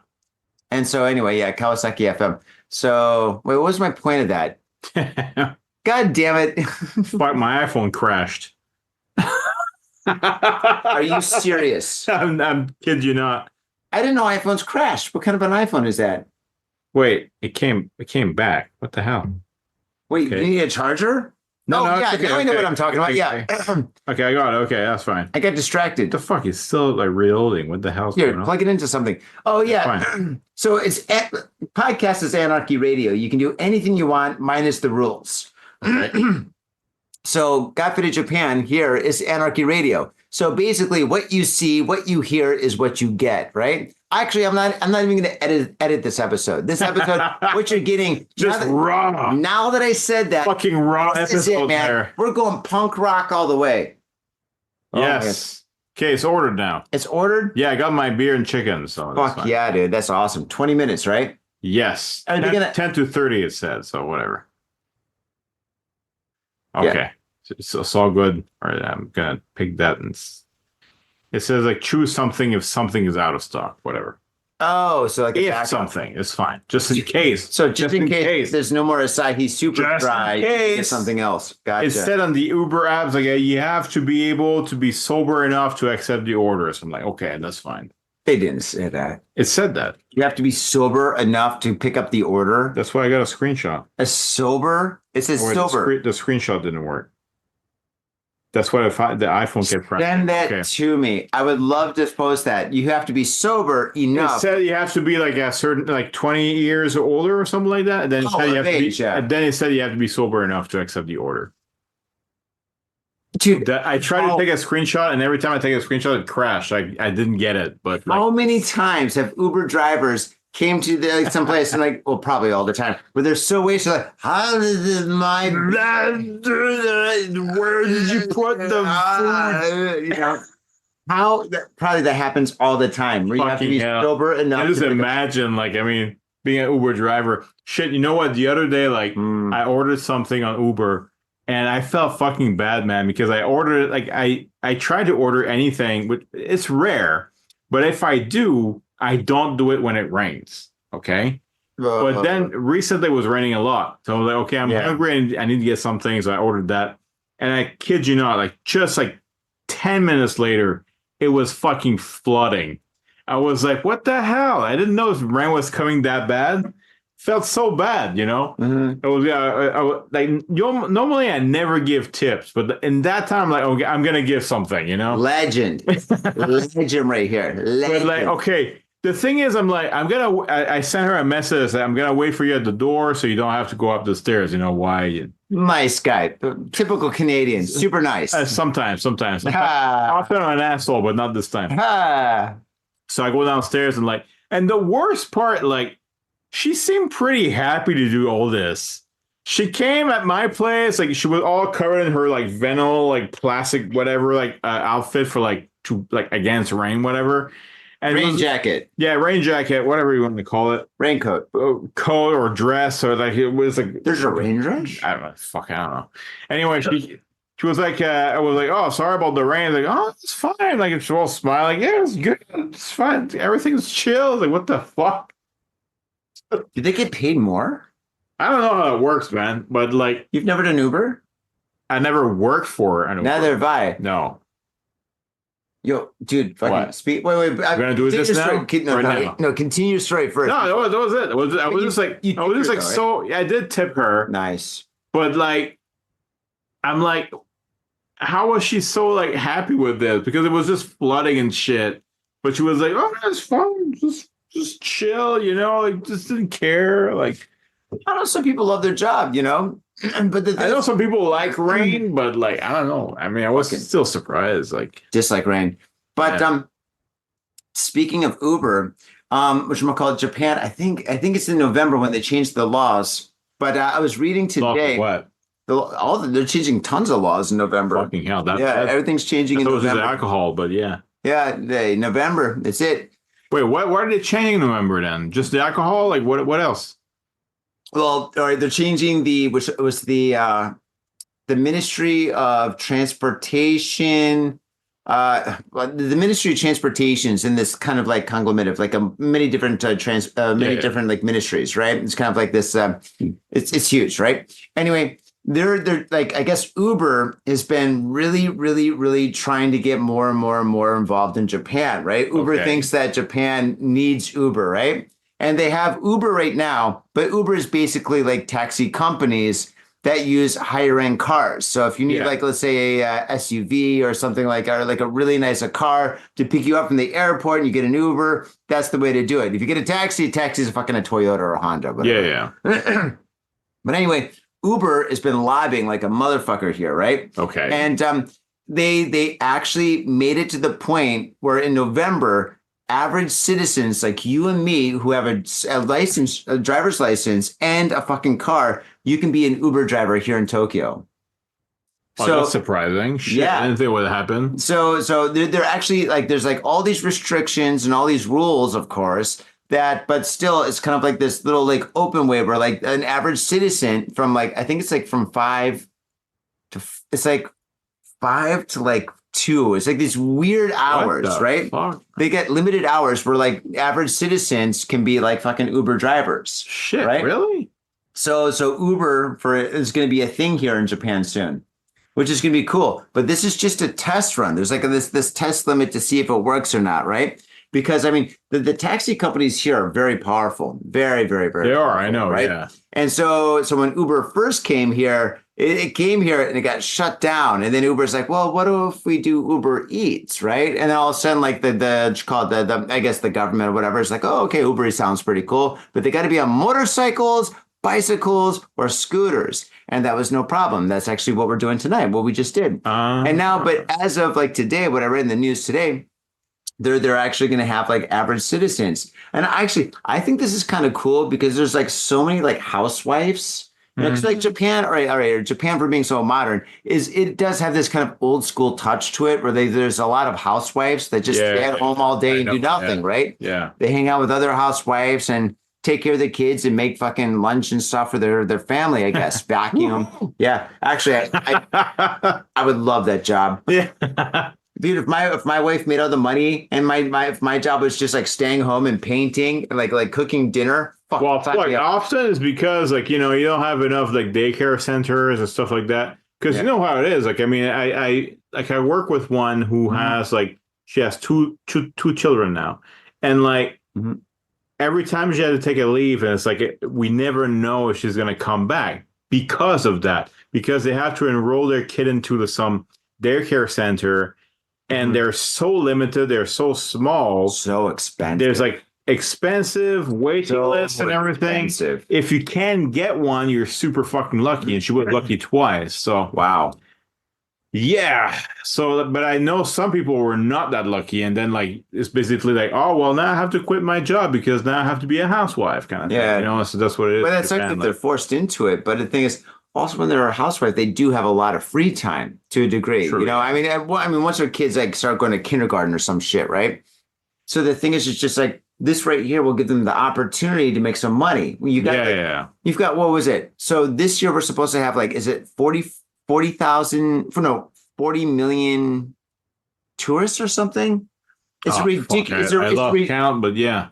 And so anyway, yeah, Kawasaki FM. So wait, what was my point of that? God damn it. Fuck, my iPhone crashed. Are you serious? I'm kid you not. I didn't know iPhones crashed. What kind of an iPhone is that? Wait, it came back. What the hell? Wait, Okay. you need a charger? No, yeah, it's okay, now I know okay. what I'm talking about. Okay. Yeah. Okay, I got it. Okay, that's fine. I got distracted. The fuck is still like reloading? What the hell's Here, going on? plug it into something. Oh, yeah. Fine. So podcast is Anarchy Radio. You can do anything you want minus the rules. Okay. So Got Fitted Japan here is Anarchy Radio. So basically what you see, what you hear is what you get, right? Actually, I'm not even going to edit this episode. This episode, what you're getting Just raw. Now that I said that, Fucking raw this is episode it, man. there. We're going punk rock all the way. Yes. Okay, it's ordered now. It's ordered? Yeah, I got my beer and chicken. So that's Fuck fine. yeah, dude. That's awesome. 20 minutes, right? Yes. Are they 10 to 30, it said. So whatever. Yeah. Okay. So it's all good. All right, I'm going to pick that. And it says like choose something if something is out of stock. Whatever. Oh, so like a If backup. something is fine. Just in case. So just in case there's no more Asahi Super Just in Dry, case. get something else. Gotcha. It said on the Uber apps, like you have to be able to be sober enough to accept the orders. I'm like, okay, that's fine. They didn't say that. It said that. You have to be sober enough to pick up the order. That's why I got a screenshot. A sober? It says Oh, wait, sober. The screenshot didn't work. That's why the iPhone kept crashing. Send that Okay. to me. I would love to post that. You have to be sober It enough. said you have to be like a certain, like 20 years or older or something like that. And then it said you have to be, age, yeah. and then it said you have to be sober enough to accept the order. Dude, I tried to take a screenshot, and every time I take a screenshot, it crashed. I didn't get it, but like, how many times have Uber drivers came to someplace and like, well, probably all the time, where they're so wasted, like, how did my where did you put the you know, how that happens all the time, where you have to be Fucking hell. sober enough. I just to pick up- imagine, like, I mean, being an Uber driver. Shit, you know what? The other day, like, I ordered something on Uber, and I felt fucking bad, man, because I ordered it. Like, I tried to order anything, but it's rare. But if I do, I don't do it when it rains. Okay. But then recently it was raining a lot. So I was like, okay, I'm hungry and I need to get something. So I ordered that. And I kid you not, like just like 10 minutes later, it was fucking flooding. I was like, what the hell? I didn't know rain was coming that bad. Felt so bad, you know? It was, like, normally I never give tips, but in that time, like, okay, I'm going to give something, you know? Legend. Legend right here. Legend. But like, okay. The thing is, I sent her a message that I'm going to wait for you at the door so you don't have to go up the stairs. You know why? Nice guy. Typical Canadian. Super nice. Sometimes. Ha. Often I'm an asshole, but not this time. Ha. So I go downstairs and the worst part, like, she seemed pretty happy to do all this. She came at my place, like she was all covered in her like vinyl, like plastic, whatever, like outfit for like against rain, whatever. And Rain jacket. Yeah, rain jacket, whatever you want to call it. Raincoat. Coat or dress, or like it was like There's a rain dress? I don't know. Fuck, I don't know. Anyway, she was like, I was like, oh, sorry about the rain. Like, oh, it's fine. Like, it's all smiling. Yeah, it's good. It's fine. Everything's chill. Like, what the fuck? Do they get paid more? I don't know how it works, man. But like, You've never done Uber? I never worked for an Uber. Neither have I. No. Yo, dude, fucking What? speak. Wait. We're gonna do this now? No, continue your story first. No, that was it. I was just like, you I was just tipped like, her, so I did tip her, Nice. but like, I'm like, how was she so like happy with this? Because it was just flooding and shit. But she was like, oh, that's fun. Just chill, you know, like just didn't care. Like, I know some people love their job, you know, but I know some people like rain, but like, I don't know. I mean, I was still surprised. Like, just like rain. But speaking of Uber, which I'm gonna call it Japan, I think it's in November when they changed the laws. But I was reading today. what? They're changing tons of laws in November. Fucking hell! Everything's changing in It was just November. alcohol, but yeah. Yeah, November. That's it. Wait, what? Why are they changing November then? Just the alcohol? Like what else? Well, all right, they're changing which was the Ministry of Transportation. The Ministry of Transportation is in this kind of like conglomerate of like many different different like ministries, right? It's kind of like this. It's huge, right? Anyway, they're like, I guess Uber has been really trying to get more and more involved in Japan, right? Uber thinks that Japan needs Uber, right? And they have Uber right now, but Uber is basically like taxi companies that use higher end cars. So if you need like, let's say a SUV or something like, or like a really nice car to pick you up from the airport and you get an Uber, that's the way to do it. If you get a taxi is fucking a Toyota or a Honda. Whatever. Yeah. But anyway, Uber has been lobbying like a motherfucker here, right? Okay. And they actually made it to the point where in November, average citizens like you and me who have a license, a driver's license and a fucking car, you can be an Uber driver here in Tokyo. Oh, so that's surprising. Shit, yeah. I didn't think it would happen. So they're actually like, there's like all these restrictions and all these rules, of course, but still it's kind of like this little like open way where like an average citizen from like, I think it's like from 5 to 2. It's like these weird hours, right? Fuck? They get limited hours where like average citizens can be like fucking Uber drivers. Shit, right? Really? So Uber is going to be a thing here in Japan soon, which is going to be cool. But this is just a test run. There's like this test limit to see if it works or not, right? Because I mean, the taxi companies here are very powerful, very, very, very. They powerful, are, I know, right? yeah. And so when Uber first came here, it came here and it got shut down. And then Uber's like, well, what if we do Uber Eats, right? And then all of a sudden, like I guess the government or whatever is like, oh, okay, Uber Eats sounds pretty cool, but they got to be on motorcycles, bicycles, or scooters. And that was no problem. That's actually what we're doing tonight, what we just did. And now, but as of like today, what I read in the news today, they're actually going to have like average citizens. And I think this is kind of cool because there's like so many like housewives. It's like Japan, all right, Japan for being so modern it does have this kind of old school touch to it where there's a lot of housewives that just stay at home all day and do nothing, right? Yeah. They hang out with other housewives and take care of the kids and make fucking lunch and stuff for their family, I guess. Vacuum. Yeah. Actually, I would love that job. Yeah. Dude, if my wife made all the money and if my job was just like staying home and painting and like cooking dinner, well, often it's because like, you don't have enough like daycare centers and stuff like that. Because you know how it is. Like, I mean, I work with one who has like, she has two children now. And like every time she had to take a leave and it's like, we never know if she's going to come back because of that, because they have to enroll their kid into some daycare center. And they're so limited. They're so small. So expensive. There's like expensive waiting lists and everything. Expensive. If you can get one, you're super fucking lucky. And she was lucky twice. So, wow. Yeah. So, but I know some people were not that lucky. And then like, it's basically like, oh, well, now I have to quit my job because now I have to be a housewife kind of thing. So that's what it is. But that's like they're forced into it. But the thing is, also, when they're a housewife, they do have a lot of free time to a degree. True. I mean, once their kids like start going to kindergarten or some shit, right? So the thing is, it's just like this right here will give them the opportunity to make some money. You've got what was it? So this year we're supposed to have like, is it 40 million tourists or something? It's ridiculous. I love count, but yeah,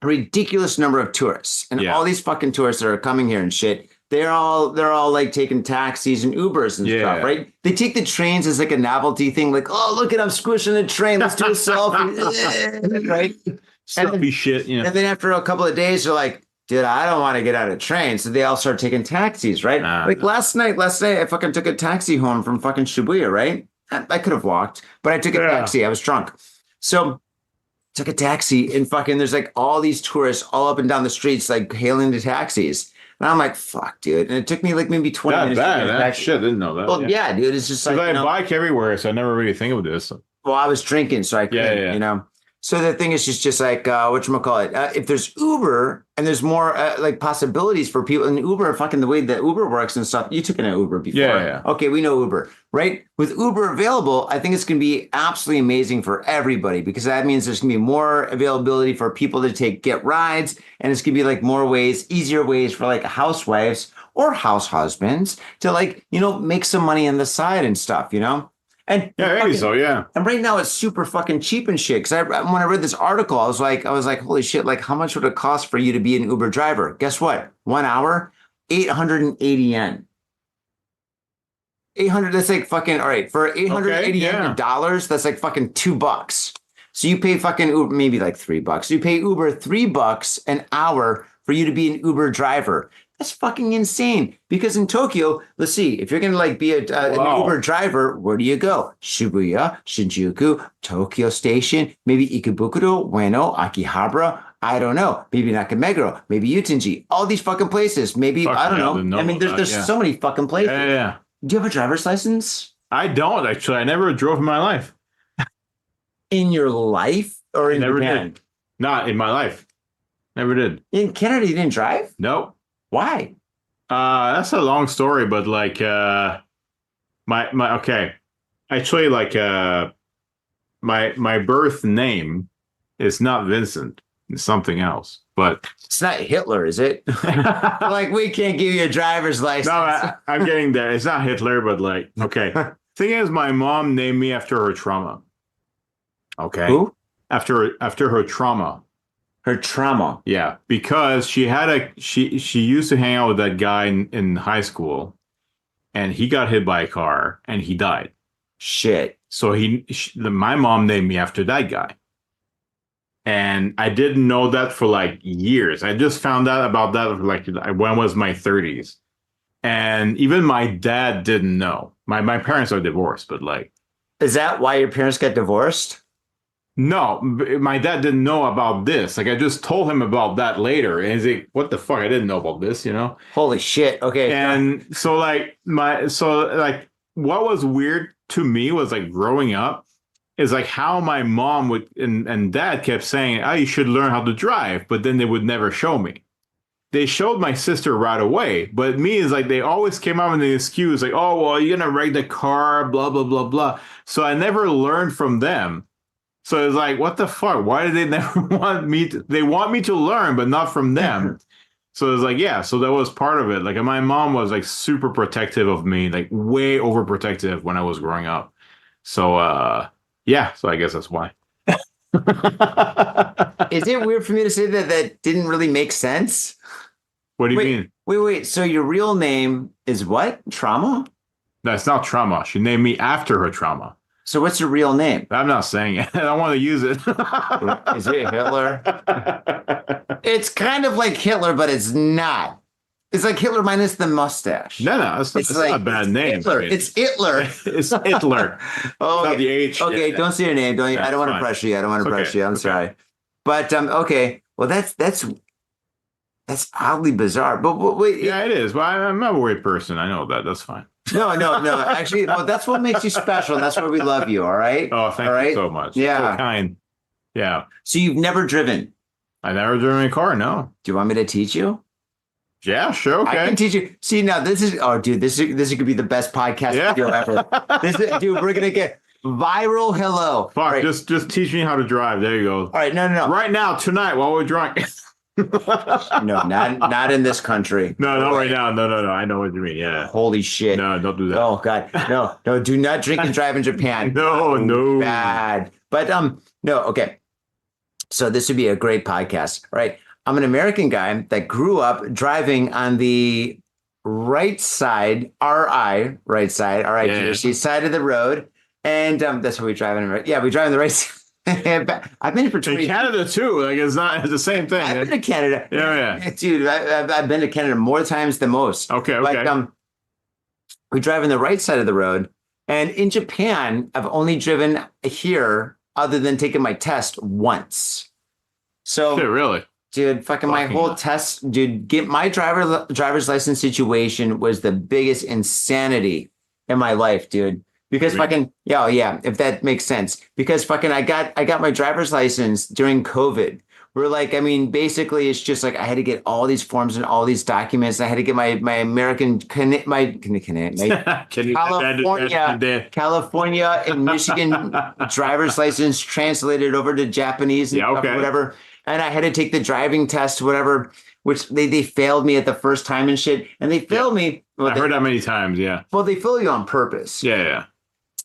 a ridiculous number of tourists, and all these fucking tourists that are coming here and shit. They're all like taking taxis and Ubers and stuff, right? They take the trains as like a novelty thing, like, oh, look at I'm squishing the train. Let's do a selfie, right? Selfie shit, And then after a couple of days, they're like, dude, I don't want to get out of train. So they all start taking taxis, right? Last night, I fucking took a taxi home from fucking Shibuya, right? I could have walked, but I took a taxi. I was drunk. So took a taxi and fucking there's like all these tourists all up and down the streets, like hailing the taxis. And I'm like, fuck, dude. And it took me like maybe 20 minutes. That shit, didn't know that. Well, yeah, dude. It's just like, I bike everywhere, so I never really think of this. Well, I was drinking, so I couldn't, So the thing is just like, whatchamacallit, if there's Uber and there's more like possibilities for people in Uber, fucking the way that Uber works and stuff, you took an Uber before. Yeah. Okay, we know Uber, right? With Uber available, I think it's going to be absolutely amazing for everybody because that means there's going to be more availability for people to get rides. And it's going to be like more ways, easier ways for like housewives or house husbands to like, make some money on the side and stuff, And maybe so, yeah. And right now it's super fucking cheap and shit. Because when I read this article, I was like, holy shit! Like, how much would it cost for you to be an Uber driver? Guess what? 1 hour, 880 yen. 800. That's like fucking all right for 880 yen in dollars. That's like fucking $2. So you pay fucking Uber maybe like $3. You pay Uber $3 an hour for you to be an Uber driver. That's fucking insane. Because in Tokyo, let's see, if you're going to like be an Uber driver, where do you go? Shibuya, Shinjuku, Tokyo Station, maybe Ikebukuro, Ueno, Akihabara. I don't know. Maybe Nakameguro, maybe Utenji. All these fucking places. Maybe, I don't know. I mean, there's so many fucking places. Yeah. Do you have a driver's license? I don't, actually. I never drove in my life. In your life or in Japan? Did. Not in my life. Never did. In Canada, you didn't drive? Nope. Why? That's a long story, but like okay. Actually, like my birth name is not Vincent. It's something else. But it's not Hitler, is it? Like, we can't give you a driver's license. No, I'm getting there. It's not Hitler, but like, okay. Thing is, my mom named me after her trauma. Okay. Who? After her trauma. Her trauma. Yeah, because she used to hang out with that guy in high school, and he got hit by a car and he died. Shit. So my mom named me after that guy. And I didn't know that for like years. I just found out about that like when I was my 30s. And even my dad didn't know. My parents are divorced, but like. Is that why your parents got divorced? No, my dad didn't know about this. Like, I just told him about that later. And he's like, what the fuck? I didn't know about this, you know? Holy shit. Okay. And so what was weird to me was like growing up is like how my mom would and dad kept saying, oh, you should learn how to drive. But then they would never show me. They showed my sister right away. But me is like, they always came out with an excuse like, oh, well, you're going to wreck the car, blah, blah, blah, blah. So I never learned from them. So it's like, what the fuck? Why do they never want me to? They want me to learn, but not from them. So it's like, yeah. So that was part of it. Like, my mom was like super protective of me, like way overprotective when I was growing up. So, yeah. So I guess that's why. Is it weird for me to say that didn't really make sense? What do you mean? Wait. So your real name is what? Trauma? That's not Trauma. She named me after her trauma. So what's your real name? I'm not saying it. I don't want to use it. Is it Hitler? It's kind of like Hitler, but it's not. It's like Hitler minus the mustache. No, it's like, not a bad name. Hitler. It's Hitler. It's Hitler. Oh, not the H. Okay, don't say your name. I don't want to pressure you. I'm sorry. But okay. Well, that's oddly bizarre. But wait. Yeah, it is. Well, I'm not a weird person. I know that. That's fine. No. Actually, well, that's what makes you special. And that's why we love you. All right. Oh, thank you so much. Yeah. So kind. Yeah. So you've never driven? I've never driven a car. No. Do you want me to teach you? Yeah, sure. Okay. I can teach you. See, now this is could be the best podcast video ever. Dude, we're going to get viral. Hello. Fuck, right. Just teach me how to drive. There you go. All right. No. Right now, tonight, while we're drunk. No, not in this country. No, not right now. No. I know what you mean. Yeah. Holy shit. No, don't do that. Oh God. No, do not drink and drive in Japan. No. Bad. But no, okay. So this would be a great podcast, right? I'm an American guy that grew up driving on the right side, right side, all right, yeah. Side of the road. And that's what we drive on. Yeah, we drive on the right side. I've been for 20 in Canada too. Like it's the same thing. I've been to Canada. Yeah. Dude, I've been to Canada more times than most. Okay. But we drive on the right side of the road. And in Japan, I've only driven here other than taking my test once. So shit, really? Dude, fucking my whole test, dude, get my driver's license situation was the biggest insanity in my life, dude. Because fucking, yeah, if that makes sense. Because fucking I got my driver's license during COVID. We're like, I mean, basically it's just like I had to get all these forms and all these documents. I had to get my California and Michigan driver's license translated over to Japanese and whatever. And I had to take the driving test, whatever, which they failed me at the first time and shit. And they failed me. Well, I heard that many times, yeah. Well, they fail you on purpose. Yeah.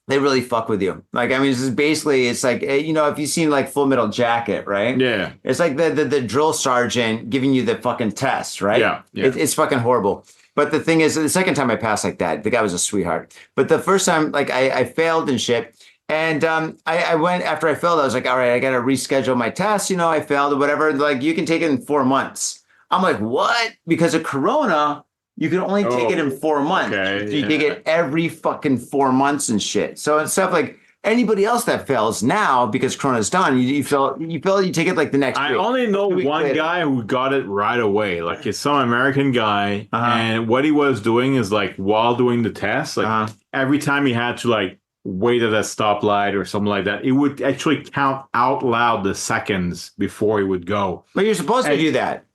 They really fuck with you. Like, I mean, it's like, you know, if you've seen like Full Metal Jacket, right? Yeah. It's like the drill sergeant giving you the fucking test, right? Yeah. It's fucking horrible. But the thing is, the second time I passed like that, the guy was a sweetheart. But the first time, like, I failed and shit. And I went, after I failed, I was like, all right, I got to reschedule my test. You know, I failed or whatever. Like, you can take it in 4 months. I'm like, what? Because of Corona, you can only take it in 4 months. Okay, So you take it every fucking 4 months and shit. So it's stuff like anybody else that fails now because Corona's done, you take it like the next I week. only know one later. guy who got it right away. Like it's some American guy, and what he was doing is like while doing the test, like every time he had to like wait at a stoplight or something like that, it would actually count out loud the seconds before he would go. But you're supposed to do that.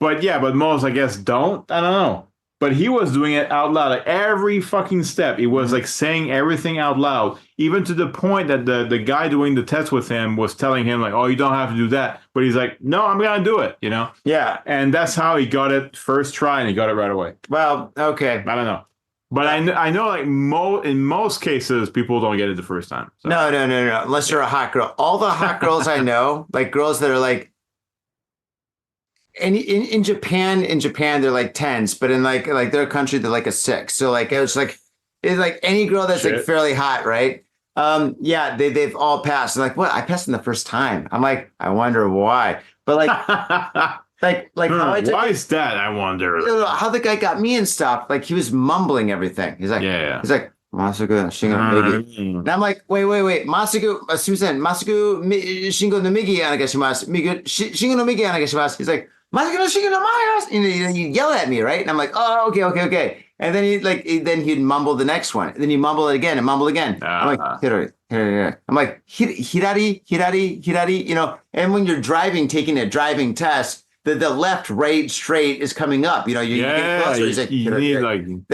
But yeah, but most I guess don't. I don't know. But he was doing it out loud, like every fucking step. He was like saying everything out loud, even to the point that the guy doing the test with him was telling him like, "Oh, you don't have to do that." But he's like, "No, I'm gonna do it," you know? Yeah. And that's how he got it first try, and he got it right away. Well, okay. I don't know, but I know like in most cases people don't get it the first time. So. No. Unless you're a hot girl. All the hot girls I know, like girls that are like. And in Japan, they're like 10s, but in like their country, they're like a 6. So like it's like any girl that's like fairly hot, right? Yeah, they've all passed. They're like, what? I passed in the first time. I'm like, I wonder why. But like how why is that? I wonder how the guy got me and stuff. Like he was mumbling everything. He's like, he's like. Masugu Shingo and I'm like, wait. Masugu, Susan, Masugu Shingo no Migi anagashimasu. Shingo no Migi anagashimasu. He's like, Masugu no Shingo no Mayas. And you yell at me, right? And I'm like, oh, okay. And then he'd mumble the next one. And then you mumble it again and mumble again. I'm like, hirari. I'm like, hirari, you know, and when you're driving, taking a driving test, the left, right, straight is coming up. You know, you get closer. He's like, you need like I'm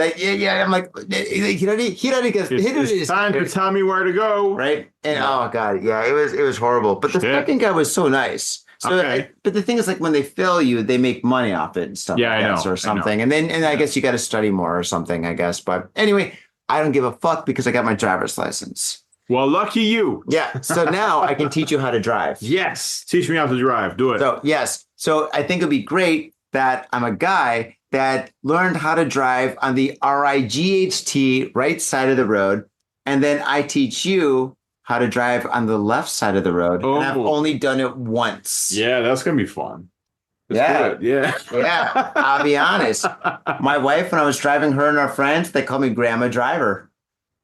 like, hirari, it's time to tell me where to go, right? And oh god, yeah, it was horrible. But the second guy was so nice. So, but the thing is, like when they fail you, they make money off it and stuff. Yeah, like I that, know, or something. And then I guess you got to study more or something. I guess. But anyway, I don't give a fuck because I got my driver's license. Well, lucky you. Yeah. So now I can teach you how to drive. Yes. Teach me how to drive. Do it. So, yes. So I think it'd be great that I'm a guy that learned how to drive on the RIGHT right side of the road. And then I teach you how to drive on the left side of the road. Oh. And I've only done it once. Yeah, that's going to be fun. Yeah. Yeah. I'll be honest. My wife, when I was driving her and our friends, they called me Grandma Driver.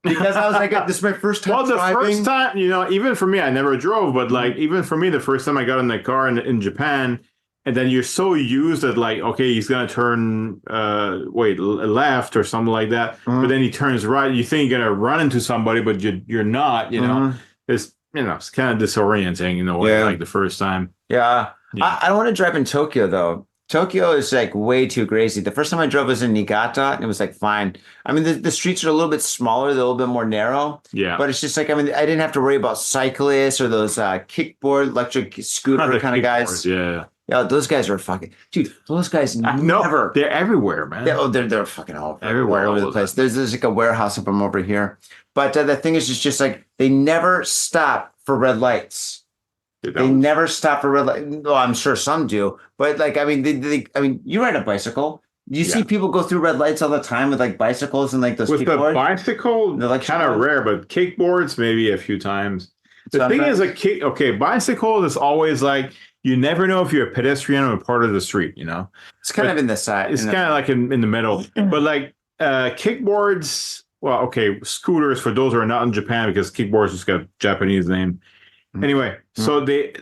Because I was like, this is my first time driving. First time, you know, even for me, I never drove, but like, even for me, the first time I got in the car in Japan, and then you're so used that like, okay, he's going to turn, left or something like that. But then he turns right. You think you're going to run into somebody, but you're not, you know. It's kind of disorienting in a way, like the first time. Yeah. I don't want to drive in Tokyo, though. Tokyo is like way too crazy. The first time I drove was in Niigata, and it was like fine. I mean, the streets are a little bit smaller, they're a little bit more narrow. Yeah. But it's just like, I mean, I didn't have to worry about cyclists or those kickboard, electric scooter kind of guys. Yeah. Yeah, those guys are fucking dude. Those guys never. They're everywhere, man. They're fucking all everywhere, all over the place. There's like a warehouse of them over here. But the thing is, just like they never stop for red lights. They never stop for red light. Well, I'm sure some do, but like, I mean, you ride a bicycle. You see people go through red lights all the time with like bicycles and like those with kickboards. The bicycle, they're like kind of rare, but kickboards maybe a few times. The thing is, bicycle is always like you never know if you're a pedestrian or a part of the street. You know, it's kind of in the side. It's kind of like in the middle. But like kickboards, scooters for those who are not in Japan because kickboards just got a Japanese name. Anyway, so they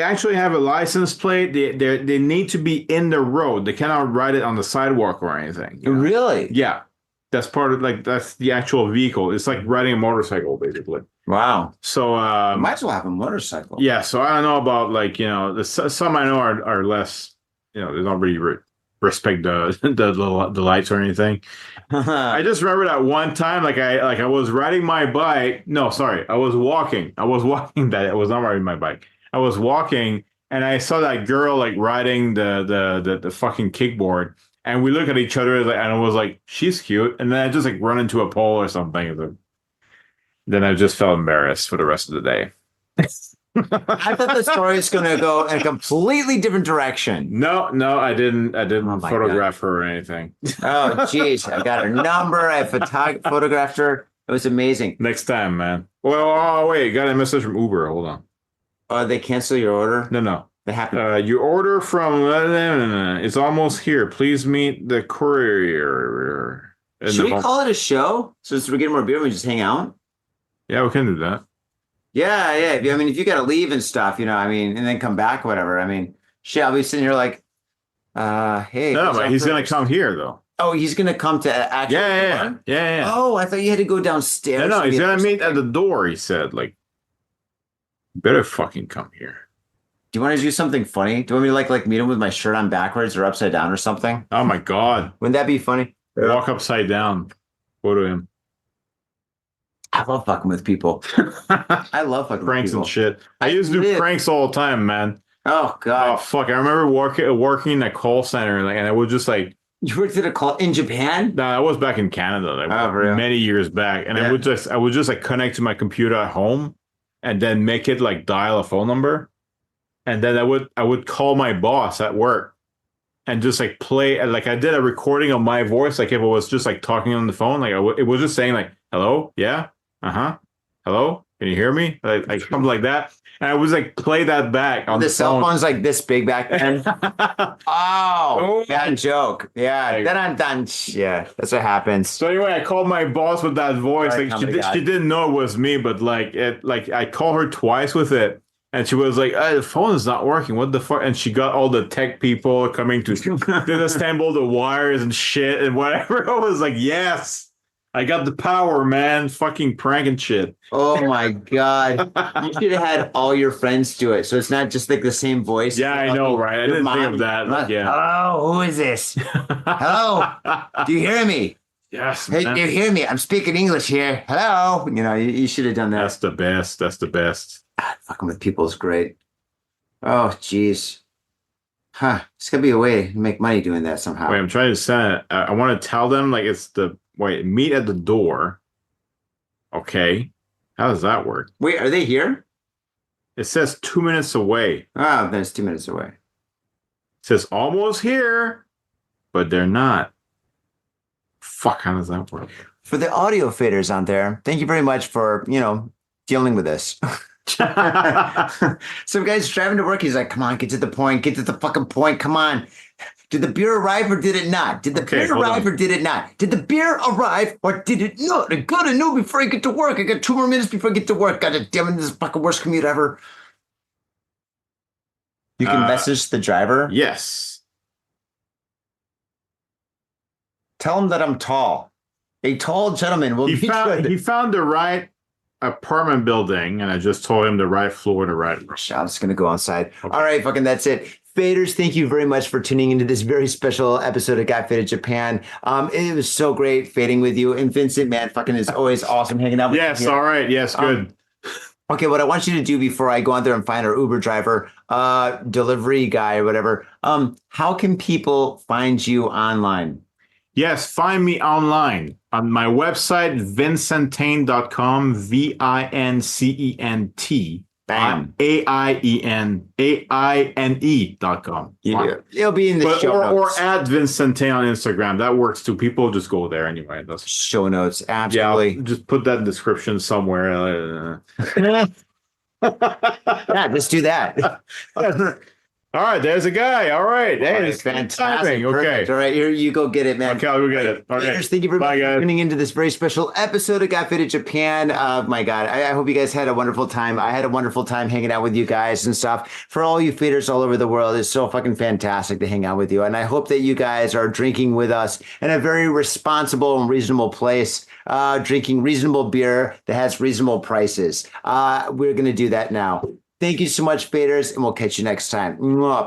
actually have a license plate. They need to be in the road. They cannot ride it on the sidewalk or anything. You know? Really? Yeah, that's part of that's the actual vehicle. It's like riding a motorcycle, basically. Wow. So might as well have a motorcycle. Yeah. So I don't know about some I know are less. They don't really respect the lights or anything. I just remember that one time, I was riding my bike. No, sorry, I was walking. I was not riding my bike. I was walking, and I saw that girl like riding the fucking kickboard, and we look at each other, and I was like, she's cute, and then I just like run into a pole or something. Then I just felt embarrassed for the rest of the day. I thought the story was going to go in a completely different direction. No, I didn't photograph her or anything. Oh, jeez. I got her number. I photographed her. It was amazing. Next time, man. Well, wait. Got a message from Uber. Hold on. They cancel your order? No. That happened. You order from... it's almost here. Please meet the courier. Should we call it a show? Since we're getting more beer, we just hang out? Yeah, we can do that. Yeah. I mean, if you got to leave and stuff, and then come back, whatever. I mean, shit, I'll be sitting here like, hey. No, but he's going to come here, though. Oh, he's going to come to actually. Yeah. Oh, I thought you had to go downstairs. No, he's going to meet at the door, he said. Like, better fucking come here. Do you want to do something funny? Do you want me to like meet him with my shirt on backwards or upside down or something? Oh, my God. Wouldn't that be funny? Walk upside down. Photo him. I love fucking with people. I love fucking pranks with people. And shit. I used to do pranks all the time, man. Oh, God. Oh, fuck. I remember working in a call center, and I would just like... You worked at a call in Japan? No, I was back in Canada, many years back, and I would just like connect to my computer at home, and then make it like dial a phone number, and then I would call my boss at work, and just like play like I did a recording of my voice, like if it was just like talking on the phone, like it was just saying like hello, yeah, hello, can you hear me, like something like that. And I was like, play that back on the cell phone. phone's like this big back then. Oh, bad joke. Yeah, yeah, that's what happens. So anyway, I called my boss with that voice. Like she didn't know it was me, but like I called her twice with it, and she was like, "The phone is not working. What the fuck?" And she got all the tech people coming to disassemble the wires and shit and whatever. I was like, yes. I got the power, man. Fucking pranking shit. Oh my God. You should have had all your friends do it. So it's not just like the same voice. Yeah, I know, right? I didn't think of that. Like, yeah. Hello, who is this? Hello. Do you hear me? Yes. Hey, do you hear me? I'm speaking English here. Hello. You should have done that. That's the best. That's the best. Fucking with people is great. Oh, jeez. Huh. It's gonna be a way to make money doing that somehow. Wait, I'm trying to send it. I want to tell them like it's the meet at the door. Okay. How does that work? Wait, are they here? It says 2 minutes away. Oh, then it's 2 minutes away. It says almost here, but they're not. Fuck, how does that work? For the audio faders out there, thank you very much for, dealing with this. Some guy's driving to work. He's like, come on, get to the point. Get to the fucking point. Come on. Did the beer arrive or did it not? Did the beer arrive or did it not? Did the beer arrive or did it not? I gotta know before I get to work. I got 2 more minutes before I get to work. God damn it, this is the fucking worst commute ever. You can message the driver? Yes. Tell him that I'm tall. A tall gentleman will be good. He found the right apartment building, and I just told him the right floor, the right room. I'm just going to go outside. Okay. All right, fucking that's it. Faders, thank you very much for tuning into this very special episode of Got Faded Japan. It was so great fading with you. And Vincent, man, fucking is always awesome hanging out with you. Yes, all right. Yes, good. Okay, what I want you to do before I go out there and find our Uber driver, delivery guy or whatever, how can people find you online? Yes, find me online on my website, vincentane.com, VINCENT. Bam. AINE.com. Yeah. It'll be in the show notes. Or at Vincentane on Instagram. That works too. People just go there anyway. That's show notes. Absolutely. Yeah, just put that in the description somewhere. Yeah, just do that. All right, there's a guy. All right. Hey, it's fantastic. Okay. All right, here you go get it, man. Okay, I'll go get it. Okay. Thank you for tuning into this very special episode of Got Faded Japan. My God, I hope you guys had a wonderful time. I had a wonderful time hanging out with you guys and stuff. For all you faders all over the world, it's so fucking fantastic to hang out with you. And I hope that you guys are drinking with us in a very responsible and reasonable place, drinking reasonable beer that has reasonable prices. We're going to do that now. Thank you so much, faders, and we'll catch you next time.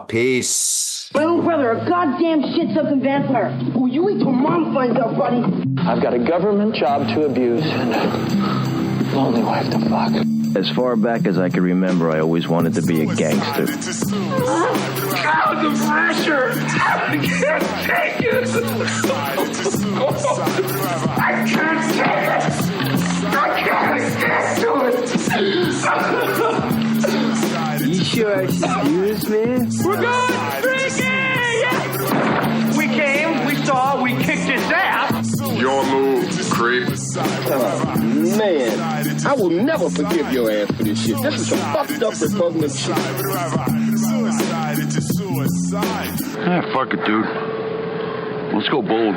Peace. My little brother, a goddamn shit-sucking vampire. Oh, you wait till Mom finds out, buddy. I've got a government job to abuse and a lonely wife to fuck. As far back as I can remember, I always wanted to be a gangster. God, the pressure! I can't take it! I can't take it! I can't get to it! You sure excuse me? We're going drinking! We came, we saw, we kicked his ass! Your move, creep. Oh, man. I will never forgive your ass for this shit. This is some fucked up repugnant shit. Suicide. Fuck it, dude. Let's go bold.